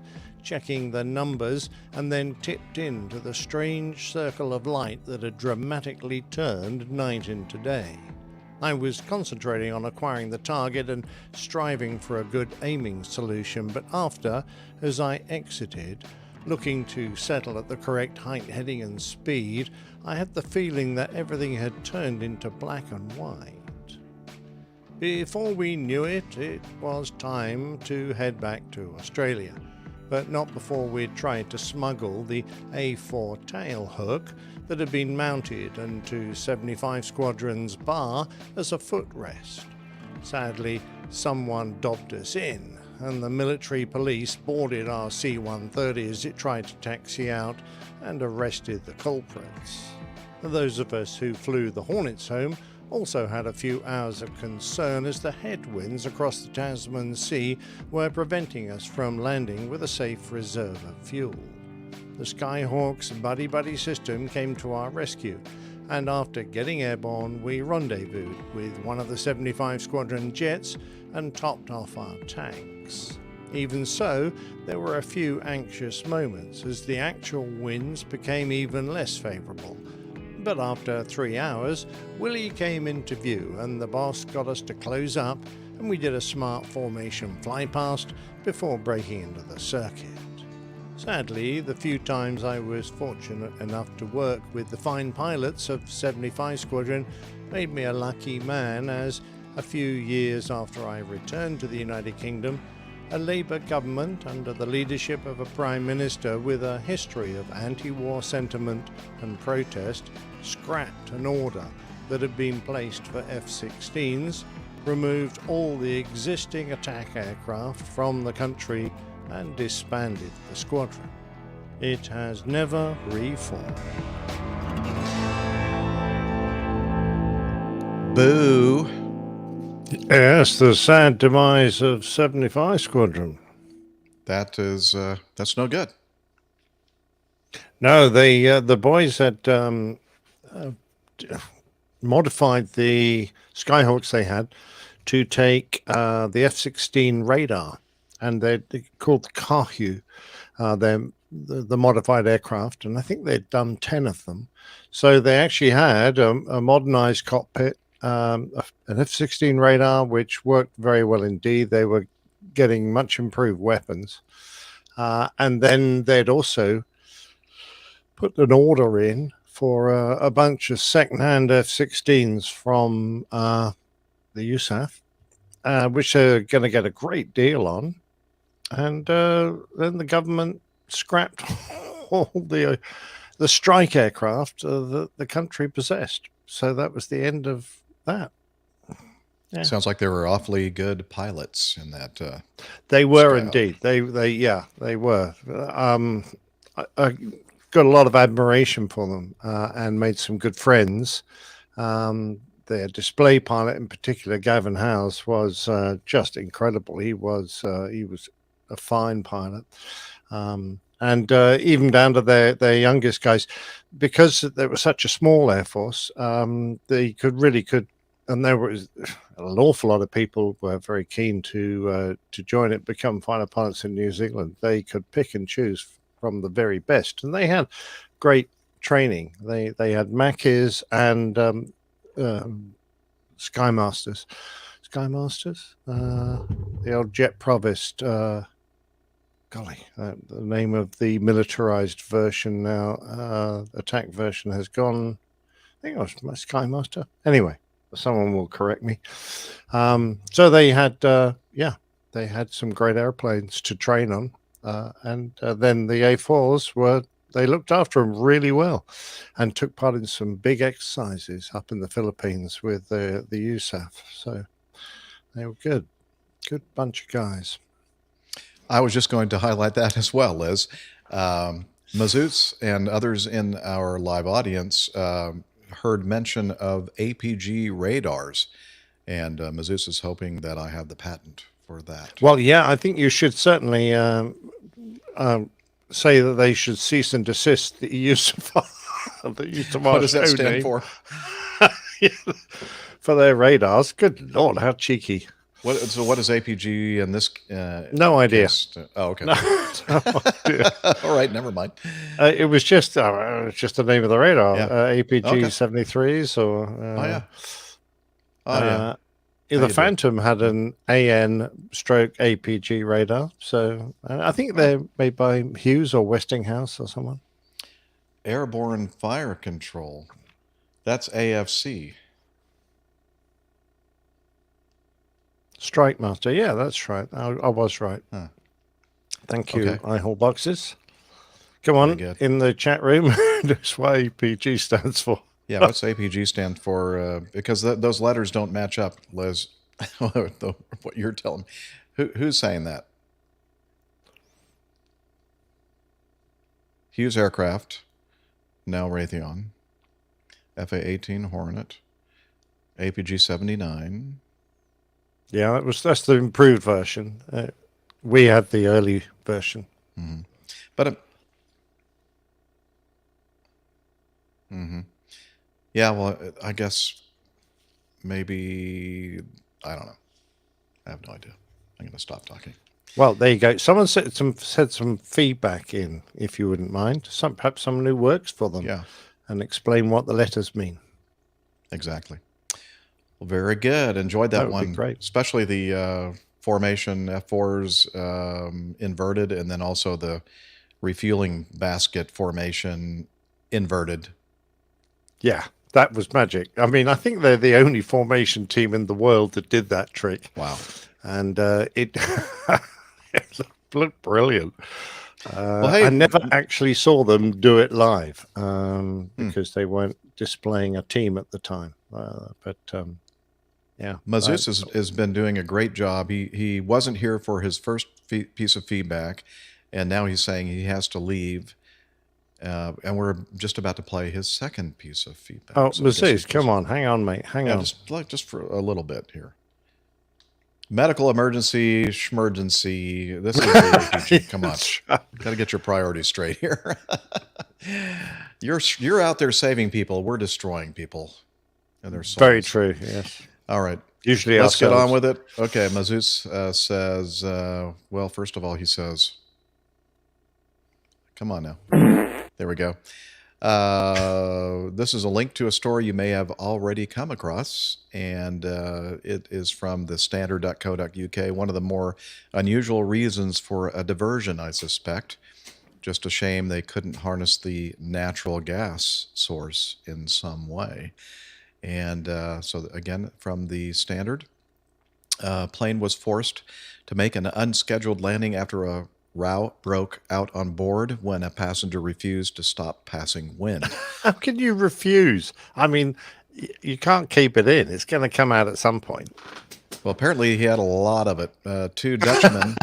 checking the numbers and then tipped into the strange circle of light that had dramatically turned night into day. I was concentrating on acquiring the target and striving for a good aiming solution, but after, as I exited, looking to settle at the correct height, heading and speed, I had the feeling that everything had turned into black and white. Before we knew it, it was time to head back to Australia, but not before we'd tried to smuggle the A4 tail hook that had been mounted onto 75 Squadron's bar as a footrest. Sadly, someone dobbed us in, and the military police boarded our C-130 as it tried to taxi out and arrested the culprits. Those of us who flew the Hornets home also had a few hours of concern as the headwinds across the Tasman Sea were preventing us from landing with a safe reserve of fuel. The Skyhawk's buddy-buddy system came to our rescue, and after getting airborne, we rendezvoused with one of the 75 Squadron jets and topped off our tanks. Even so, there were a few anxious moments as the actual winds became even less favourable. But after 3 hours, Willie came into view and the boss got us to close up and we did a smart formation flypast before breaking into the circuit. Sadly, the few times I was fortunate enough to work with the fine pilots of 75 Squadron made me a lucky man, as a few years after I returned to the United Kingdom, a Labour government under the leadership of a Prime Minister with a history of anti-war sentiment and protest scrapped an order that had been placed for F-16s, removed all the existing attack aircraft from the country and disbanded the squadron. It has never reformed. Boo. Yes, the sad demise of 75 Squadron. That is, that's no good. No, the boys had modified the Skyhawks they had to take the F-16 radar, and they're called the Kahu, the modified aircraft, and I think they'd done 10 of them. So they actually had a modernized cockpit, an F-16 radar, which worked very well indeed. They were getting much improved weapons. And then they'd also put an order in for a bunch of second-hand F-16s from the USAF, which they're going to get a great deal on. And then the government scrapped all the strike aircraft that the country possessed. So that was the end of that. Yeah. Sounds like they were awfully good pilots in that. They were style. indeed. They were. I got a lot of admiration for them and made some good friends. Their display pilot, in particular, Gavin Howes, was just incredible. He was a fine pilot, and even down to their youngest guys, because they were such a small air force. They could. And there was an awful lot of people were very keen to join it, become fighter pilots in New Zealand. They could pick and choose from the very best, and they had great training. They had Mackies and Skymasters, the old Jet Provost. Golly, the name of the militarized version now, attack version has gone think it was my Sky Master. Anyway, someone will correct me. So they had, they had some great airplanes to train on, and then the A4s they looked after them really well, and took part in some big exercises up in the Philippines with the USAF. So they were good bunch of guys. I was just going to highlight that as well, Liz. Mazuz and others in our live audience heard mention of APG radars, and Mazuz is hoping that I have the patent for that. Well, yeah, I think you should certainly say that they should cease and desist the use of the use of our What does that show stand name for? for their radars. Good Lord, how cheeky! So what is APG in this? No idea. Oh, okay. No idea. All right, never mind. It was just the name of the radar. Yeah. APG Okay. 73s or the do? Phantom had an AN/APG radar. So I think they're made by Hughes or Westinghouse or someone. Airborne Fire Control. That's AFC. Strike Master. Yeah, that's right. I was right. Huh. Thank you, Okay. iHole boxes. Come on, Very good. in the chat room. That's what APG stands for. Yeah, what's APG stand for? Because those letters don't match up, Liz. What you're telling me. Who's saying that? Hughes Aircraft, now Raytheon, FA-18 Hornet, APG 79. Yeah, that's the improved version. We had the early version. Mm-hmm. But yeah, well, I guess maybe I don't know. I have no idea. I'm going to stop talking. Well, there you go. Someone said some feedback in, if you wouldn't mind. Perhaps someone who works for them. Yeah. And explain what the letters mean. Exactly. Well, very good. Enjoyed that That would be one. great. Especially the formation F4s inverted, and then also the refueling basket formation inverted. Yeah, that was magic. I mean, I think they're the only formation team in the world that did that trick. Wow. And it looked brilliant. Well, hey, I never actually saw them do it live because they weren't displaying a team at the time. Yeah. Mazuz has been doing a great job. He wasn't here for his first piece of feedback, and now he's saying he has to leave. And we're just about to play his second piece of feedback. Oh, So I guess Mazuz, come on. Hang on, mate. Hang on. Just for a little bit here. Medical emergency, schmergency. This is APG. Come on. Got to get your priorities straight here. You're out there saving people. We're destroying people and their souls. Very true, yes. All right. Usually let's get ourselves. on with it. Okay, Mazuz says, well, first of all, he says, come on now. There we go. This is a link to a story you may have already come across, and it is from the standard.co.uk. One of the more unusual reasons for a diversion, I suspect. Just a shame they couldn't harness the natural gas source in some way. And so again, from the Standard, plane was forced to make an unscheduled landing after a row broke out on board when a passenger refused to stop passing wind. How can you refuse? I mean, you can't keep it in. It's going to come out at some point. Well, apparently he had a lot of it. Two Dutchmen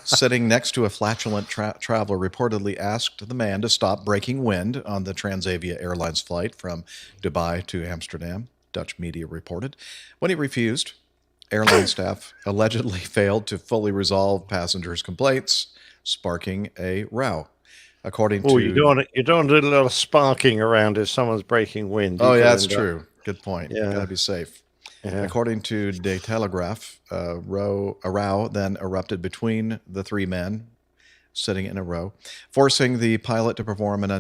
sitting next to a flatulent traveler reportedly asked the man to stop breaking wind on the Transavia Airlines flight from Dubai to Amsterdam, Dutch media reported. When he refused, airline staff allegedly failed to fully resolve passengers' complaints, sparking a row. According to you don't want to do a lot of sparking around if someone's breaking wind. Oh, yeah, that's true. Good point. Yeah. Gotta be safe. Yeah. According to De Telegraaf, a row then erupted between the three men sitting in a row, forcing the pilot to perform an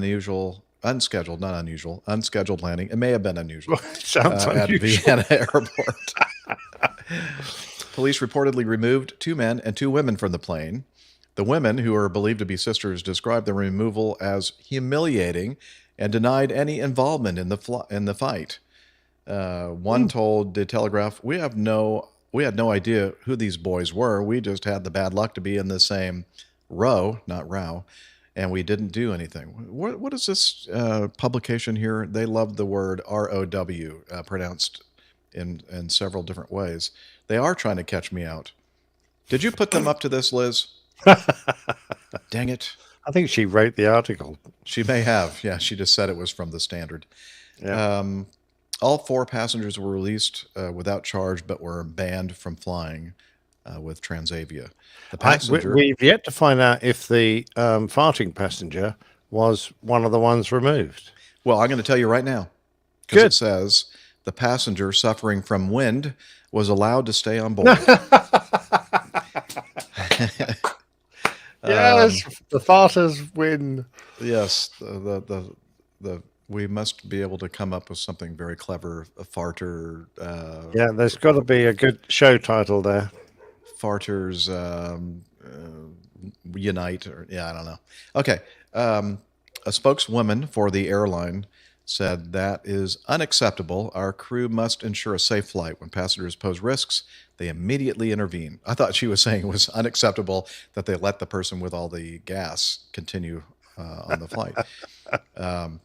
unscheduled landing. It may have been unusual. Sounds at unusual. Vienna Airport. Police reportedly removed 2 men and 2 women from the plane. The women, who are believed to be sisters, described the removal as humiliating and denied any involvement in the fight. One told the Telegraph, "We had no idea who these boys were. We just had the bad luck to be in the same row, not row, and we didn't do anything." What is this publication here? They love the word ROW pronounced in several different ways. They are trying to catch me out. Did you put them up to this, Liz? Dang it. I think she wrote the article. She may have. Yeah, she just said it was from the Standard. Yeah. All 4 passengers were released without charge, but were banned from flying with Transavia. The passenger. We've yet to find out if the farting passenger was one of the ones removed. Well, I'm going to tell you right now, because it says the passenger suffering from wind was allowed to stay on board. Yes, the farters win. Yes, we must be able to come up with something very clever. A farter. Yeah, there's got to be a good show title there. Farters unite, or I don't know. Okay, a spokeswoman for the airline said that is unacceptable. Our crew must ensure a safe flight. When passengers pose risks, they immediately intervene. I thought she was saying it was unacceptable that they let the person with all the gas continue on the flight.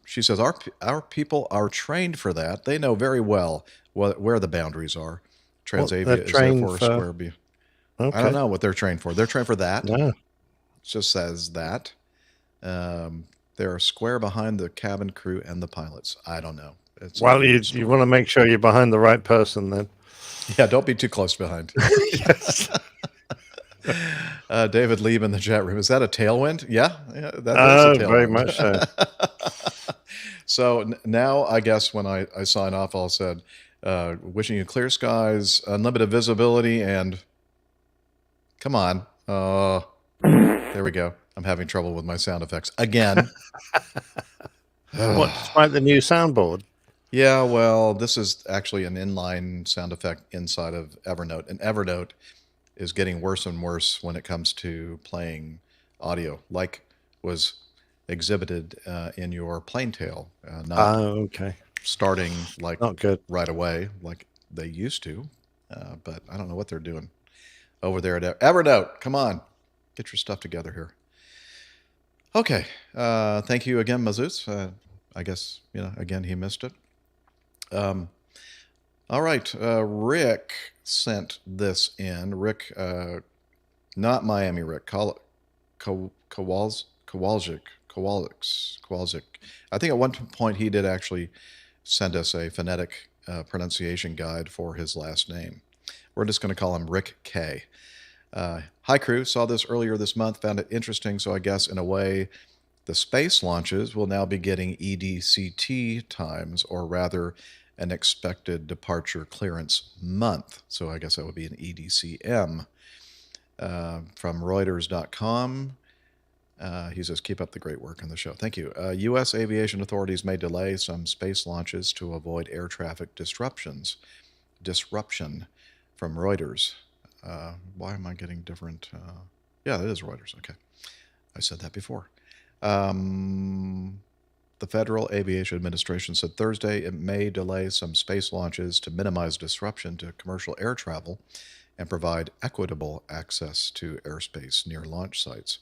She says, our people are trained for that. They know very well where the boundaries are. Transavia is therefore square B. Okay. I don't know what they're trained for. They're trained for that. No. It just says that. They're square behind the cabin crew and the pilots. I don't know. Well, you want to make sure you're behind the right person then. Yeah, don't be too close behind. Yes. David Lieb in the chat room. Is that a tailwind? Yeah, that is a tailwind. Very much so. So now I guess when I sign off, I'll said, wishing you clear skies, unlimited visibility, and come on. There we go. I'm having trouble with my sound effects again. What, despite the new soundboard? Yeah, well, this is actually an inline sound effect inside of Evernote, and Evernote is getting worse and worse when it comes to playing audio, like was exhibited in your Plaintail. Not okay. starting like not good right away, like they used to, but I don't know what they're doing over there at Evernote. Come on, get your stuff together here. Okay, thank you again, Mazouz. I guess, again, he missed it. All right, Rick sent this in. Rick, not Miami Rick, Kowalczyk. I think at one point he did actually send us a phonetic pronunciation guide for his last name. We're just going to call him Rick K. Hi, crew. Saw this earlier this month. Found it interesting. So I guess in a way, the space launches will now be getting EDCT times, or rather an expected departure clearance month. So I guess that would be an EDCM. From Reuters.com. He says, keep up the great work on the show. Thank you. U.S. aviation authorities may delay some space launches to avoid air traffic disruption. From Reuters. Why am I getting different? Yeah, it is Reuters. Okay. I said that before. The Federal Aviation Administration said Thursday it may delay some space launches to minimize disruption to commercial air travel and provide equitable access to airspace near launch sites.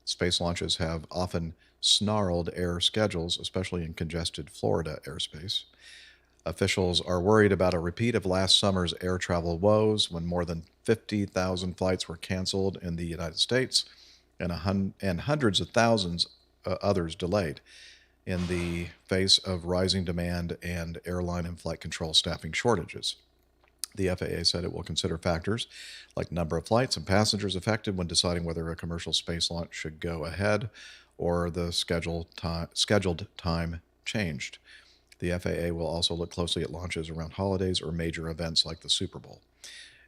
Space launches have often snarled air schedules, especially in congested Florida airspace. Officials are worried about a repeat of last summer's air travel woes when more than 50,000 flights were canceled in the United States and hundreds of thousands others delayed in the face of rising demand and airline and flight control staffing shortages. The FAA said it will consider factors like number of flights and passengers affected when deciding whether a commercial space launch should go ahead or the scheduled time changed. The FAA will also look closely at launches around holidays or major events like the Super Bowl.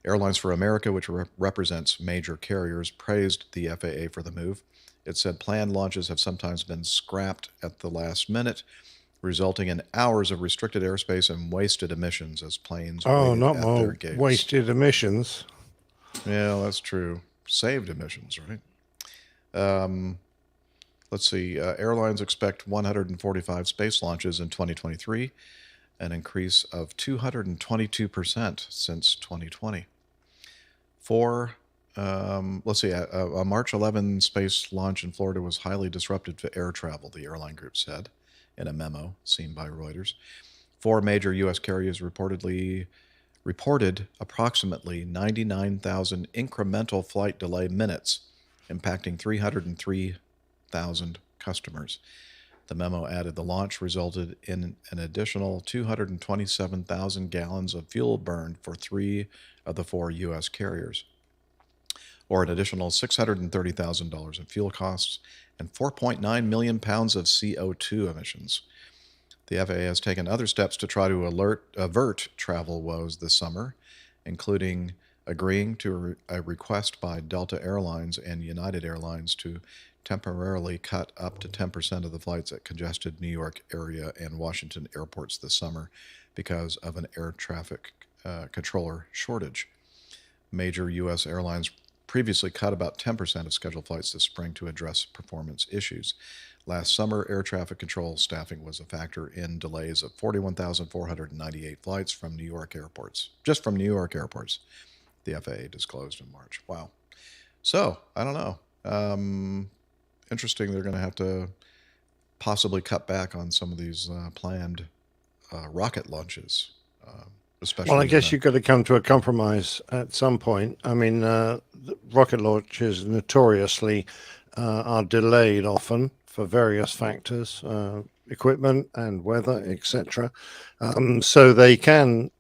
Airlines for America, which represents major carriers, praised the FAA for the move. It said planned launches have sometimes been scrapped at the last minute, resulting in hours of restricted airspace and wasted emissions as planes waited not at their more gates. wasted emissions. Yeah, that's true. Saved emissions, right? Let's see. Airlines expect 145 space launches in 2023, an increase of 222% since 2020. Let's see. A March 11 space launch in Florida was highly disruptive to air travel, the airline group said in a memo seen by Reuters. 4 major U.S. carriers reported approximately 99,000 incremental flight delay minutes, impacting 303,000 customers. The memo added the launch resulted in an additional 227,000 gallons of fuel burned for 3 of the 4 U.S. carriers, or an additional $630,000 in fuel costs and 4.9 million pounds of CO2 emissions. The FAA has taken other steps to try to avert travel woes this summer, including agreeing to a request by Delta Airlines and United Airlines to temporarily cut up to 10% of the flights at congested New York area and Washington airports this summer because of an air traffic controller shortage. Major U.S. airlines previously cut about 10% of scheduled flights this spring to address performance issues. Last summer, air traffic control staffing was a factor in delays of 41,498 flights from New York airports. Just from New York airports, the FAA disclosed in March. Wow. So, I don't know. Interesting, they're going to have to possibly cut back on some of these planned rocket launches. Especially well, I guess you've got to come to a compromise at some point. I mean, rocket launches notoriously are delayed often for various factors, equipment and weather, etc. So they can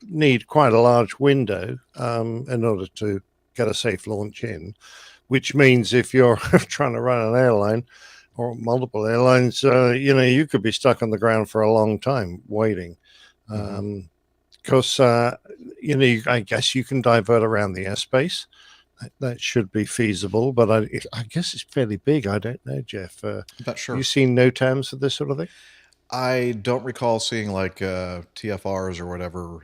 need quite a large window in order to get a safe launch in, which means if you're trying to run an airline or multiple airlines, you could be stuck on the ground for a long time waiting. Because, I guess you can divert around the airspace. That should be feasible, but I guess it's fairly big. I don't know, Jeff. Not sure. You seen NOTAMs for this sort of thing? I don't recall seeing like TFRs or whatever,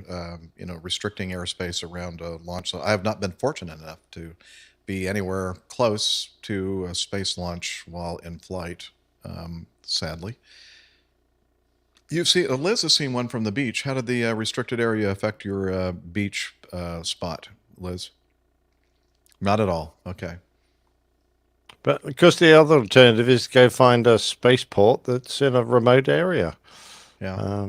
restricting airspace around a launch. So I have not been fortunate enough to be anywhere close to a space launch while in flight, sadly. Liz has seen one from the beach. How did the restricted area affect your beach spot, Liz? Not at all. Okay. But because the other alternative is to go find a spaceport that's in a remote area. Yeah.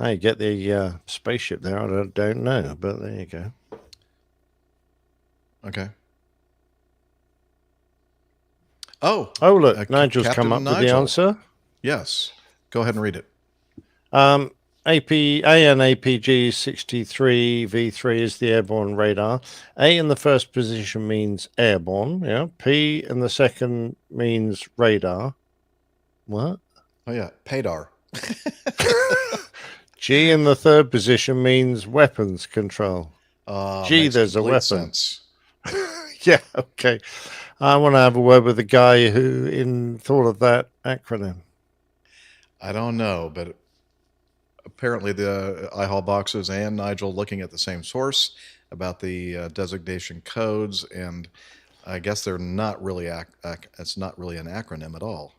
How you get the spaceship there, I don't know, but there you go. Okay. Oh, look, Nigel's Captain come up with the Nigel. answer. Yes. Go ahead and read it. AN APG 63 V3 is the airborne radar. A in the first position means airborne. Yeah. P in the second means radar. What? Oh yeah, PADAR. G in the third position means weapons control. G, Makes there's a complete weapon. sense. Yeah. Okay. I want to have a word with the guy who thought of that acronym. I don't know, but apparently the iHall boxes and Nigel looking at the same source about the designation codes, and I guess they're not really it's not really an acronym at all.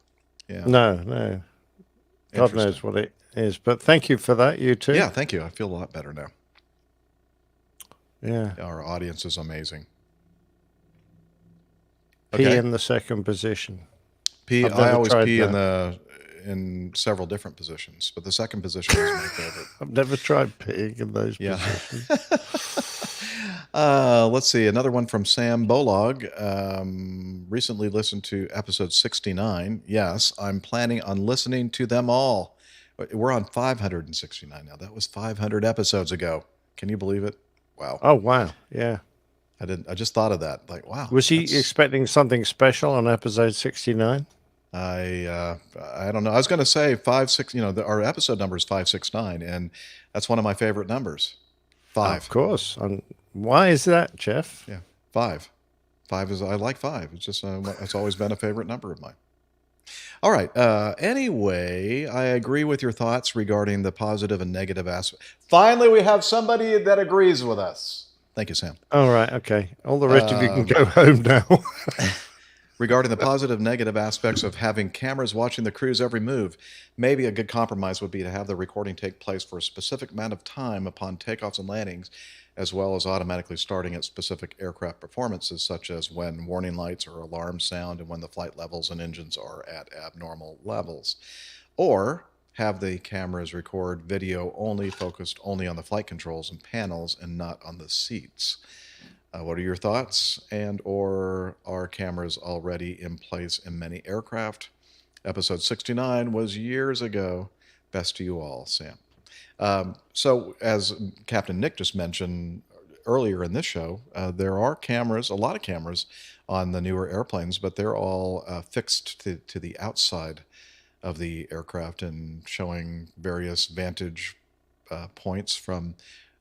Yeah. No. God knows what it is, but thank you for that. You too. Yeah, thank you. I feel a lot better now. Yeah. Our audience is amazing. P Okay. in the second position. P. I've I never always tried P that. in several different positions, but the second position is my favorite. I've never tried peeing in those positions. Let's see. Another one from Sam Bolog. Recently listened to episode 69. Yes, I'm planning on listening to them all. We're on 569 now. That was 500 episodes ago. Can you believe it? Wow. Oh, wow. Yeah. I just thought of that. Like, wow. Was he expecting something special on episode 69? I don't know. I was going to say 56. Our episode number is 569, and that's one of my favorite numbers. 5. Of course. Why is that, Jeff? Yeah, 5. 5 is, I like 5. It's just it's always been a favorite number of mine. All right. Anyway, I agree with your thoughts regarding the positive and negative aspect. Finally, we have somebody that agrees with us. Thank you, Sam. All right. Okay. All the rest of you can go home now. regarding the positive negative aspects of having cameras watching the crew's every move. Maybe a good compromise would be to have the recording take place for a specific amount of time upon takeoffs and landings, as well as automatically starting at specific aircraft performances, such as when warning lights or alarms sound and when the flight levels and engines are at abnormal levels. Or have the cameras record video only, focused only on the flight controls and panels and not on the seats. What are your thoughts? And or are cameras already in place in many aircraft? Episode 69 was years ago. Best to you all, Sam. So as Captain Nick just mentioned earlier in this show, there are cameras, a lot of cameras on the newer airplanes, but they're all fixed to the outside of the aircraft and showing various vantage points from,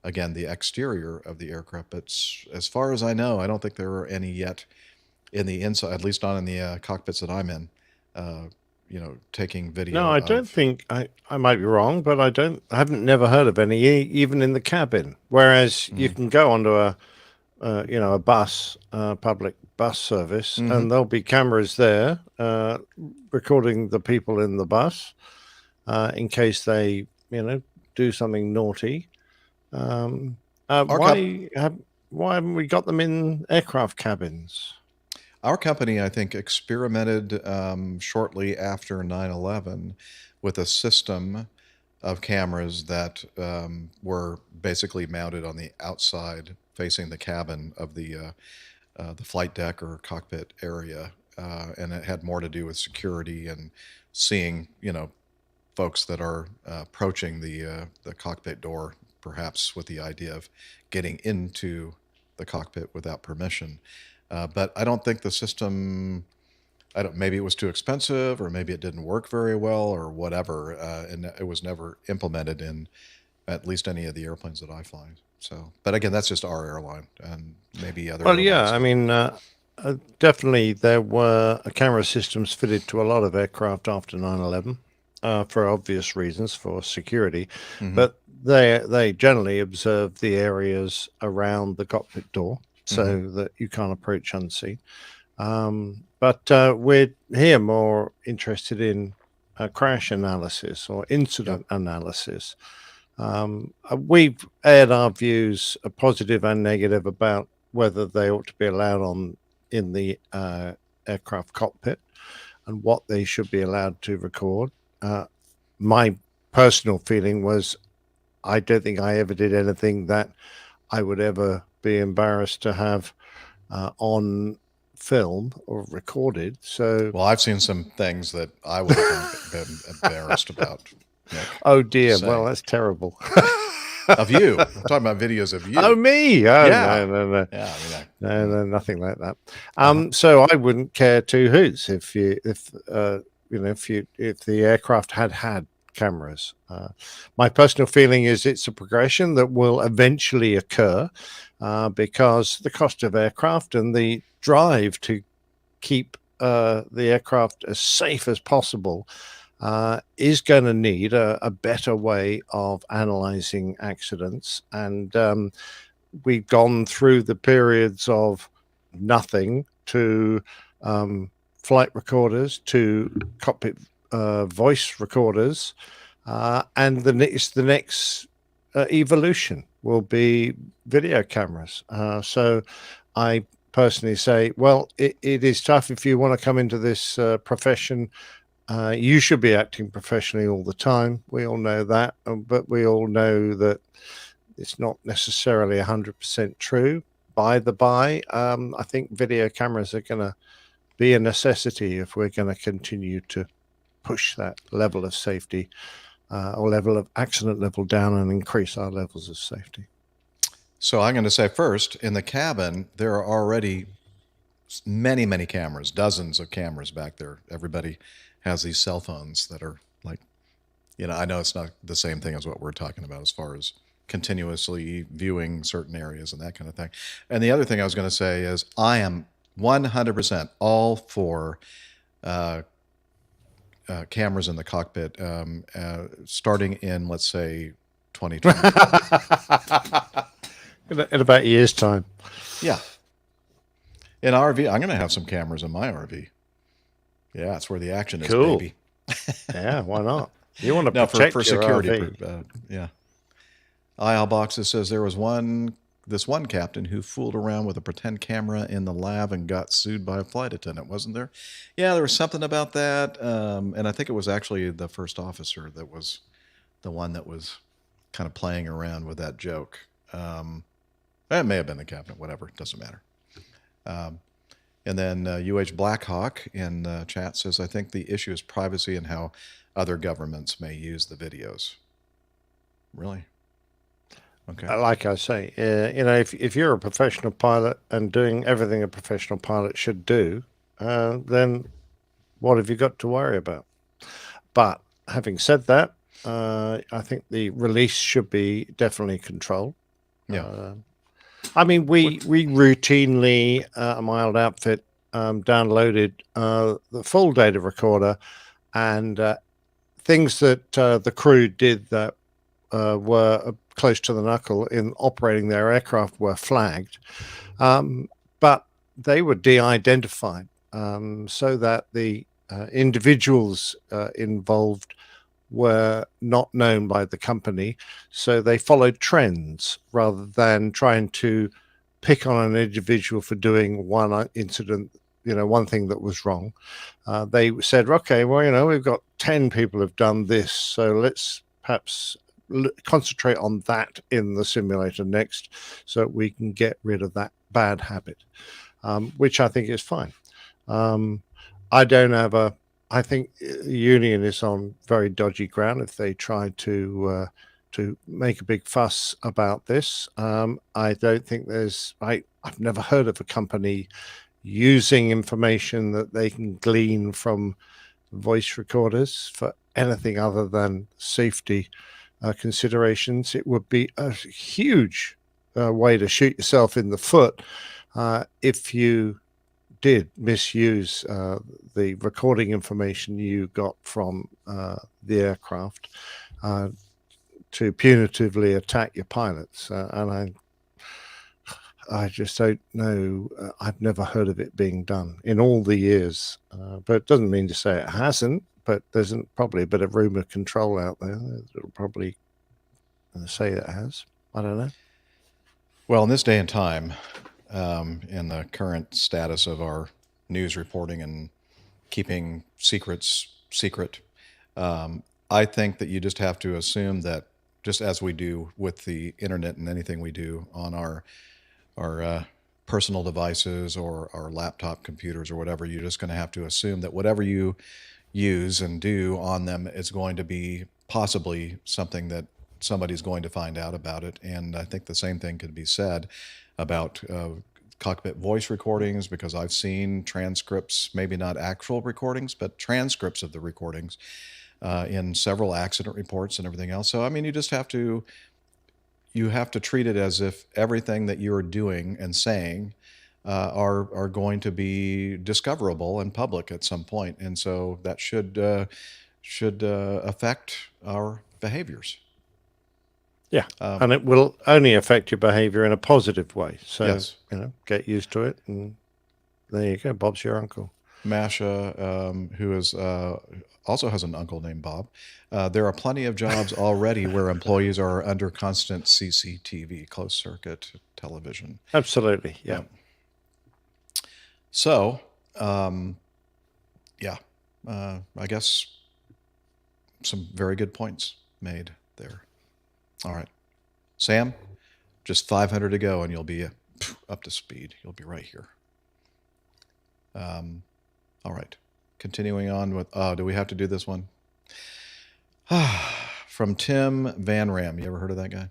again, the exterior of the aircraft. But as far as I know, I don't think there are any yet in the inside, at least not in the cockpits that I'm in, taking video. No, I don't think I might be wrong, but I haven't never heard of any, even in the cabin. Whereas you can go onto a bus, public bus service, and there'll be cameras there recording the people in the bus in case they, do something naughty. Why haven't we got them in aircraft cabins? Our company, I think, experimented shortly after 9/11 with a system of cameras that were basically mounted on the outside facing the cabin of the flight deck or cockpit area. And it had more to do with security and seeing, folks that are approaching the cockpit door, perhaps with the idea of getting into the cockpit without permission. But I don't think the system, maybe it was too expensive, or maybe it didn't work very well, or whatever, and it was never implemented in at least any of the airplanes that I fly. So, but again, that's just our airline, and maybe other. Well, yeah, airlines. I mean, definitely there were camera systems fitted to a lot of aircraft after 9/11 for obvious reasons, for security, but they generally observe the areas around the cockpit door, so that you can't approach unseen. But we're here more interested in crash analysis or incident analysis. We've aired our views, positive and negative, about whether they ought to be allowed in the aircraft cockpit and what they should be allowed to record. My personal feeling was I don't think I ever did anything that I would ever be embarrassed to have on film or recorded. So, well, I've seen some things that I would have been embarrassed about. Nick, oh dear, well, that's terrible. Of you, I'm talking about videos of you. Oh, me? Oh, yeah. No. Yeah, no, nothing like that. So I wouldn't care two hoots if the aircraft had cameras. My personal feeling is it's a progression that will eventually occur because the cost of aircraft and the drive to keep the aircraft as safe as possible is going to need a better way of analyzing accidents. And we've gone through the periods of nothing to flight recorders to cockpit voice recorders, and the next evolution will be video cameras. So I personally say, well, it is tough if you want to come into this profession. You should be acting professionally all the time. We all know that, but we all know that it's not necessarily 100% true. By the by, I think video cameras are going to be a necessity if we're going to continue to push that level of safety or level of accident level down and increase our levels of safety. So I'm going to say first, in the cabin, there are already many, many cameras, dozens of cameras back there. Everybody has these cell phones that are like, I know it's not the same thing as what we're talking about as far as continuously viewing certain areas and that kind of thing. And the other thing I was going to say is I am 100% all for cameras in the cockpit starting in, let's say, 2020. In about a year's time. Yeah. In RV, I'm going to have some cameras in my RV. Yeah, that's where the action is, Cool. baby. Yeah, why not? You want to No, protect for your security. RV. Yeah. IL Boxes says there was this one captain who fooled around with a pretend camera in the lab and got sued by a flight attendant, wasn't there? Yeah, there was something about that. And I think it was actually the first officer that was the one that was kind of playing around with that joke. It may have been the captain, whatever, it doesn't matter. And then UH Blackhawk in the chat says, I think the issue is privacy and how other governments may use the videos. Really? Okay. Like I say, if you're a professional pilot and doing everything a professional pilot should do, then what have you got to worry about? But having said that, I think the release should be definitely controlled. Yeah. I mean, we routinely, a mild outfit, downloaded the full data recorder, and things that the crew did that were close to the knuckle in operating their aircraft were flagged, but they were de-identified so that the individuals involved were not known by the company. So they followed trends rather than trying to pick on an individual for doing one incident, one thing that was wrong. They said, okay, well, we've got 10 people who've done this, so let's perhaps concentrate on that in the simulator next so we can get rid of that bad habit, which I think is fine. I think Union is on very dodgy ground if they try to make a big fuss about this. I don't think I've never heard of a company using information that they can glean from voice recorders for anything other than safety considerations. It would be a huge way to shoot yourself in the foot if you did misuse the recording information you got from the aircraft to punitively attack your pilots. And I just don't know. I've never heard of it being done in all the years, but it doesn't mean to say it hasn't. But there's probably a bit of rumor control out there that'll probably say it has. I don't know. Well, in this day and time, in the current status of our news reporting and keeping secrets secret, I think that you just have to assume that, just as we do with the internet and anything we do on our personal devices or our laptop computers or whatever, you're just going to have to assume that whatever you use and do on them is going to be possibly something that somebody's going to find out about it. And I think the same thing could be said about cockpit voice recordings, because I've seen transcripts, maybe not actual recordings, but transcripts of the recordings in several accident reports and everything else. So, I mean, you have to treat it as if everything that you're doing and saying are going to be discoverable in public at some point. And so that should affect our behaviors. Yeah, and it will only affect your behavior in a positive way. So, yes. Get used to it, and there you go. Bob's your uncle. Masha, who is also has an uncle named Bob. There are plenty of jobs already where employees are under constant CCTV, closed circuit television. Absolutely, yeah. So, I guess some very good points made there. All right, Sam, just 500 to go, and you'll be up to speed. You'll be right here. All right, continuing on with. Do we have to do this one? From Tim Van Ram. You ever heard of that guy?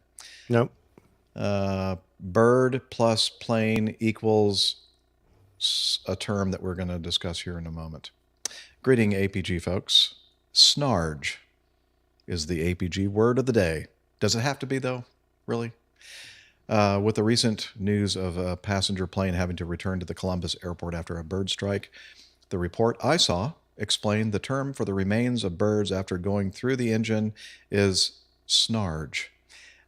Nope. Bird plus plane equals a term that we're going to discuss here in a moment. Greeting, APG folks. Snarge is the APG word of the day. Does it have to be, though? Really? With the recent news of a passenger plane having to return to the Columbus airport after a bird strike, the report I saw explained the term for the remains of birds after going through the engine is snarge.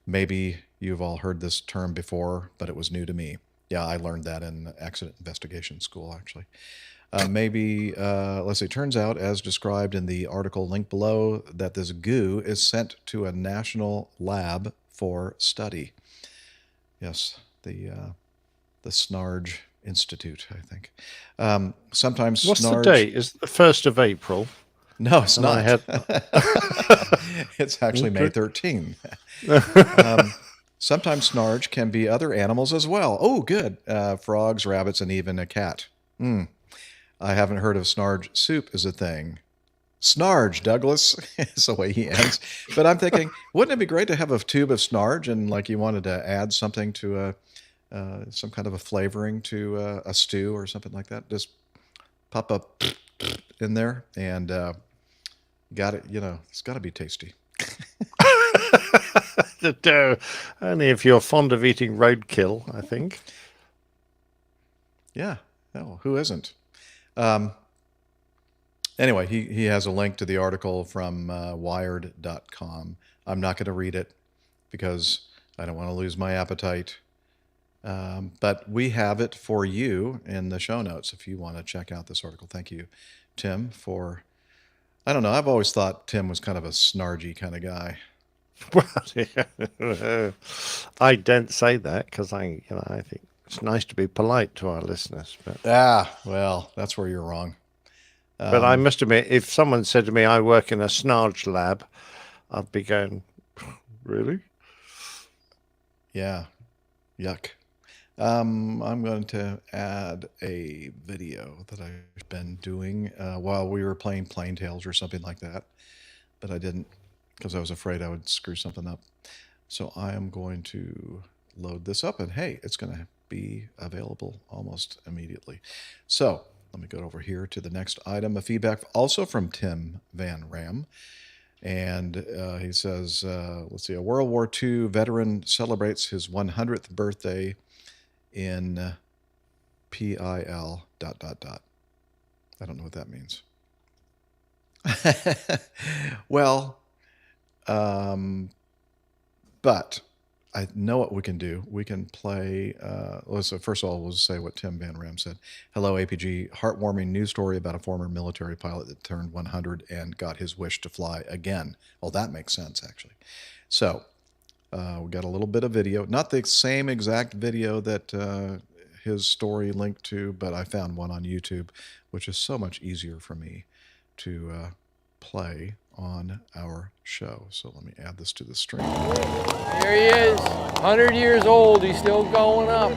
Maybe you've all heard this term before, but it was new to me. Yeah, I learned that in accident investigation school, actually. Let's see, turns out, as described in the article linked below, that this goo is sent to a national lab for study. Yes, the Snarge Institute, I think. Sometimes What's Snarge... the date? Is it the 1st of April? No, it's And not. I It's actually May 13. Sometimes Snarge can be other animals as well. Oh, good. Frogs, rabbits, and even a cat. I haven't heard of Snarge soup as a thing. Snarge, Douglas, is the way he ends. But I'm thinking, wouldn't it be great to have a tube of Snarge and like you wanted to add something to some kind of a flavoring to a stew or something like that? Just pop up in there and got it. It's got to be tasty. Only if you're fond of eating roadkill, I think. Yeah. Oh, who isn't? Anyway, he has a link to the article from wired.com. I'm not going to read it because I don't want to lose my appetite. But we have it for you in the show notes if you want to check out this article. Thank you, Tim, for... I don't know. I've always thought Tim was kind of a snargy kind of guy. Well, I don't say that because I think it's nice to be polite to our listeners. But well, that's where you're wrong. But I must admit, if someone said to me, "I work in a Snarge Lab," I'd be going, "Really?" Yeah, yuck. I'm going to add a video that I've been doing while we were playing Plain Tales or something like that, but I didn't because I was afraid I would screw something up. So I am going to load this up, and hey, it's going to be available almost immediately. So let me go over here to the next item of feedback, also from Tim Van Ram. And he says, let's see, a World War II veteran celebrates his 100th birthday in PIL ... I don't know what that means. Well, but I know what we can do. We can play, so first of all, we'll say what Tim Van Ram said. Hello, APG. Heartwarming news story about a former military pilot that turned 100 and got his wish to fly again. Well, that makes sense, actually. So we got a little bit of video. Not the same exact video that his story linked to, but I found one on YouTube, which is so much easier for me to play on our show. So let me add this to the stream. Here he is, 100 years old, he's still going up.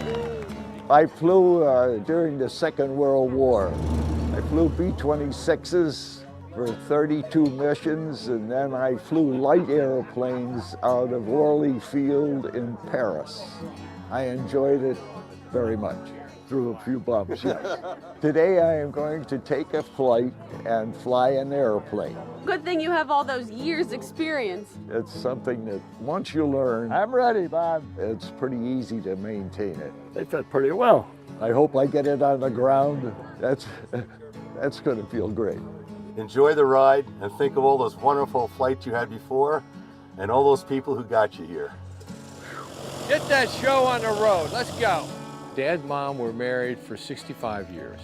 I flew during the Second World War. I flew B-26s for 32 missions, and then I flew light airplanes out of Orly Field in Paris. I enjoyed it very much. Through a few bumps, yes. Today I am going to take a flight and fly an airplane. Good thing you have all those years experience. It's something that once you learn, I'm ready, Bob. It's pretty easy to maintain it. They fit pretty well. I hope I get it on the ground. That's going to feel great. Enjoy the ride and think of all those wonderful flights you had before and all those people who got you here. Get that show on the road, let's go. Dad and Mom were married for 65 years.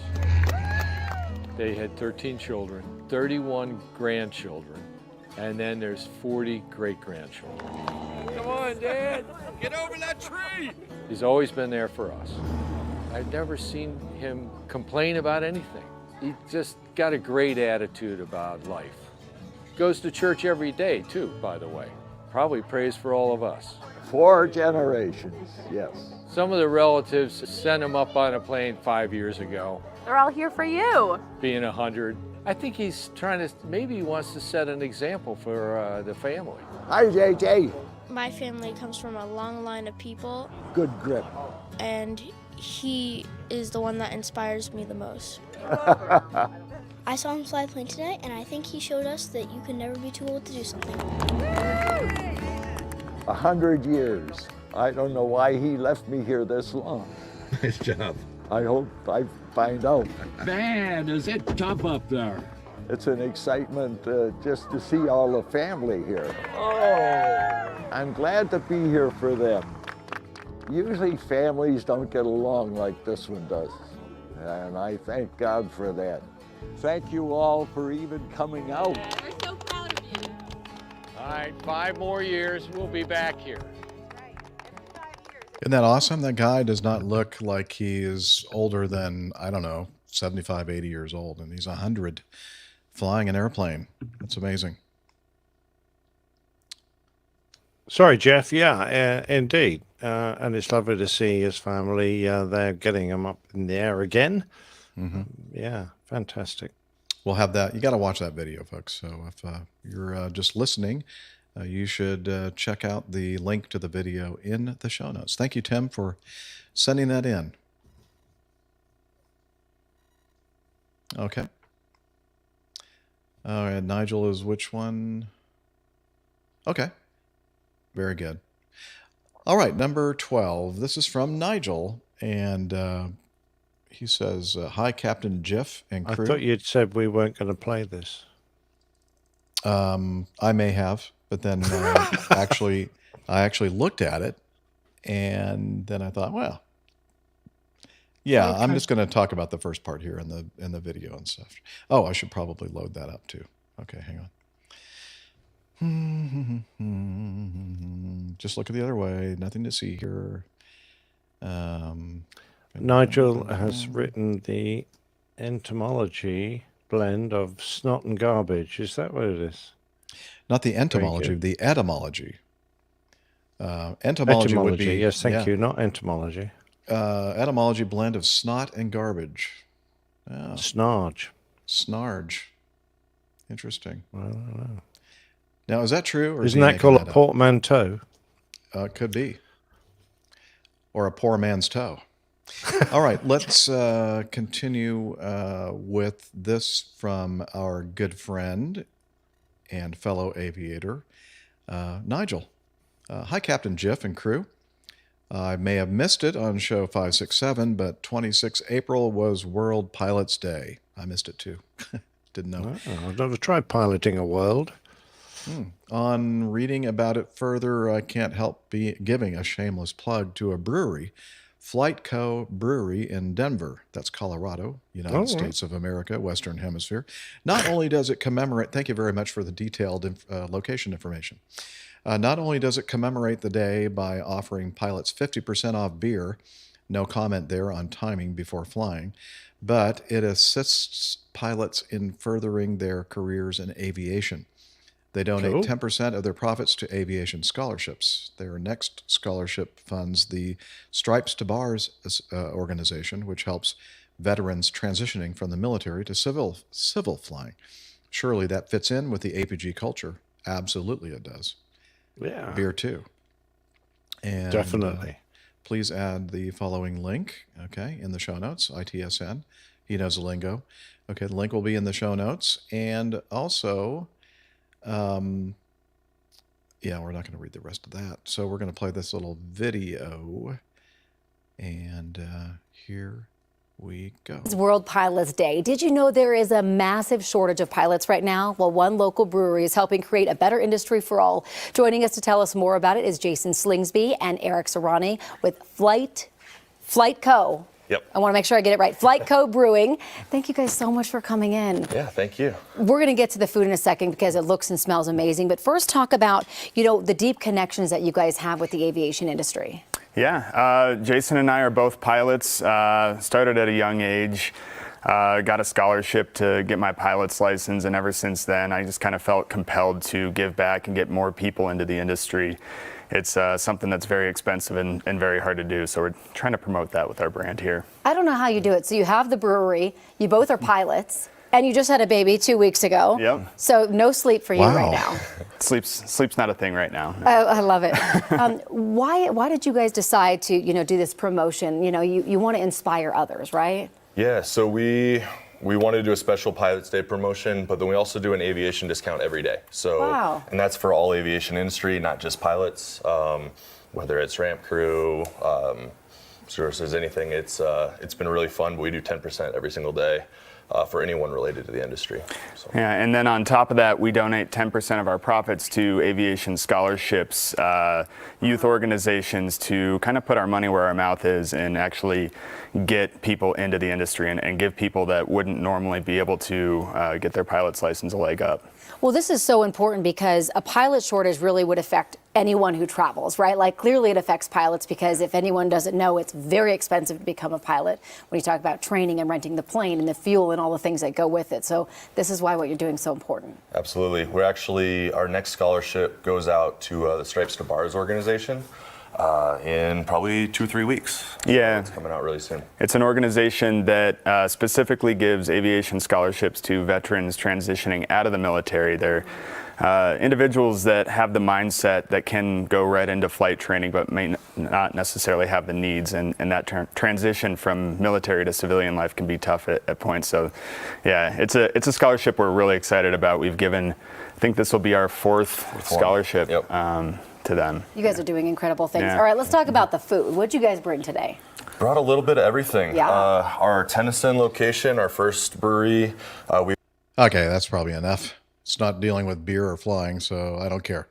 They had 13 children, 31 grandchildren, and then there's 40 great-grandchildren. Come on, Dad, get over that tree! He's always been there for us. I've never seen him complain about anything. He just got a great attitude about life. Goes to church every day, too, by the way. Probably prays for all of us. 4 generations, yes. Some of the relatives sent him up on a plane 5 years ago. They're all here for you. Being 100. I think he's trying to, maybe he wants to set an example for the family. Hi, JJ. My family comes from a long line of people. Good grip. And he is the one that inspires me the most. I saw him fly a plane today, and I think he showed us that you can never be too old to do something. 100 years. I don't know why he left me here this long. Nice job. I hope I find out. Man, is it tough up there? It's an excitement just to see all the family here. Oh, I'm glad to be here for them. Usually families don't get along like this one does, and I thank God for that. Thank you all for even coming out. We're so proud of you. All right, 5 more years, we'll be back here. Isn't that awesome? That guy does not look like he is older than, I don't know, 75, 80 years old, and he's 100 flying an airplane. That's amazing. Sorry, Jeff. Yeah, indeed. And it's lovely to see his family. They're getting him up in the air again. Yeah, fantastic. We'll have that. You got to watch that video, folks. So if you're just listening, you should check out the link to the video in the show notes. Thank you, Tim, for sending that in. Okay. All right, Nigel is which one? Okay. Very good. All right, number 12. This is from Nigel, and he says, "Hi, Captain Jiff and crew." I thought you'd said we weren't going to play this. I may have, but then I actually looked at it, and then I thought, well, yeah, Okay. I'm just going to talk about the first part here in the video and stuff. Oh, I should probably load that up too. Okay, hang on. Just look at the other way. Nothing to see here. Nigel has written the entomology blend of snot and garbage. Is that what it is? Not the entomology, the etymology. Entomology would be... Yes, thank yeah. you. Not entomology. Etymology blend of snot and garbage. Oh. Snarge. Snarge. Interesting. Well, I don't know. Now, is that true? Or Isn't that called a portmanteau? Could be. Or a poor man's toe. All right, let's continue with this from our good friend and fellow aviator, Nigel. Hi, Captain Jiff and crew. I may have missed it on show 567, but 26 April was World Pilots Day. I missed it too. Didn't know. Oh, I've never tried piloting a world. On reading about it further, I can't help giving a shameless plug to a brewery, Flight Co. Brewery in Denver. That's Colorado, United States of America, Western Hemisphere. Not only does it commemorate, thank you very much for the detailed location information. Not only does it commemorate the day by offering pilots 50% off beer, no comment there on timing before flying, but it assists pilots in furthering their careers in aviation. They donate 10% of their profits to aviation scholarships. Their next scholarship funds the Stripes to Bars organization, which helps veterans transitioning from the military to civil flying. Surely that fits in with the APG culture. Absolutely it does. Yeah. Beer too. And definitely. Please add the following link, okay, in the show notes, ITSN. He knows the lingo. Okay, the link will be in the show notes. And also... yeah, we're not going to read the rest of that. So we're going to play this little video. And here we go. It's World Pilots Day. Did you know there is a massive shortage of pilots right now? Well, one local brewery is helping create a better industry for all. Joining us to tell us more about it is Jason Slingsby and Eric Serrani with Flight Co. Yep. I want to make sure I get it right. Flight Co. Brewing. Thank you guys so much for coming in. Yeah, thank you. We're going to get to the food in a second because it looks and smells amazing. But first, talk about, the deep connections that you guys have with the aviation industry. Yeah, Jason and I are both pilots. Started at a young age. Got a scholarship to get my pilot's license, and ever since then, I just kind of felt compelled to give back and get more people into the industry. It's something that's very expensive and very hard to do, so we're trying to promote that with our brand here. I don't know how you do it. So you have the brewery, you both are pilots, and you just had a baby 2 weeks ago. Yep. So no sleep for you right now. Sleep's not a thing right now. I love it. Why did you guys decide to do this promotion? You want to inspire others, right? Yeah, so we wanted to do a special Pilots Day promotion, but then we also do an aviation discount every day. So, wow. And that's for all aviation industry, not just pilots. Whether it's ramp crew, services, anything. It's been really fun. But we do 10% every single day. for anyone related to the industry. So. Yeah, and then on top of that, we donate 10% of our profits to aviation scholarships, youth organizations, to kind of put our money where our mouth is and actually get people into the industry and give people that wouldn't normally be able to get their pilot's license a leg up. Well, this is so important because a pilot shortage really would affect anyone who travels, right? Like, clearly it affects pilots because if anyone doesn't know, it's very expensive to become a pilot when you talk about training and renting the plane and the fuel and all the things that go with it. So this is why what you're doing is so important. Absolutely. We're actually, our next scholarship goes out to the Stripes to Bars organization in probably 2-3 weeks. Yeah. It's coming out really soon. It's an organization that specifically gives aviation scholarships to veterans transitioning out of the military. They're individuals that have the mindset that can go right into flight training but may not necessarily have the needs, and that transition from military to civilian life can be tough at points. So yeah, it's a scholarship we're really excited about. We've given, I think this will be our fourth scholarship. Yep. To them. You guys are doing incredible things. Yeah. All right, let's talk about the food. What'd you guys bring today? Brought a little bit of everything. Yeah. Our Tennyson location, our first brewery, we Okay, that's probably enough. It's not dealing with beer or flying, so I don't care.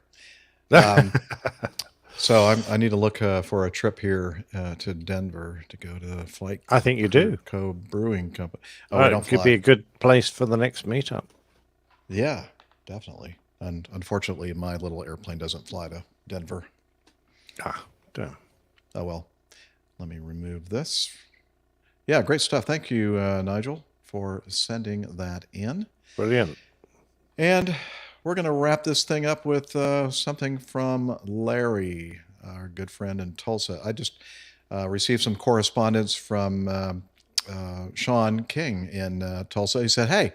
So I need to look for a trip here to Denver to go to the Flight. I think you do. Co Brewing Company. Oh, Oh, I it don't could fly. be a good place for the next meetup. Yeah, definitely. And unfortunately, my little airplane doesn't fly to Denver. Ah, damn. Oh, well. Let me remove this. Yeah, great stuff. Thank you, Nigel, for sending that in. Brilliant. And we're going to wrap this thing up with something from Larry, our good friend in Tulsa. I just received some correspondence from Sean King in Tulsa. He said, "Hey,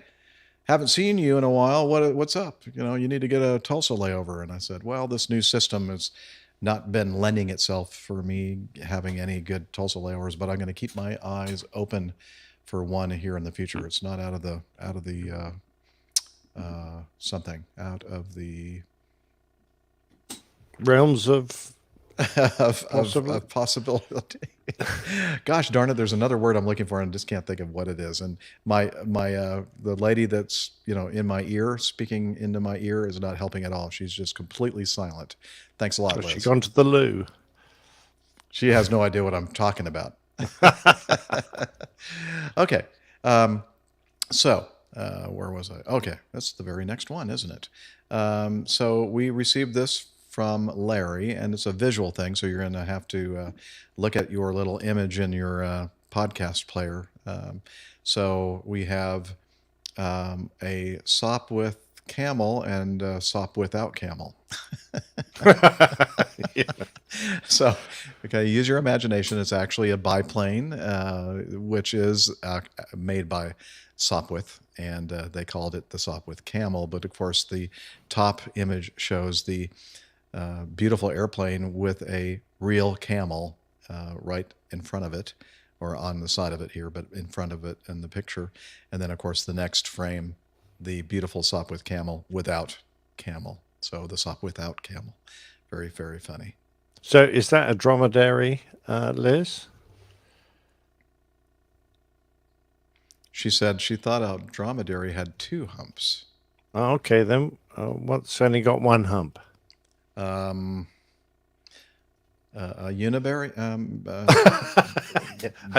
haven't seen you in a while. What's up? You know, you need to get a Tulsa layover." And I said, "Well, this new system has not been lending itself for me having any good Tulsa layovers, but I'm going to keep my eyes open for one here in the future. It's not out of the realms of of possibility. Gosh darn it, there's another word I'm looking for and I just can't think of what it is. And my the lady that's in my ear, speaking into my ear, is not helping at all. She's just completely silent. Thanks a lot, Has Liz. she gone to the loo? She has no idea what I'm talking about. Okay. So where was I? Okay, that's the very next one, isn't it? So we received this from Larry, and it's a visual thing, so you're going to have to look at your little image in your podcast player. So we have a sop with camel and a sop without camel. Yeah. So, okay, use your imagination. It's actually a biplane, which is made by Sopwith, and they called it the Sopwith Camel. But of course, the top image shows the beautiful airplane with a real camel right in front of it, or on the side of it here, but in front of it in the picture. And then, of course, the next frame, the beautiful Sopwith Camel without camel. So the Sop without camel. Very, very funny. So is that a dromedary, Liz? She said she thought a dromedary had 2 humps. Oh, okay, then what's only got 1 hump? A uniberry? A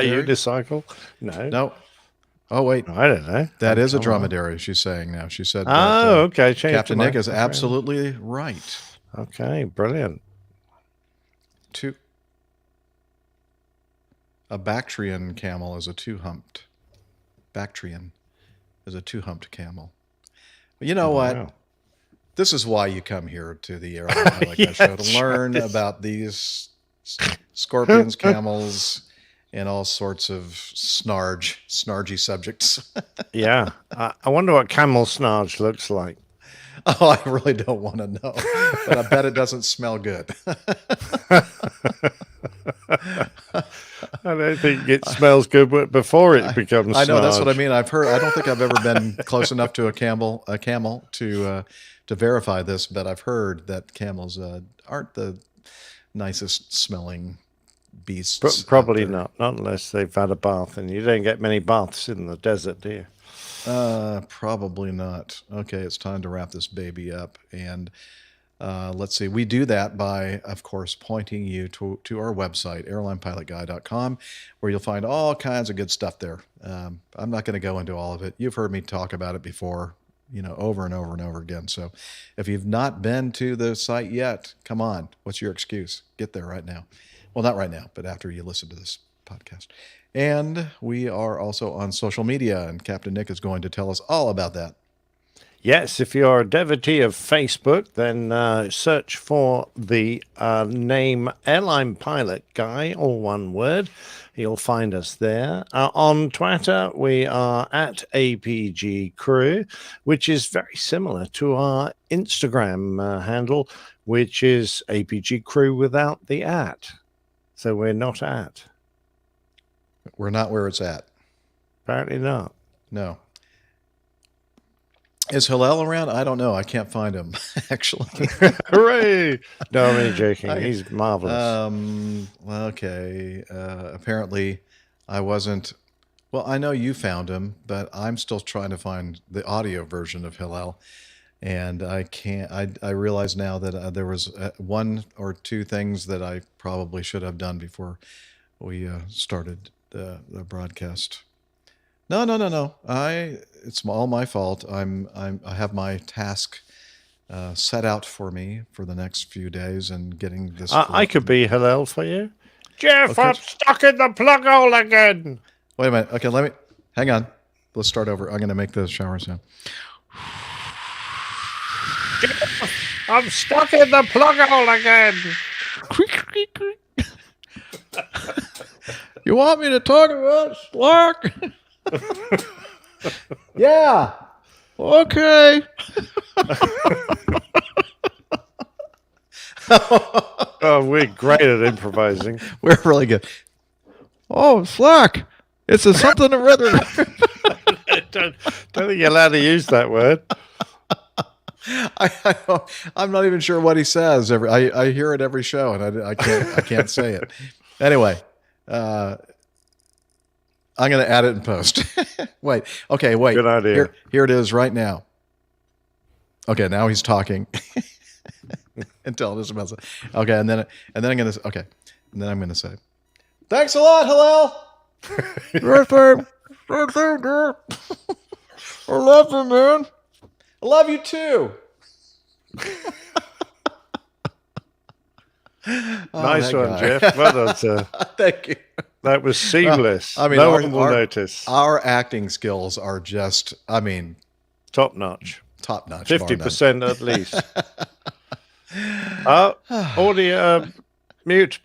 unicycle? No. No. Oh, wait. I don't know. That is a Come on. dromedary, she's saying now. She said Oh, okay. Change Captain the Nick is microphone. absolutely right. Okay, brilliant. A Bactrian camel is a 2-humped. Bactrian is a 2-humped camel. But you know what? Wow. This is why you come here to the Airline Pilot Guy Show, to learn about these scorpions, camels, and all sorts of snargy subjects. Yeah. I wonder what camel snarge looks like. Oh, I really don't want to know, but I bet it doesn't smell good. I don't think it smells good before it becomes I know, that's what I snarge. mean. I've heard. I don't think I've ever been close enough to a camel to verify this, but I've heard that camels aren't the nicest smelling beasts. Probably not unless they've had a bath, and you don't get many baths in the desert, do you? Probably not. Okay, it's time to wrap this baby up. And let's see. We do that by, of course, pointing you to our website, airlinepilotguy.com, where you'll find all kinds of good stuff there. I'm not going to go into all of it. You've heard me talk about it before, over and over and over again. So if you've not been to the site yet, come on. What's your excuse? Get there right now. Well, not right now, but after you listen to this podcast. And we are also on social media, and Captain Nick is going to tell us all about that. Yes, if you're a devotee of Facebook, then search for the name Airline Pilot Guy, all one word. You'll find us there. On Twitter, we are at APG Crew, which is very similar to our Instagram handle, which is APG Crew without the at. So we're not at. We're not where it's at. Apparently not. No. Is Hillel around? I don't know. I can't find him, actually. Hooray! No, I'm only joking. He's marvelous. Okay. Apparently, I wasn't. Well, I know you found him, but I'm still trying to find the audio version of Hillel. And I can't. I realize now that there was one or two things that I probably should have done before we started the broadcast. No. It's all my fault. I have my task set out for me for the next few days and getting this. I could be Hillel for you. Jeff, okay. I'm stuck in the plug hole again. Wait a minute. Okay, hang on. Let's start over. I'm going to make the shower sound. Jeff, I'm stuck in the plug hole again. You want me to talk about Slack? Yeah. Okay. Oh, we're great at improvising. We're really good. Oh, Slack. It's a something or other. don't think you're allowed to use that word. I'm not even sure what he says. I hear it every show, and I can't say it. Anyway, I'm going to add it in post. Wait. Good idea. Here it is right now. Okay, now he's talking and telling us about it. Okay, and then I'm going to say, thanks a lot, Hillel. Right there, girl. I love you, man. I love you too. Nice one, Jeff. Well done, sir. Thank you. That was seamless. I mean, no one will notice. Our acting skills are just, top notch. Top notch. 50% at least. Audio, mute,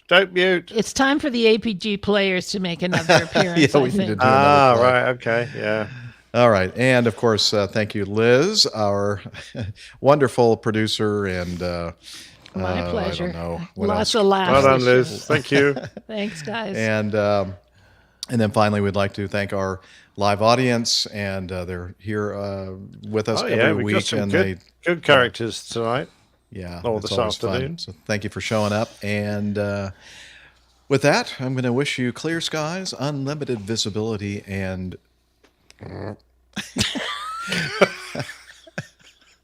don't mute. It's time for the APG players to make another appearance. Yeah, we need to do another play. Right. Okay. Yeah. All right. And of course, thank you, Liz, our wonderful producer and my pleasure. I don't know Lots of laughs. Well done, Liz. Thank you. Thanks, guys. And then finally, we'd like to thank our live audience, and they're here with us every week. Got some and good characters tonight. Yeah, all this afternoon. So thank you for showing up. And with that, I'm going to wish you clear skies, unlimited visibility, and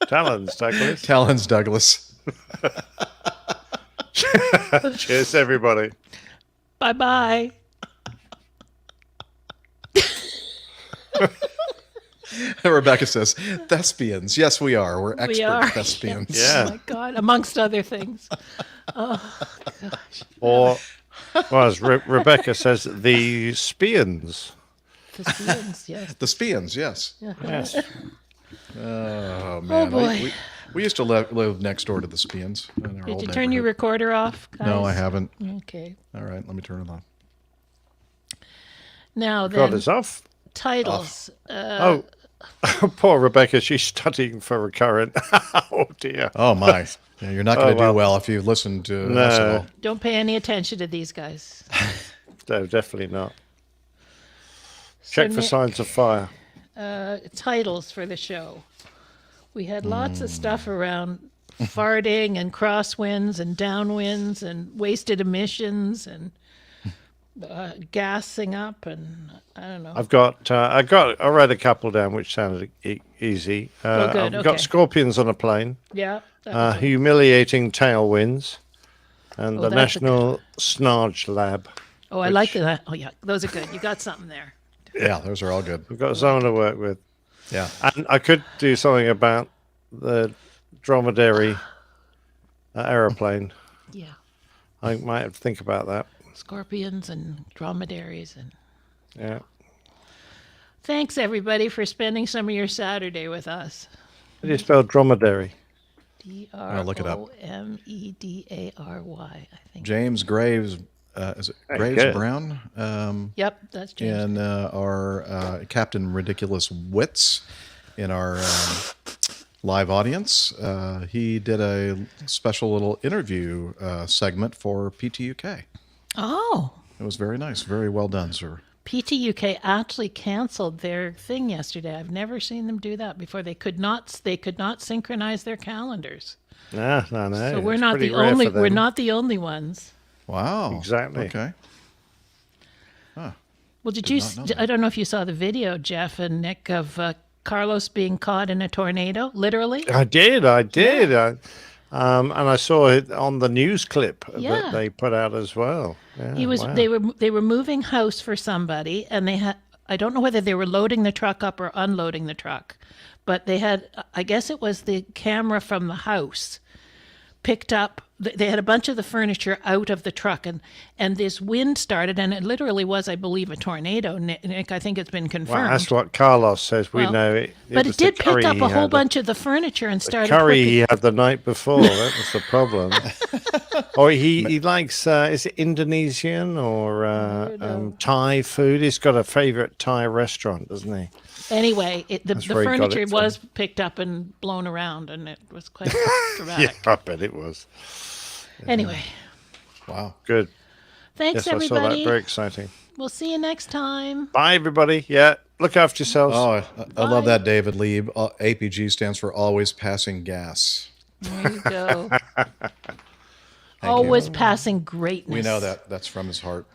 Talons, Douglas. Talons, Douglas. Cheers, everybody. Bye-bye. Rebecca says, thespians. Yes, we are. We're expert thespians. Yeah. Oh, my God. Amongst other things. Oh, gosh. Or, well, as Rebecca says, the spians. The spians, yes. The spians, yes. Yes. Oh, man. Oh, boy. We used to live next door to the spians. Did you turn your recorder off, guys? No, I haven't. Okay. All right, let me turn it on. Now then. God, it's off. Titles. Oh, poor Rebecca. She's studying for recurrent. Oh, dear. Oh, my. Yeah, you're not going to do well if you listen to us at all. Don't pay any attention to these guys. No, definitely not. Check for signs of fire. Titles for the show. We had lots of stuff around farting and crosswinds and downwinds and wasted emissions and gassing up, and I don't know. I read a couple down which sounded easy. Oh, good. I've got Okay. scorpions on a plane. Yeah. that was it. Humiliating tailwinds, and Oh, the that's a good- National Snarge Lab. Oh, I like that. Oh, yeah. Those are good. You got something there. Yeah, those are all good. We've got someone to work with. Yeah. And I could do something about the dromedary aeroplane. Yeah. I might have to think about that. Scorpions and dromedaries and. Yeah. Thanks everybody for spending some of your Saturday with us. How do you spell dromedary? I'll look it up. Dromedary, I think. James Graves, is it Hey, Graves good. Brown? Yep, that's James. And our Captain Ridiculous Wits in our live audience. He did a special little interview segment for PTUK. Oh. It was very nice. Very well done, sir. PTUK actually canceled their thing yesterday. I've never seen them do that before. They could not synchronize their calendars. No. So we're it's not pretty the rare only for we're them. not the only ones. Wow. Exactly. Okay. Huh. Well, did Did you not know that. I don't know if you saw the video, Jeff and Nick, of Carlos being caught in a tornado, literally? I did. And I saw it on the news clip Yeah. that they put out as well. Yeah, He was wow. they were moving house for somebody, and they had, I don't know whether they were loading the truck up or unloading the truck, but they had, I guess it was the camera from the house picked up, they had a bunch of the furniture out of the truck, and this wind started, and it literally was, I believe, a tornado. Nick, I think it's been confirmed. Well, that's what Carlos says. We Well, know it. But was it the did pick curry up he a whole had. bunch of the furniture and The started curry whipping. he had the night before. That was the problem. Or he likes, is it Indonesian or Thai food? He's got a favorite Thai restaurant, doesn't he? Anyway, the That's where he got furniture it from. was picked up and blown around, and it was quite dramatic. Yeah, I bet it was. Anyway, Wow. Good. thanks Yes, I saw that. everybody. Very exciting. We'll see you next time. Bye, everybody. Yeah, look after yourselves. Oh, I love that, David Lieb. APG stands for Always Passing Gas. There you go. Thank you. Always passing greatness. We know that. That's from his heart.